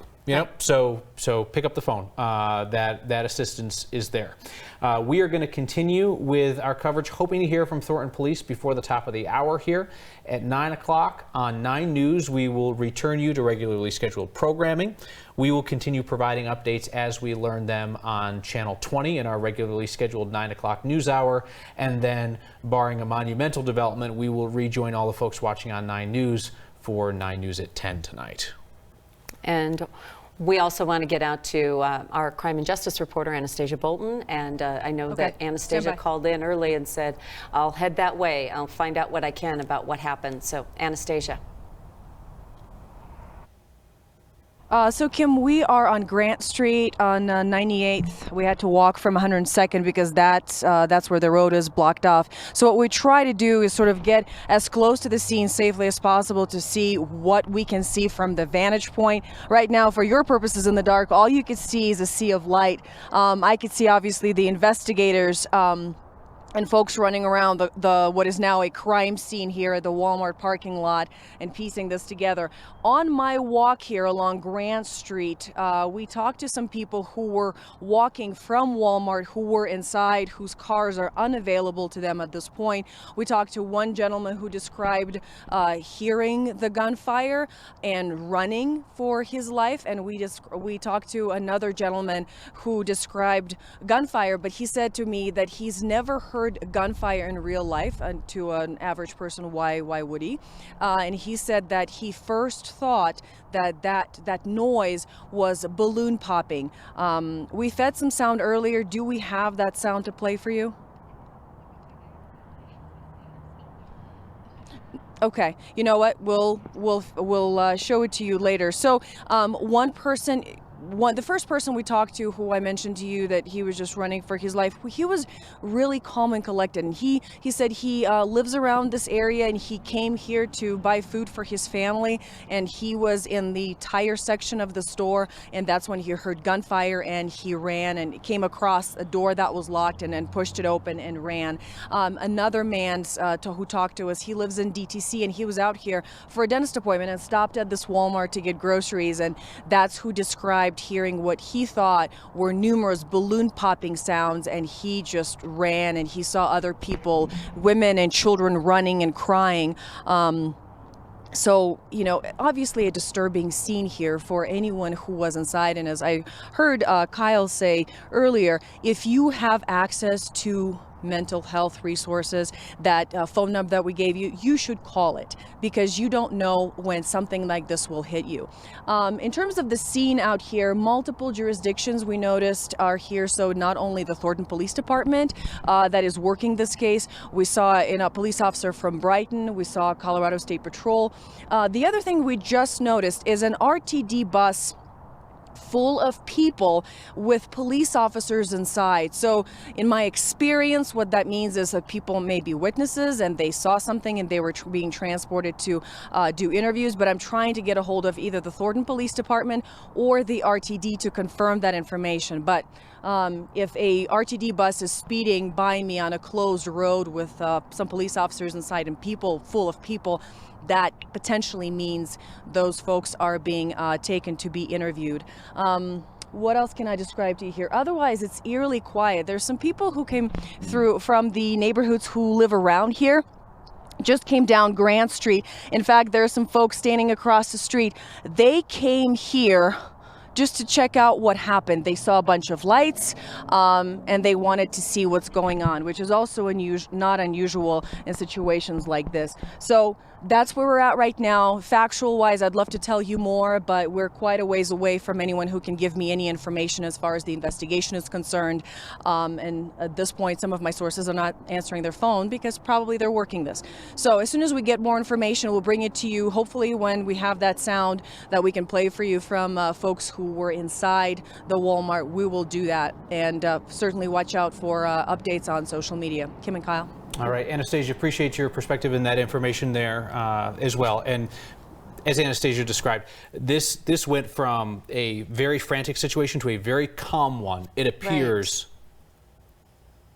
So pick up the phone. That assistance is there. We are going to continue with our coverage, hoping to hear from Thornton Police before the top of the hour here. At 9 o'clock on 9 News, we will return you to regularly scheduled programming. We will continue providing updates as we learn them on Channel 20 in our regularly scheduled 9 o'clock news hour. And then, barring a monumental development, we will rejoin all the folks watching on 9 News for 9 News at 10 tonight. And we also want to get out to our crime and justice reporter, Anastasia Bolton. And I know that Anastasia called in early and said, I'll head that way. I'll find out what I can about what happened. So, Anastasia. So Kim, we are on Grant Street on 98th. We had to walk from 102nd because that's where the road is blocked off. So what we try to do is sort of get as close to the scene safely as possible to see what we can see from the vantage point. Right now, for your purposes in the dark, all you can see is a sea of light. I could see obviously the investigators and folks running around the what is now a crime scene here at the Walmart parking lot and piecing this together. On my walk here along Grant Street, we talked to some people who were walking from Walmart, who were inside, whose cars are unavailable to them at this point. We talked to one gentleman who described hearing the gunfire and running for his life, and we talked to another gentleman who described gunfire, but he said to me that he's never heard gunfire in real life, and to an average person, why would he? And he said that he first thought that noise was balloon popping. We fed some sound earlier. Do we have that sound to play for you? Okay, you know what? We'll show it to you later. So the first person we talked to, who I mentioned to you that he was just running for his life, he was really calm and collected. And he said he lives around this area and he came here to buy food for his family. And he was in the tire section of the store. And that's when he heard gunfire and he ran and came across a door that was locked and then pushed it open and ran. Another man who talked to us, he lives in DTC and he was out here for a dentist appointment and stopped at this Walmart to get groceries. And that's who described hearing what he thought were numerous balloon popping sounds, and he just ran and he saw other people, women and children, running and crying. So, you know, obviously a disturbing scene here for anyone who was inside. And as I heard Kyle say earlier, if you have access to mental health resources, that phone number that we gave you, you should call it, because you don't know when something like this will hit you. In terms of the scene out here, multiple jurisdictions we noticed are here. So not only the Thornton Police Department that is working this case, we saw a police officer from Brighton, we saw Colorado State Patrol. The other thing we just noticed is an RTD bus full of people with police officers inside. So in my experience, what that means is that people may be witnesses and they saw something and they were being transported to do interviews. But I'm trying to get a hold of either the Thornton Police Department or the RTD to confirm that information. But if a RTD bus is speeding by me on a closed road with some police officers inside and people full of people, that potentially means those folks are being taken to be interviewed. What else can I describe to you here? Otherwise, it's eerily quiet. There's some people who came through from the neighborhoods who live around here, just came down Grant Street. In fact, there are some folks standing across the street. They came here just to check out what happened. They saw a bunch of lights and they wanted to see what's going on, which is also not unusual in situations like this. So that's where we're at right now. Factual wise, I'd love to tell you more, but we're quite a ways away from anyone who can give me any information as far as the investigation is concerned. And at this point, some of my sources are not answering their phone because probably they're working this. So as soon as we get more information, we'll bring it to you. Hopefully when we have that sound that we can play for you from folks who were inside the Walmart, we will do that. And certainly watch out for updates on social media. Kim and Kyle. All right, Anastasia, appreciate your perspective and that information there as well. And as Anastasia described, this went from a very frantic situation to a very calm one. It appears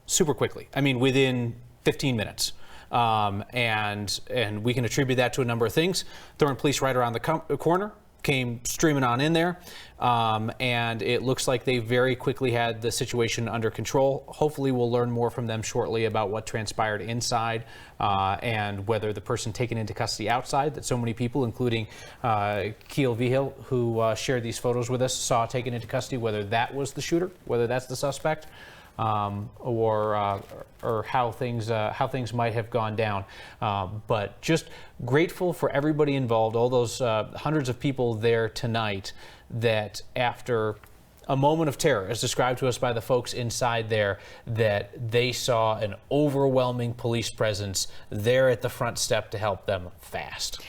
super quickly. I mean, within 15 minutes. And we can attribute that to a number of things. Thorne police right around the corner came streaming on in there, and it looks like they very quickly had the situation under control. Hopefully we'll learn more from them shortly about what transpired inside and whether the person taken into custody outside that so many people, including Keel Vigil, who shared these photos with us, saw taken into custody, whether that was the shooter, whether that's the suspect. or how things might have gone down. But just grateful for everybody involved, all those hundreds of people there tonight, that after a moment of terror, as described to us by the folks inside there, that they saw an overwhelming police presence there at the front step to help them fast.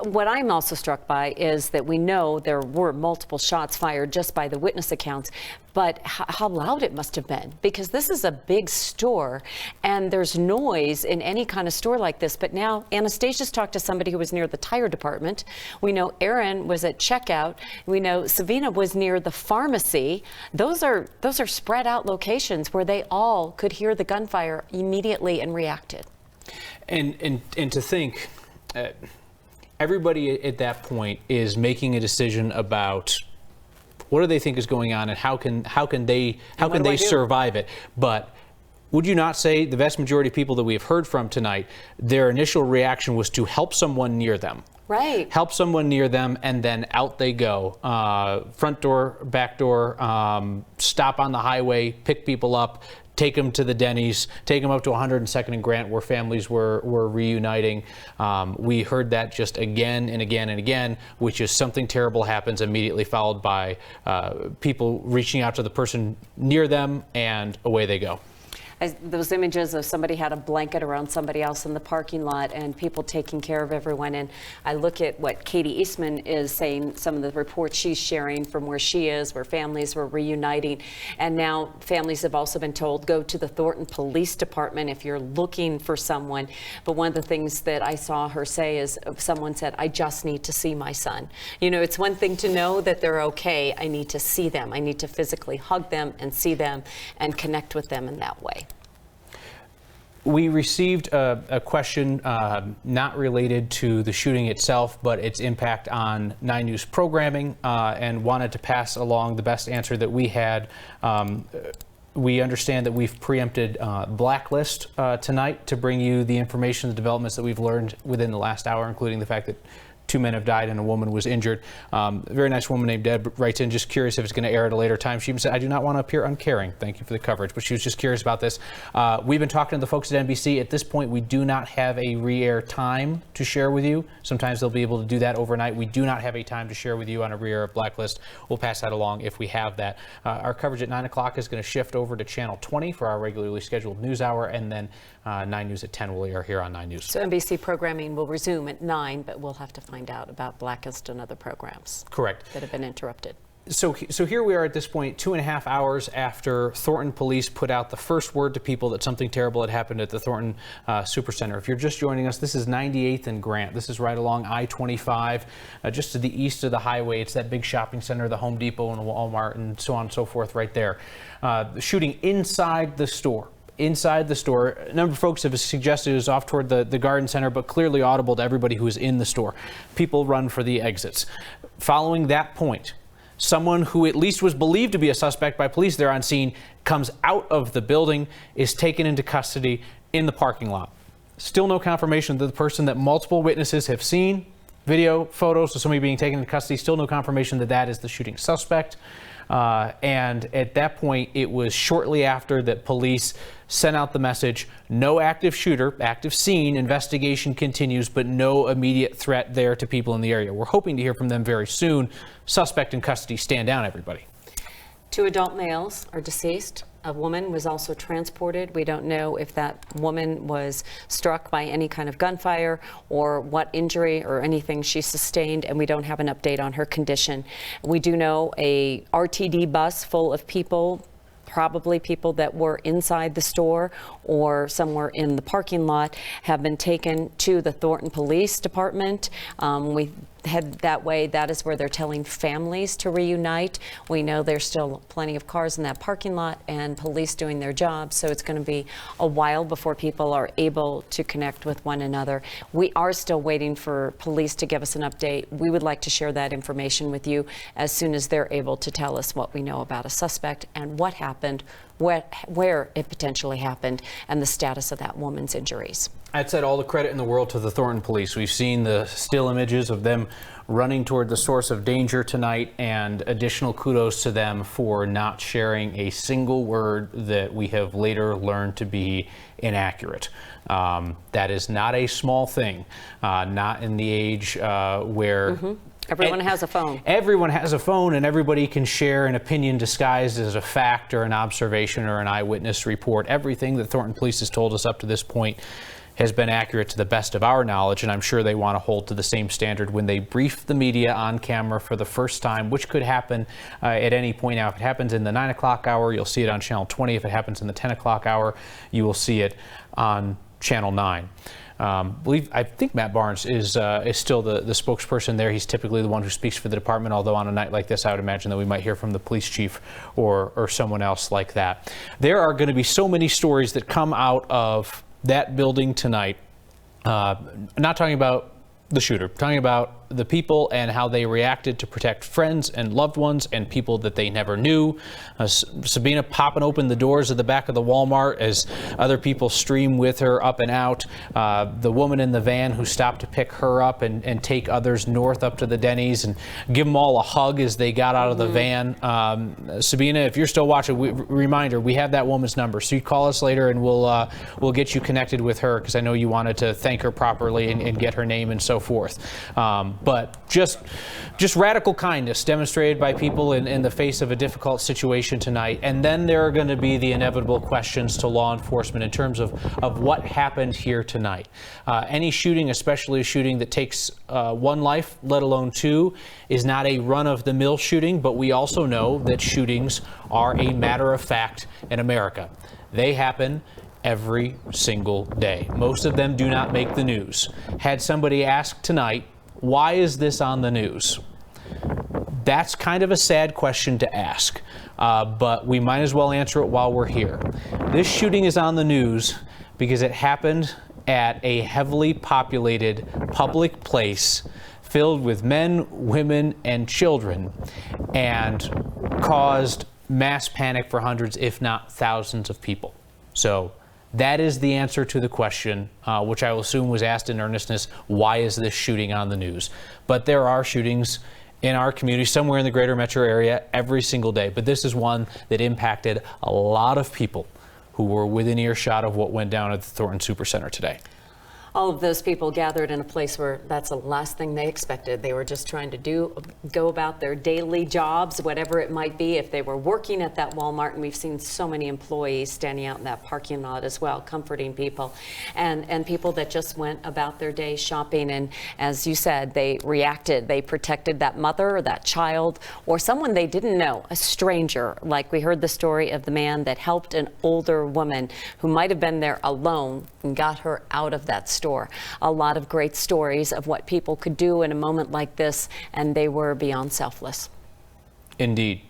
What I'm also struck by is that we know there were multiple shots fired just by the witness accounts, but how loud it must have been, because this is a big store and there's noise in any kind of store like this. But now Anastasia's talked to somebody who was near the tire department. We know Aaron was at checkout. We know Savina was near the pharmacy. Those are spread out locations where they all could hear the gunfire immediately and reacted. And to think, everybody at that point is making a decision about what do they think is going on and how can they survive it. But would you not say the vast majority of people that we have heard from tonight, their initial reaction was to help someone near them? Right. Help someone near them, and then out they go. Front door, back door, stop on the highway, pick people up, take them to the Denny's, take them up to 102nd and Grant where families were reuniting. We heard that just again and again and again, which is something terrible happens, immediately followed by people reaching out to the person near them, and away they go. Those images of somebody had a blanket around somebody else in the parking lot and people taking care of everyone. And I look at what Katie Eastman is saying, some of the reports she's sharing from where she is, where families were reuniting. And now families have also been told, go to the Thornton Police Department if you're looking for someone. But one of the things that I saw her say is someone said, I just need to see my son. You know, it's one thing to know that they're okay. I need to see them. I need to physically hug them and see them and connect with them in that way. We received a question not related to the shooting itself, but its impact on 9 News programming, and wanted to pass along the best answer that we had. We understand that we've preempted Blacklist tonight to bring you the information, the developments that we've learned within the last hour, including the fact that 2 men have died and a woman was injured. A very nice woman named Deb writes in, just curious if it's going to air at a later time. She even said, I do not want to appear uncaring. Thank you for the coverage. But she was just curious about this. We've been talking to the folks at NBC. At this point, we do not have a re-air time to share with you. Sometimes they'll be able to do that overnight. We do not have a time to share with you on a re-air of Blacklist. We'll pass that along if we have that. Our coverage at 9 o'clock is going to shift over to Channel 20 for our regularly scheduled news hour, and then 9 News at 10 will air here on 9 News. So NBC programming will resume at 9, but we'll have to find out about Blacklist and other programs. Correct. That have been interrupted. So here we are at this point, 2.5 hours after Thornton police put out the first word to people that something terrible had happened at the Thornton Supercenter. If you're just joining us, this is 98th and Grant. This is right along I-25, just to the east of the highway. It's that big shopping center, the Home Depot and Walmart and so on and so forth right there. The shooting inside the store. Inside the store, a number of folks have suggested it was off toward the garden center, but clearly audible to everybody who was in the store. People run for the exits. Following that point, someone who at least was believed to be a suspect by police there on scene comes out of the building, is taken into custody in the parking lot. Still no confirmation that the person that multiple witnesses have seen, video, photos of somebody being taken into custody, still no confirmation that that is the shooting suspect. And at that point, it was shortly after that police sent out the message, no active shooter, active scene, investigation continues, but no immediate threat there to people in the area. We're hoping to hear from them very soon. Suspect in custody, stand down, everybody. 2 adult males are deceased. A woman was also transported. We don't know if that woman was struck by any kind of gunfire or what injury or anything she sustained, and we don't have an update on her condition. We do know a RTD bus full of people, probably people that were inside the store or somewhere in the parking lot, have been taken to the Thornton Police Department. We head that way. That is where they're telling families to reunite. We know there's still plenty of cars in that parking lot and police doing their job, so it's going to be a while before people are able to connect with one another. We are still waiting for police to give us an update. We would like to share that information with you as soon as they're able to tell us what we know about a suspect and what happened where it potentially happened and the status of that woman's injuries. I'd said all the credit in the world to the Thornton police. We've seen the still images of them running toward the source of danger tonight, and additional kudos to them for not sharing a single word that we have later learned to be inaccurate. That is not a small thing, not in the age where everyone has a phone. Everyone has a phone, and everybody can share an opinion disguised as a fact or an observation or an eyewitness report. Everything that Thornton Police has told us up to this point has been accurate to the best of our knowledge, and I'm sure they want to hold to the same standard when they brief the media on camera for the first time, which could happen at any point. Now, if it happens in the 9 o'clock hour, you'll see it on Channel 20. If it happens in the 10 o'clock hour, you will see it on Channel 9. I think Matt Barnes is still the spokesperson there. He's typically the one who speaks for the department, although on a night like this, I would imagine that we might hear from the police chief or someone else like that. There are going to be so many stories that come out of that building tonight. Not talking about the shooter, talking about the people and how they reacted to protect friends and loved ones and people that they never knew. Sabina popping open the doors of the back of the Walmart as other people stream with her up and out. The woman in the van who stopped to pick her up and take others north up to the Denny's and give them all a hug as they got out of the van. Sabina, if you're still watching, reminder, we have that woman's number. So you call us later and we'll get you connected with her, because I know you wanted to thank her properly and get her name and so forth. But just radical kindness demonstrated by people in the face of a difficult situation tonight. And then there are going to be the inevitable questions to law enforcement in terms of what happened here tonight. Any shooting, especially a shooting that takes one life, let alone two, is not a run-of-the-mill shooting, but we also know that shootings are a matter of fact in America. They happen every single day. Most of them do not make the news. Had somebody asked tonight, why is this on the news? That's kind of a sad question to ask, but we might as well answer it while we're here. This shooting is on the news because it happened at a heavily populated public place filled with men, women, and children, and caused mass panic for hundreds, if not thousands of people. So that is the answer to the question, which I will assume was asked in earnestness, why is this shooting on the news? But there are shootings in our community, somewhere in the greater metro area, every single day. But this is one that impacted a lot of people who were within earshot of what went down at the Thornton Supercenter today. All of those people gathered in a place where that's the last thing they expected. They were just trying to go about their daily jobs, whatever it might be, if they were working at that Walmart. And we've seen so many employees standing out in that parking lot as well, comforting people, and people that just went about their day shopping. And as you said, they reacted. They protected that mother or that child or someone they didn't know, a stranger. Like we heard the story of the man that helped an older woman who might have been there alone and got her out of that store. A lot of great stories of what people could do in a moment like this, and they were beyond selfless. Indeed.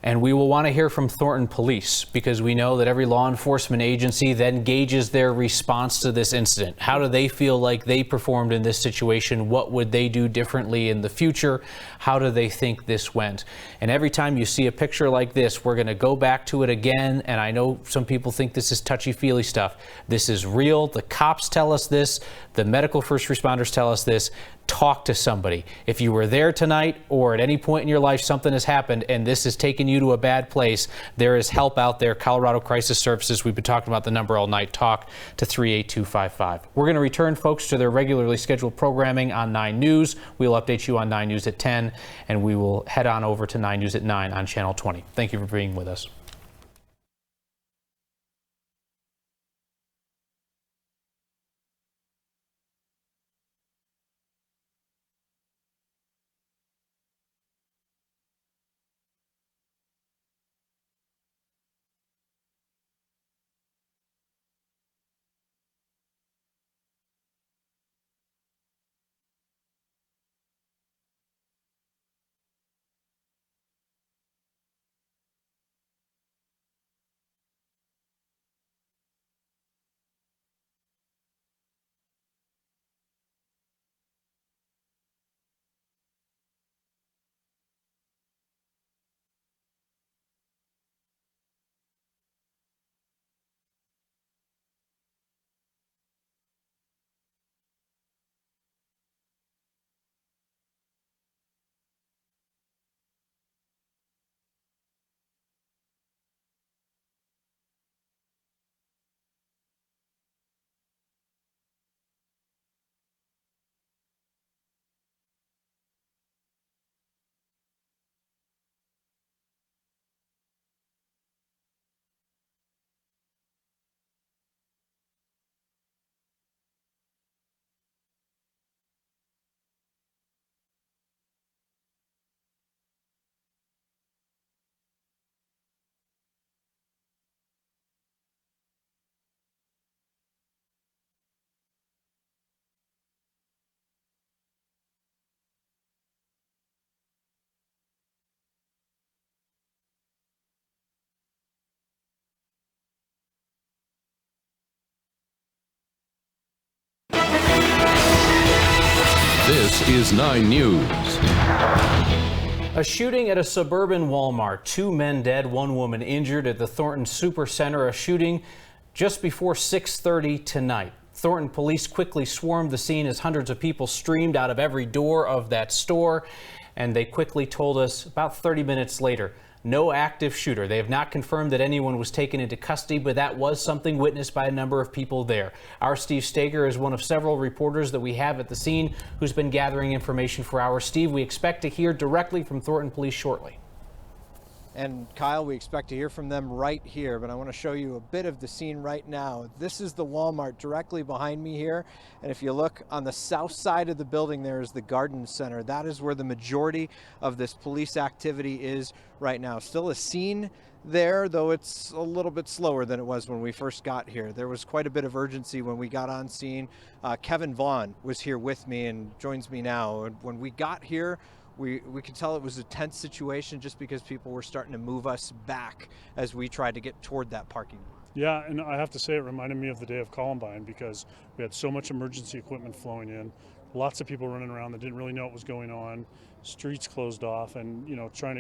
And we will want to hear from Thornton Police, because we know that every law enforcement agency then gauges their response to this incident. How do they feel like they performed in this situation? What would they do differently in the future? How do they think this went? And every time you see a picture like this, we're going to go back to it again. And I know some people think this is touchy-feely stuff. This is real. The cops tell us this. The medical first responders tell us this. Talk to somebody. If you were there tonight or at any point in your life something has happened and this has taken you to a bad place, there is help out there. Colorado Crisis Services, we've been talking about the number all night. Talk to 38255. We're going to return, folks, to their regularly scheduled programming on 9 News. We'll update you on 9 News at 10, and we will head on over to 9 News at 9 on Channel 20. Thank you for being with us. This is 9 News. A shooting at a suburban Walmart. 2 men dead, 1 woman injured at the Thornton Supercenter. A shooting just before 6:30 tonight. Thornton police quickly swarmed the scene as hundreds of people streamed out of every door of that store. And they quickly told us about 30 minutes later, no active shooter. They have not confirmed that anyone was taken into custody, but that was something witnessed by a number of people there. Our Steve Stager is one of several reporters that we have at the scene who's been gathering information for hours. Steve, we expect to hear directly from Thornton Police shortly. And Kyle, we expect to hear from them right here, but I want to show you a bit of the scene right now. This is the Walmart directly behind me here. And if you look on the south side of the building, there is the garden center. That is where the majority of this police activity is right now. Still a scene there, though it's a little bit slower than it was when we first got here. There was quite a bit of urgency when we got on scene. Kevin Vaughn was here with me and joins me now. And when we got here, we could tell it was a tense situation just because people were starting to move us back as we tried to get toward that parking lot. Yeah, and I have to say it reminded me of the day of Columbine because we had so much emergency equipment flowing in, lots of people running around that didn't really know what was going on, streets closed off, and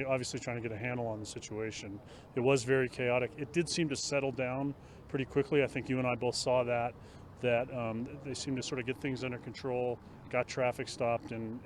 obviously trying to get a handle on the situation. It was very chaotic. It did seem to settle down pretty quickly. I think you and I both saw that they seemed to sort of get things under control, got traffic stopped, and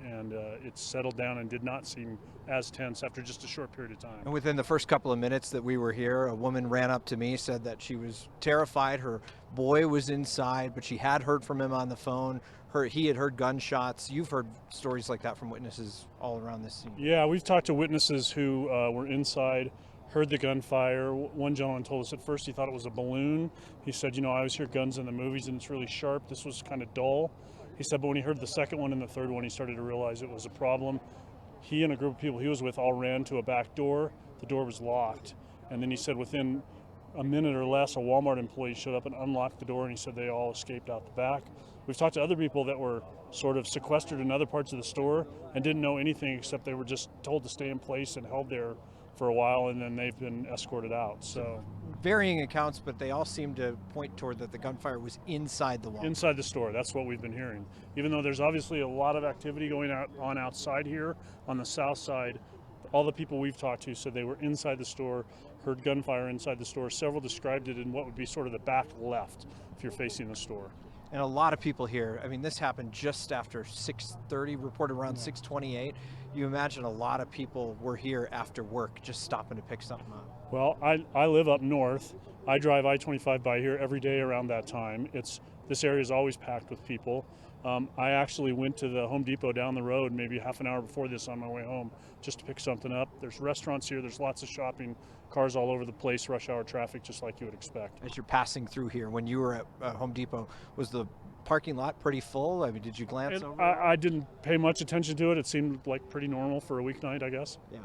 it settled down and did not seem as tense after just a short period of time. And within the first couple of minutes that we were here, a woman ran up to me, said that she was terrified. Her boy was inside, but she had heard from him on the phone. He had heard gunshots. You've heard stories like that from witnesses all around this scene. Yeah, we've talked to witnesses who were inside, heard the gunfire. One gentleman told us at first he thought it was a balloon. He said, I always hear guns in the movies and it's really sharp. This was kind of dull. He said, but when he heard the second one and the third one, he started to realize it was a problem. He and a group of people he was with all ran to a back door. The door was locked. And then he said within a minute or less, a Walmart employee showed up and unlocked the door, and he said they all escaped out the back. We've talked to other people that were sort of sequestered in other parts of the store and didn't know anything except they were just told to stay in place and held there for a while, and then they've been escorted out. So varying accounts, but they all seem to point toward that the gunfire was inside the Walmart. Inside the store, that's what we've been hearing. Even though there's obviously a lot of activity going on outside here on the south side, all the people we've talked to said they were inside the store, heard gunfire inside the store. Several described it in what would be sort of the back left if you're facing the store. And a lot of people here, I mean, this happened just after 6:30, reported around 6:28. You imagine a lot of people were here after work, just stopping to pick something up. Well, I live up north. I drive I-25 by here every day around that time. This area is always packed with people. I actually went to the Home Depot down the road maybe half an hour before this on my way home just to pick something up. There's restaurants here, there's lots of shopping, cars all over the place, rush hour traffic just like you would expect. As you're passing through here, when you were at Home Depot, was the parking lot pretty full? I mean, did you glance over? I didn't pay much attention to it. It seemed like pretty normal for a weeknight, I guess. Yeah.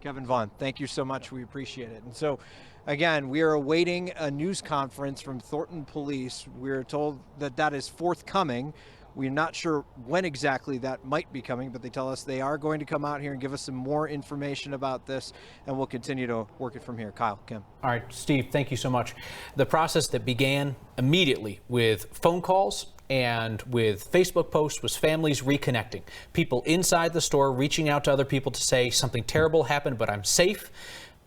Kevin Vaughn, thank you so much. We appreciate it. And so, again, we are awaiting a news conference from Thornton Police. We're told that that is forthcoming. We're not sure when exactly that might be coming, but they tell us they are going to come out here and give us some more information about this, and we'll continue to work it from here. Kyle, Kim. All right, Steve, thank you so much. The process that began immediately with phone calls and with Facebook posts was families reconnecting. People inside the store reaching out to other people to say something terrible happened, but I'm safe.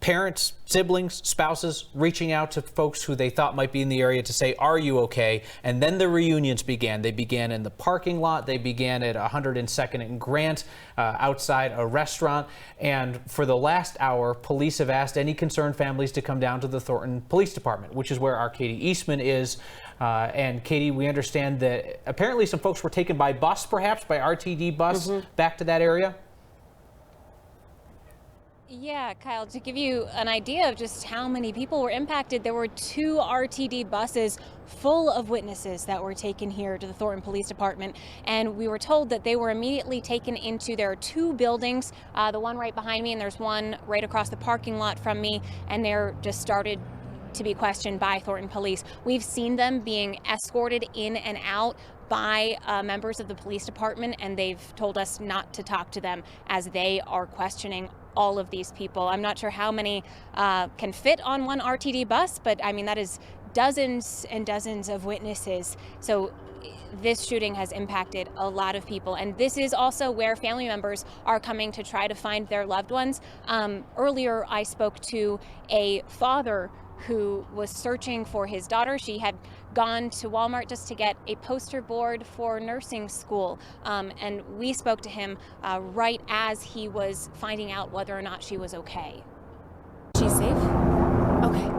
Parents, siblings, spouses reaching out to folks who they thought might be in the area to say, are you okay? And then the reunions began. They began in the parking lot. They began at 102nd and Grant outside a restaurant. And for the last hour, police have asked any concerned families to come down to the Thornton Police Department, which is where our Katie Eastman is. And Katie, we understand that apparently some folks were taken by bus, perhaps by RTD bus, back to that area. Yeah, Kyle, to give you an idea of just how many people were impacted, there were 2 RTD buses full of witnesses that were taken here to the Thornton Police Department. And we were told that they were immediately taken into, there are 2 buildings, the one right behind me, and there's one right across the parking lot from me, and they're just started to be questioned by Thornton Police. We've seen them being escorted in and out by members of the police department, and they've told us not to talk to them as they are questioning all of these people. I'm not sure how many can fit on one RTD bus, but I mean, that is dozens and dozens of witnesses. So this shooting has impacted a lot of people, and this is also where family members are coming to try to find their loved ones. Earlier, I spoke to a father who was searching for his daughter. She had gone to Walmart just to get a poster board for nursing school, and we spoke to him right as he was finding out whether or not she was okay. She's safe? Okay.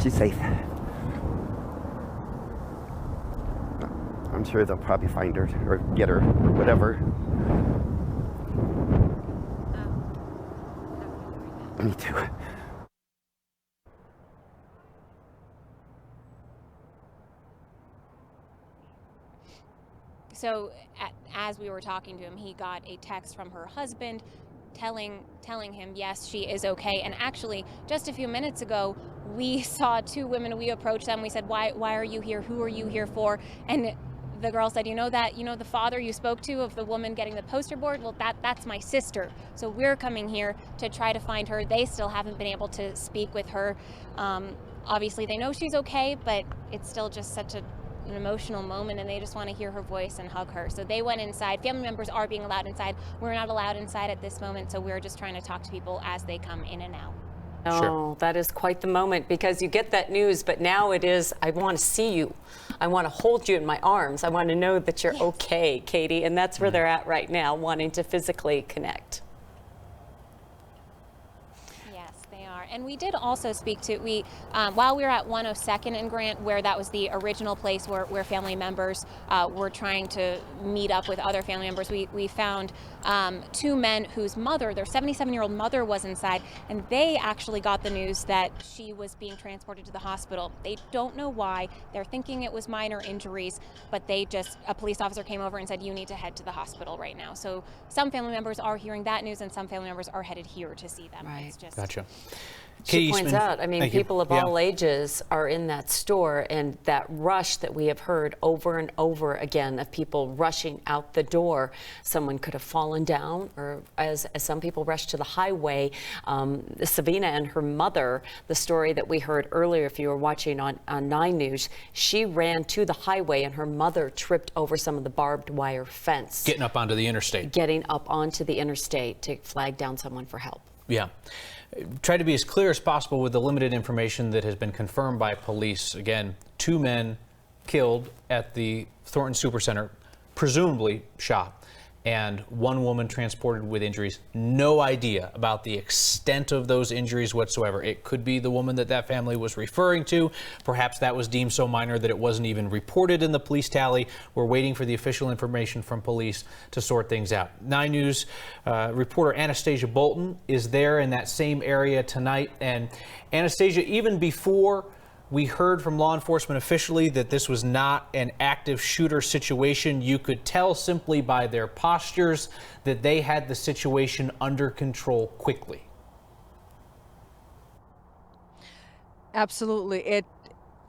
She's safe. I'm sure they'll probably find her or get her or whatever. Me too. So as we were talking to him, he got a text from her husband telling him, yes, she is okay. And actually, just a few minutes ago, we saw two women. We approached them. We said, why are you here? Who are you here for? And the girl said, the father you spoke to of the woman getting the poster board? Well, that's my sister. So we're coming here to try to find her. They still haven't been able to speak with her. Obviously, they know she's okay, but it's still just such an emotional moment, and they just want to hear her voice and hug her. So they went inside. Family members are being allowed inside. We're not allowed inside at this moment, so we're just trying to talk to people as they come in and out. Oh, sure. That is quite the moment, because you get that news, but now it is, I want to see you. I want to hold you in my arms. I want to know that you're okay, Katie, and that's where they're at right now, wanting to physically connect. And we did also speak to, while we were at 102nd and Grant, where that was the original place where family members were trying to meet up with other family members, we found two men whose mother, their 77-year-old mother, was inside, and they actually got the news that she was being transported to the hospital. They don't know why. They're thinking it was minor injuries, but a police officer came over and said, you need to head to the hospital right now. So some family members are hearing that news, and some family members are headed here to see them. Right. It's just, Gotcha. She points out, people of all ages are in that store, and that rush that we have heard over and over again of people rushing out the door. Someone could have fallen down, or as some people rushed to the highway. Sabina and her mother, the story that we heard earlier, if you were watching on 9 News, she ran to the highway and her mother tripped over some of the barbed wire fence. Getting up onto the interstate. Getting up onto the interstate to flag down someone for help. Yeah. Try to be as clear as possible with the limited information that has been confirmed by police. Again, 2 men killed at the Thornton Supercenter, presumably shot, and 1 woman transported with injuries. No idea about the extent of those injuries whatsoever. It could be the woman that family was referring to. Perhaps that was deemed so minor that it wasn't even reported in the police tally. We're waiting for the official information from police to sort things out. 9 News reporter Anastasia Bolton is there in that same area tonight. And Anastasia, even before we heard from law enforcement officially that this was not an active shooter situation, you could tell simply by their postures that they had the situation under control quickly. Absolutely.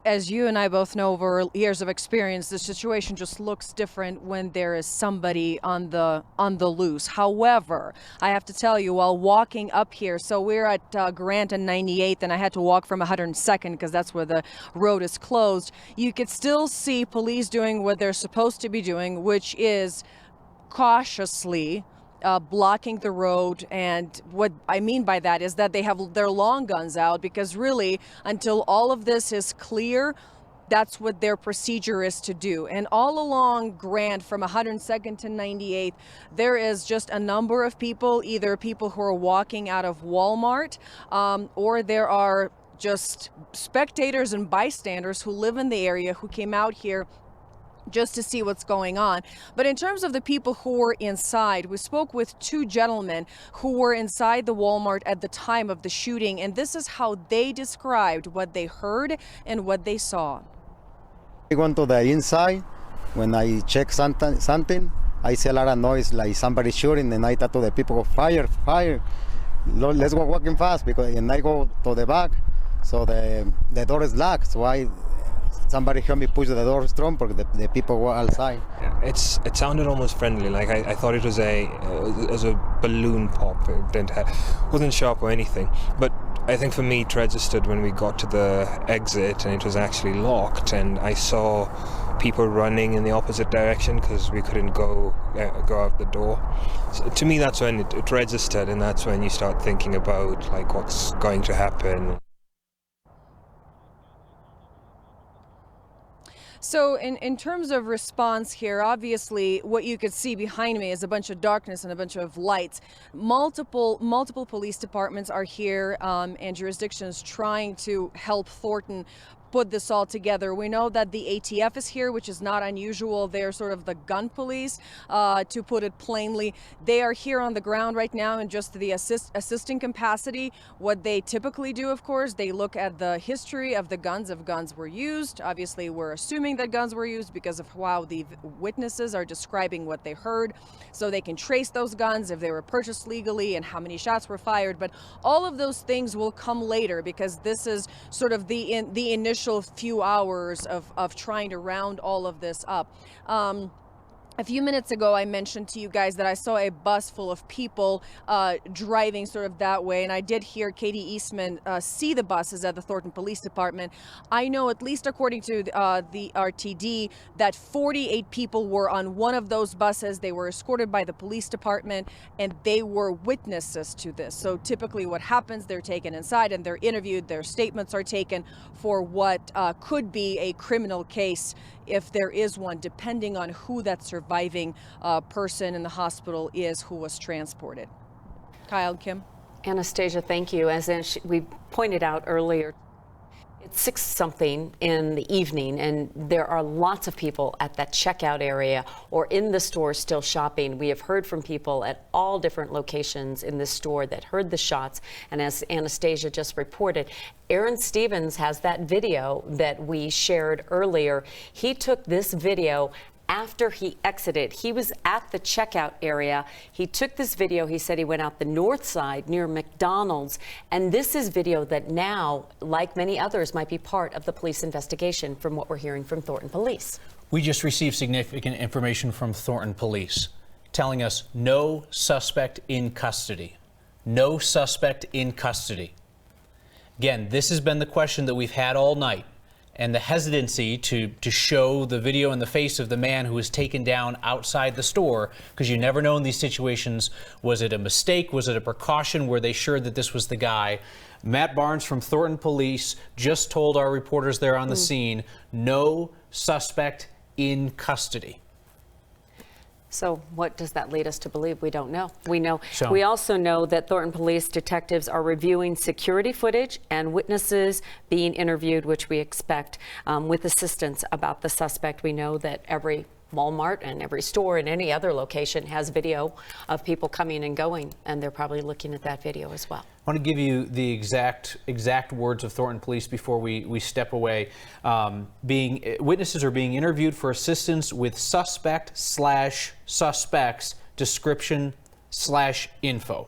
As you and I both know over years of experience, the situation just looks different when there is somebody on the loose. However, I have to tell you, while walking up here, so we're at Grant and 98th, and I had to walk from 102nd because that's where the road is closed. You could still see police doing what they're supposed to be doing, which is cautiously blocking the road. And what I mean by that is that they have their long guns out, because really, until all of this is clear, that's what their procedure is to do. And all along Grant, from 102nd to 98th, there is just a number of people, either people who are walking out of Walmart, or there are just spectators and bystanders who live in the area who came out here just to see what's going on. But in terms of the people who were inside, we spoke with 2 gentlemen who were inside the Walmart at the time of the shooting, and this is how they described what they heard and what they saw. I went to the inside. When I checked something, I see a lot of noise, like somebody shooting, and I thought to the people, fire, fire. Let's go walking fast, and I go to the back, so the door is locked, so somebody helped me push the door strong because the people were outside. It sounded almost friendly, like I thought it was a balloon pop. It wasn't sharp or anything, but I think for me it registered when we got to the exit and it was actually locked, and I saw people running in the opposite direction because we couldn't go out the door. So to me, that's when it registered, and that's when you start thinking about like what's going to happen. So in terms of response here, obviously what you could see behind me is a bunch of darkness and a bunch of lights. Multiple police departments are here and jurisdictions trying to help Thornton put this all together. We know that the ATF is here, which is not unusual. They're sort of the gun police, to put it plainly. They are here on the ground right now in just the assisting capacity. What they typically do, of course, they look at the history of the guns, if guns were used. Obviously, we're assuming that guns were used because of how the witnesses are describing what they heard. So they can trace those guns, if they were purchased legally and how many shots were fired. But all of those things will come later because this is sort of the initial few hours of trying to round all of this up. A few minutes ago, I mentioned to you guys that I saw a bus full of people driving sort of that way, and I did hear Katie Eastman see the buses at the Thornton Police Department. I know, at least according to the RTD, that 48 people were on one of those buses. They were escorted by the police department, and they were witnesses to this. So typically what happens, they're taken inside and they're interviewed. Their statements are taken for what could be a criminal case, if there is one, depending on who that surviving person in the hospital is who was transported. Kyle, Kim? Anastasia, thank you. As we pointed out earlier, it's 6-something in the evening, and there are lots of people at that checkout area or in the store still shopping. We have heard from people at all different locations in this store that heard the shots, and as Anastasia just reported, Aaron Stevens has that video that we shared earlier. He took this video after he exited. He was at the checkout area. He took this video. He said he went out the north side near McDonald's. And this is video that now, like many others, might be part of the police investigation from what we're hearing from Thornton Police. We just received significant information from Thornton Police telling us no suspect in custody. No suspect in custody. Again, this has been the question that we've had all night, and the hesitancy to show the video in the face of the man who was taken down outside the store, because you never know in these situations, was it a mistake? Was it a precaution? Were they sure that this was the guy? Matt Barnes from Thornton Police just told our reporters there on the scene, no suspect in custody. So what does that lead us to believe? We don't know. We also know that Thornton Police detectives are reviewing security footage and witnesses being interviewed, which we expect with assistance about the suspect. We know that every Walmart and every store in any other location has video of people coming and going, and they're probably looking at that video as well. I want to give you the exact words of Thornton Police before we step away. Witnesses are being interviewed for assistance with suspect/suspects description/info.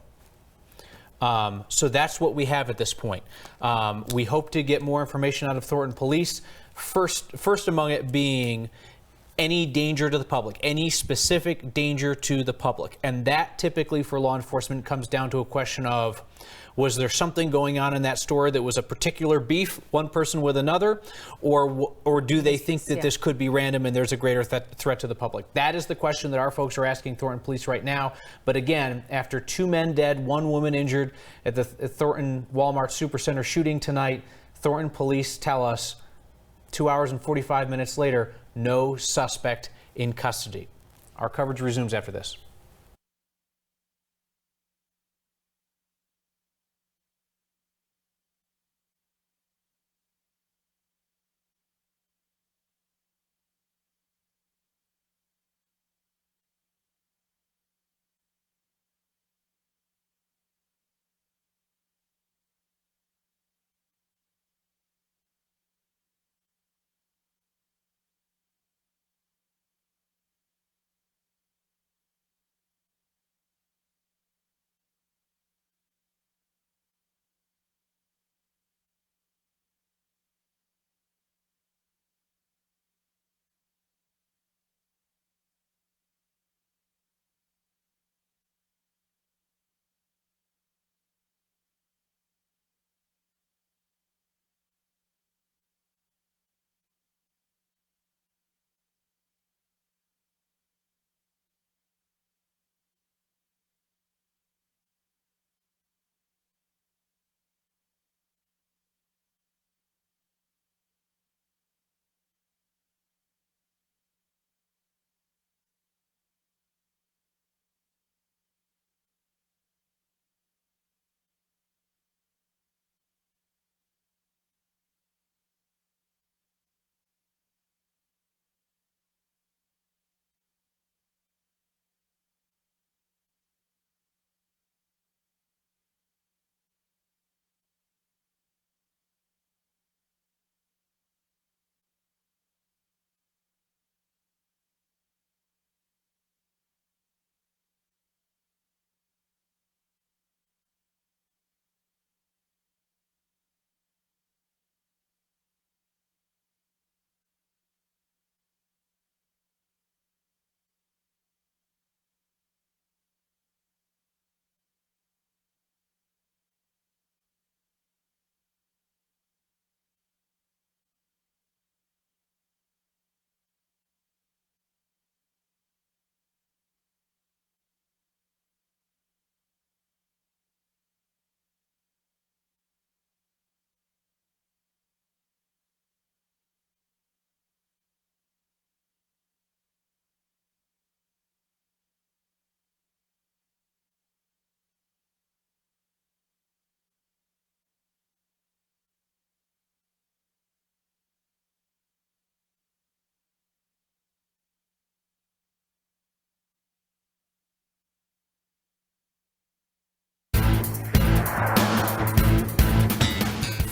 So that's what we have at this point. We hope to get more information out of Thornton Police. First among it being any danger to the public, any specific danger to the public. And that typically for law enforcement comes down to a question of, was there something going on in that store that was a particular beef, one person with another, or do they think that this could be random and there's a greater threat to the public? That is the question that our folks are asking Thornton Police right now. But again, after 2 men dead, 1 woman injured at the Thornton Walmart Supercenter shooting tonight, Thornton Police tell us 2 hours and 45 minutes later, no suspect in custody. Our coverage resumes after this.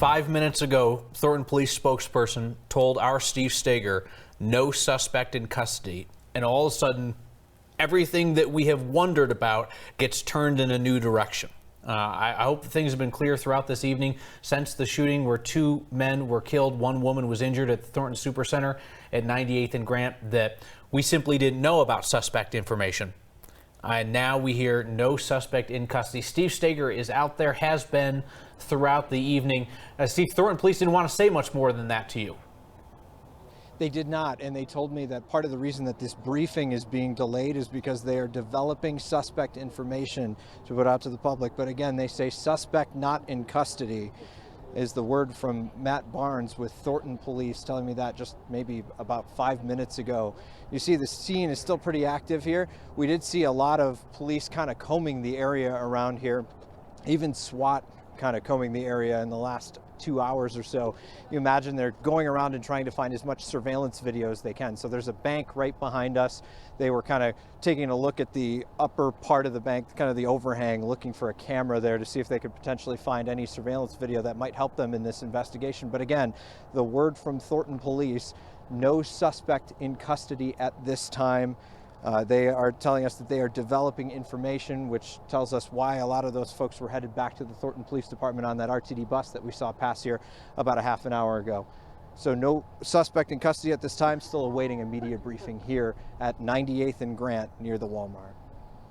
5 minutes ago, Thornton police spokesperson told our Steve Steger, no suspect in custody. And all of a sudden, everything that we have wondered about gets turned in a new direction. I hope things have been clear throughout this evening. Since the shooting where 2 men were killed, 1 woman was injured at the Thornton Supercenter at 98th and Grant, that we simply didn't know about suspect information. And now we hear no suspect in custody. Steve Steger is out there, has been throughout the evening. Steve, Thornton police didn't want to say much more than that to you. They did not, and they told me that part of the reason that this briefing is being delayed is because they are developing suspect information to put out to the public. But again, they say suspect not in custody is the word from Matt Barnes with Thornton Police, telling me that just maybe about 5 minutes ago. You see the scene is still pretty active here. We did see a lot of police kind of combing the area around here, even SWAT kind of combing the area in the last 2 hours or so. You imagine they're going around and trying to find as much surveillance video as they can. So there's a bank right behind us. They were kind of taking a look at the upper part of the bank, kind of the overhang, looking for a camera there to see if they could potentially find any surveillance video that might help them in this investigation. But again, the word from Thornton Police, no suspect in custody at this time. They are telling us that they are developing information, which tells us why a lot of those folks were headed back to the Thornton Police Department on that RTD bus that we saw pass here about a half an hour ago. So no suspect in custody at this time, still awaiting a media briefing here at 98th and Grant near the Walmart.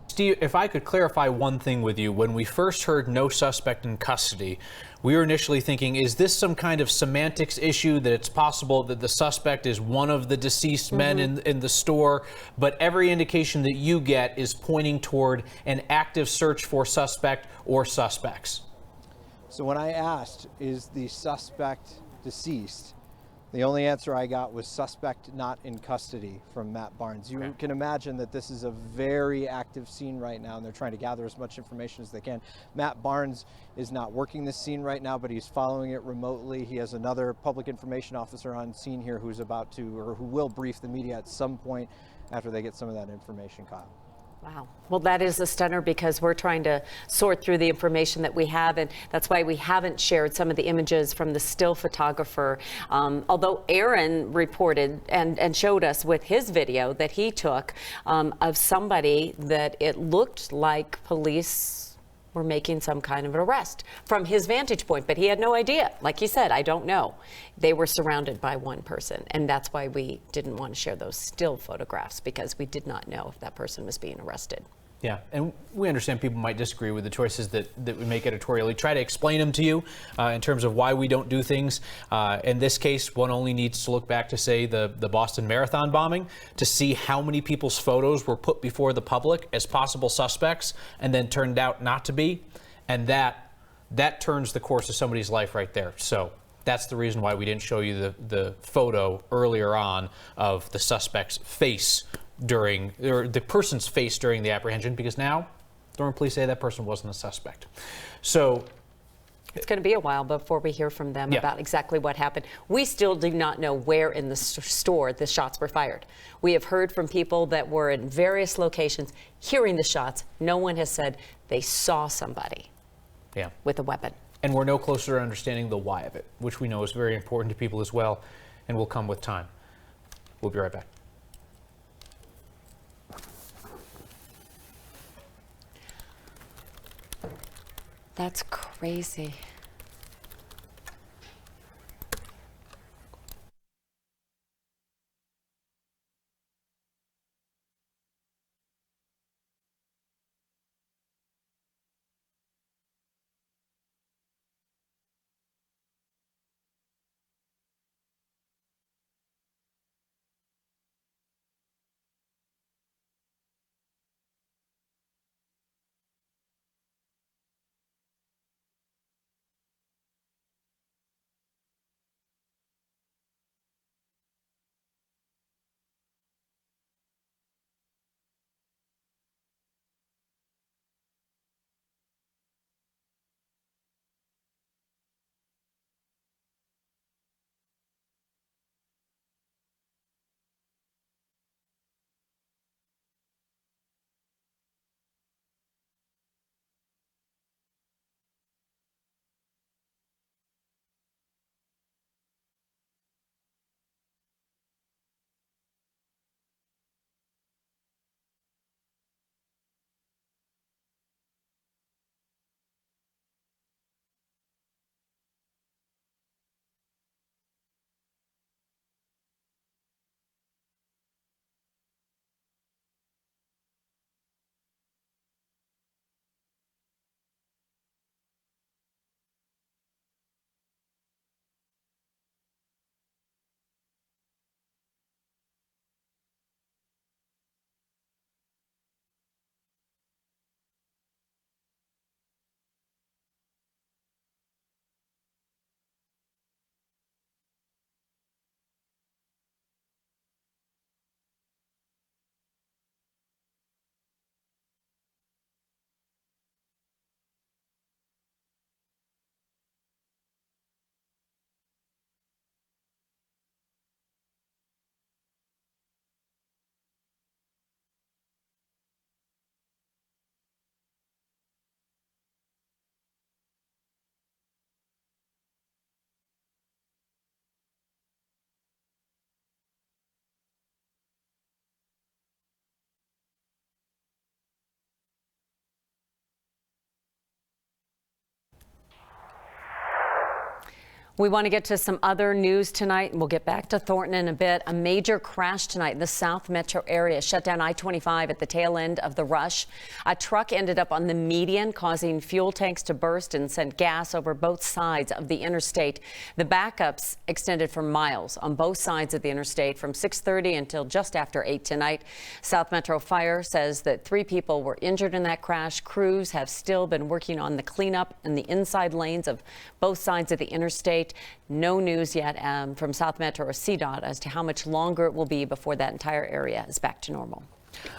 Steve, if I could clarify one thing with you. When we first heard no suspect in custody, we were initially thinking, is this some kind of semantics issue, that it's possible that the suspect is one of the deceased men in the store? But every indication that you get is pointing toward an active search for suspect or suspects. So when I asked, is the suspect deceased, the only answer I got was suspect not in custody from Matt Barnes. You can imagine that this is a very active scene right now, and they're trying to gather as much information as they can. Matt Barnes is not working this scene right now, but he's following it remotely. He has another public information officer on scene here who's about to, or who will brief the media at some point after they get some of that information, Kyle. Wow. Well, that is a stunner, because we're trying to sort through the information that we have, and that's why we haven't shared some of the images from the still photographer. Although Aaron reported and showed us with his video that he took of somebody that it looked like police were making some kind of an arrest from his vantage point, but he had no idea. Like he said, I don't know. They were surrounded by one person, and that's why we didn't want to share those still photographs, because we did not know if that person was being arrested. Yeah, and we understand people might disagree with the choices that we make editorially. Try to explain them to you in terms of why we don't do things. In this case, one only needs to look back to, say, the Boston Marathon bombing to see how many people's photos were put before the public as possible suspects and then turned out not to be. And that turns the course of somebody's life right there. So that's the reason why we didn't show you the photo earlier on of the suspect's face or the person's face during the apprehension, because now Thorne police say that person wasn't a suspect. So it's going to be a while before we hear from them about exactly what happened. We still do not know where in the store the shots were fired. We have heard from people that were in various locations hearing the shots. No one has said they saw somebody with a weapon. And we're no closer to understanding the why of it, which we know is very important to people as well, and will come with time. We'll be right back. That's crazy. We want to get to some other news tonight, and we'll get back to Thornton in a bit. A major crash tonight in the South Metro area shut down I-25 at the tail end of the rush. A truck ended up on the median, causing fuel tanks to burst and sent gas over both sides of the interstate. The backups extended for miles on both sides of the interstate from 6:30 until just after 8 tonight. South Metro Fire says that 3 people were injured in that crash. Crews have still been working on the cleanup in the inside lanes of both sides of the interstate. No news yet from South Metro or CDOT as to how much longer it will be before that entire area is back to normal.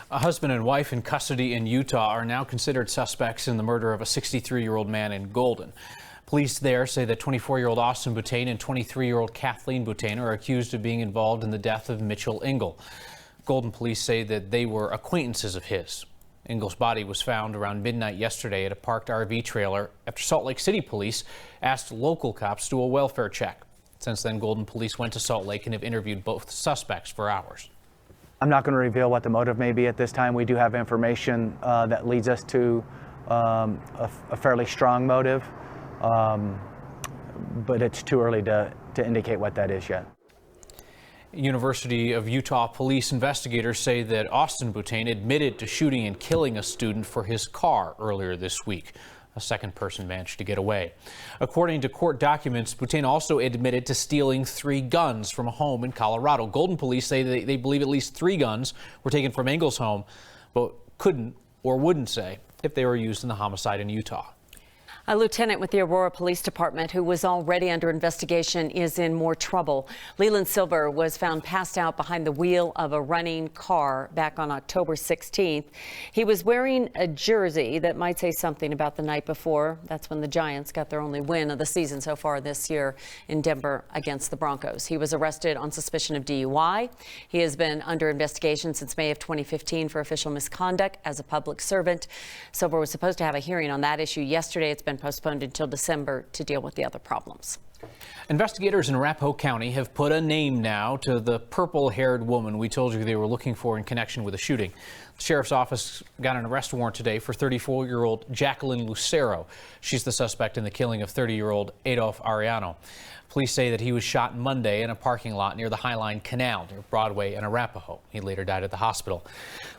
A husband and wife in custody in Utah are now considered suspects in the murder of a 63-year-old man in Golden. Police there say that 24-year-old Austin Butane and 23-year-old Kathleen Butane are accused of being involved in the death of Mitchell Engel. Golden police say that they were acquaintances of his. Engel's body was found around midnight yesterday at a parked RV trailer after Salt Lake City police asked local cops to do a welfare check. Since then, Golden police went to Salt Lake and have interviewed both suspects for hours. I'm not going to reveal what the motive may be at this time. We do have information that leads us to a fairly strong motive, but it's too early to indicate what that is yet. University of Utah police investigators say that Austin Butane admitted to shooting and killing a student for his car earlier this week. A second person managed to get away. According to court documents, Butane also admitted to stealing 3 guns from a home in Colorado. Golden police say they believe at least 3 guns were taken from Engel's home, but couldn't or wouldn't say if they were used in the homicide in Utah. A lieutenant with the Aurora Police Department who was already under investigation is in more trouble. Leland Silver was found passed out behind the wheel of a running car back on October 16th. He was wearing a jersey that might say something about the night before. That's when the Giants got their only win of the season so far this year in Denver against the Broncos. He was arrested on suspicion of DUI. He has been under investigation since May of 2015 for official misconduct as a public servant. Silver was supposed to have a hearing on that issue yesterday. It's been postponed until December to deal with the other problems. Investigators in Arapahoe County have put a name now to the purple-haired woman we told you they were looking for in connection with the shooting. The sheriff's office got an arrest warrant today for 34-year-old Jacqueline Lucero. She's the suspect in the killing of 30-year-old Adolf Arellano. Police say that he was shot Monday in a parking lot near the Highline Canal near Broadway and Arapahoe. He later died at the hospital.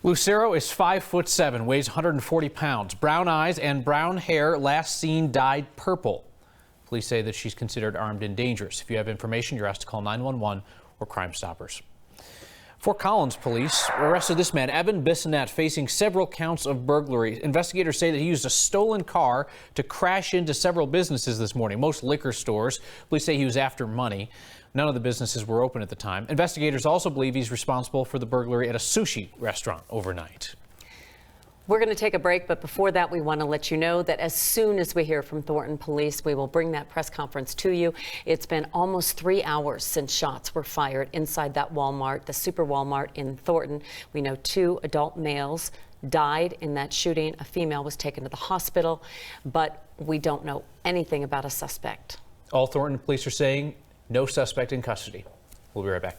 Lucero is 5'7", weighs 140 pounds, brown eyes and brown hair, last seen dyed purple. Police say that she's considered armed and dangerous. If you have information, you're asked to call 911 or Crime Stoppers. Fort Collins police arrested this man, Evan Bissonette, facing several counts of burglary. Investigators say that he used a stolen car to crash into several businesses this morning, most liquor stores. Police say he was after money. None of the businesses were open at the time. Investigators also believe he's responsible for the burglary at a sushi restaurant overnight. We're going to take a break, but before that, we want to let you know that as soon as we hear from Thornton Police, we will bring that press conference to you. It's been almost 3 hours since shots were fired inside that Walmart, the Super Walmart in Thornton. We know 2 adult males died in that shooting. A female was taken to the hospital, but we don't know anything about a suspect. All Thornton police are saying no suspect in custody. We'll be right back.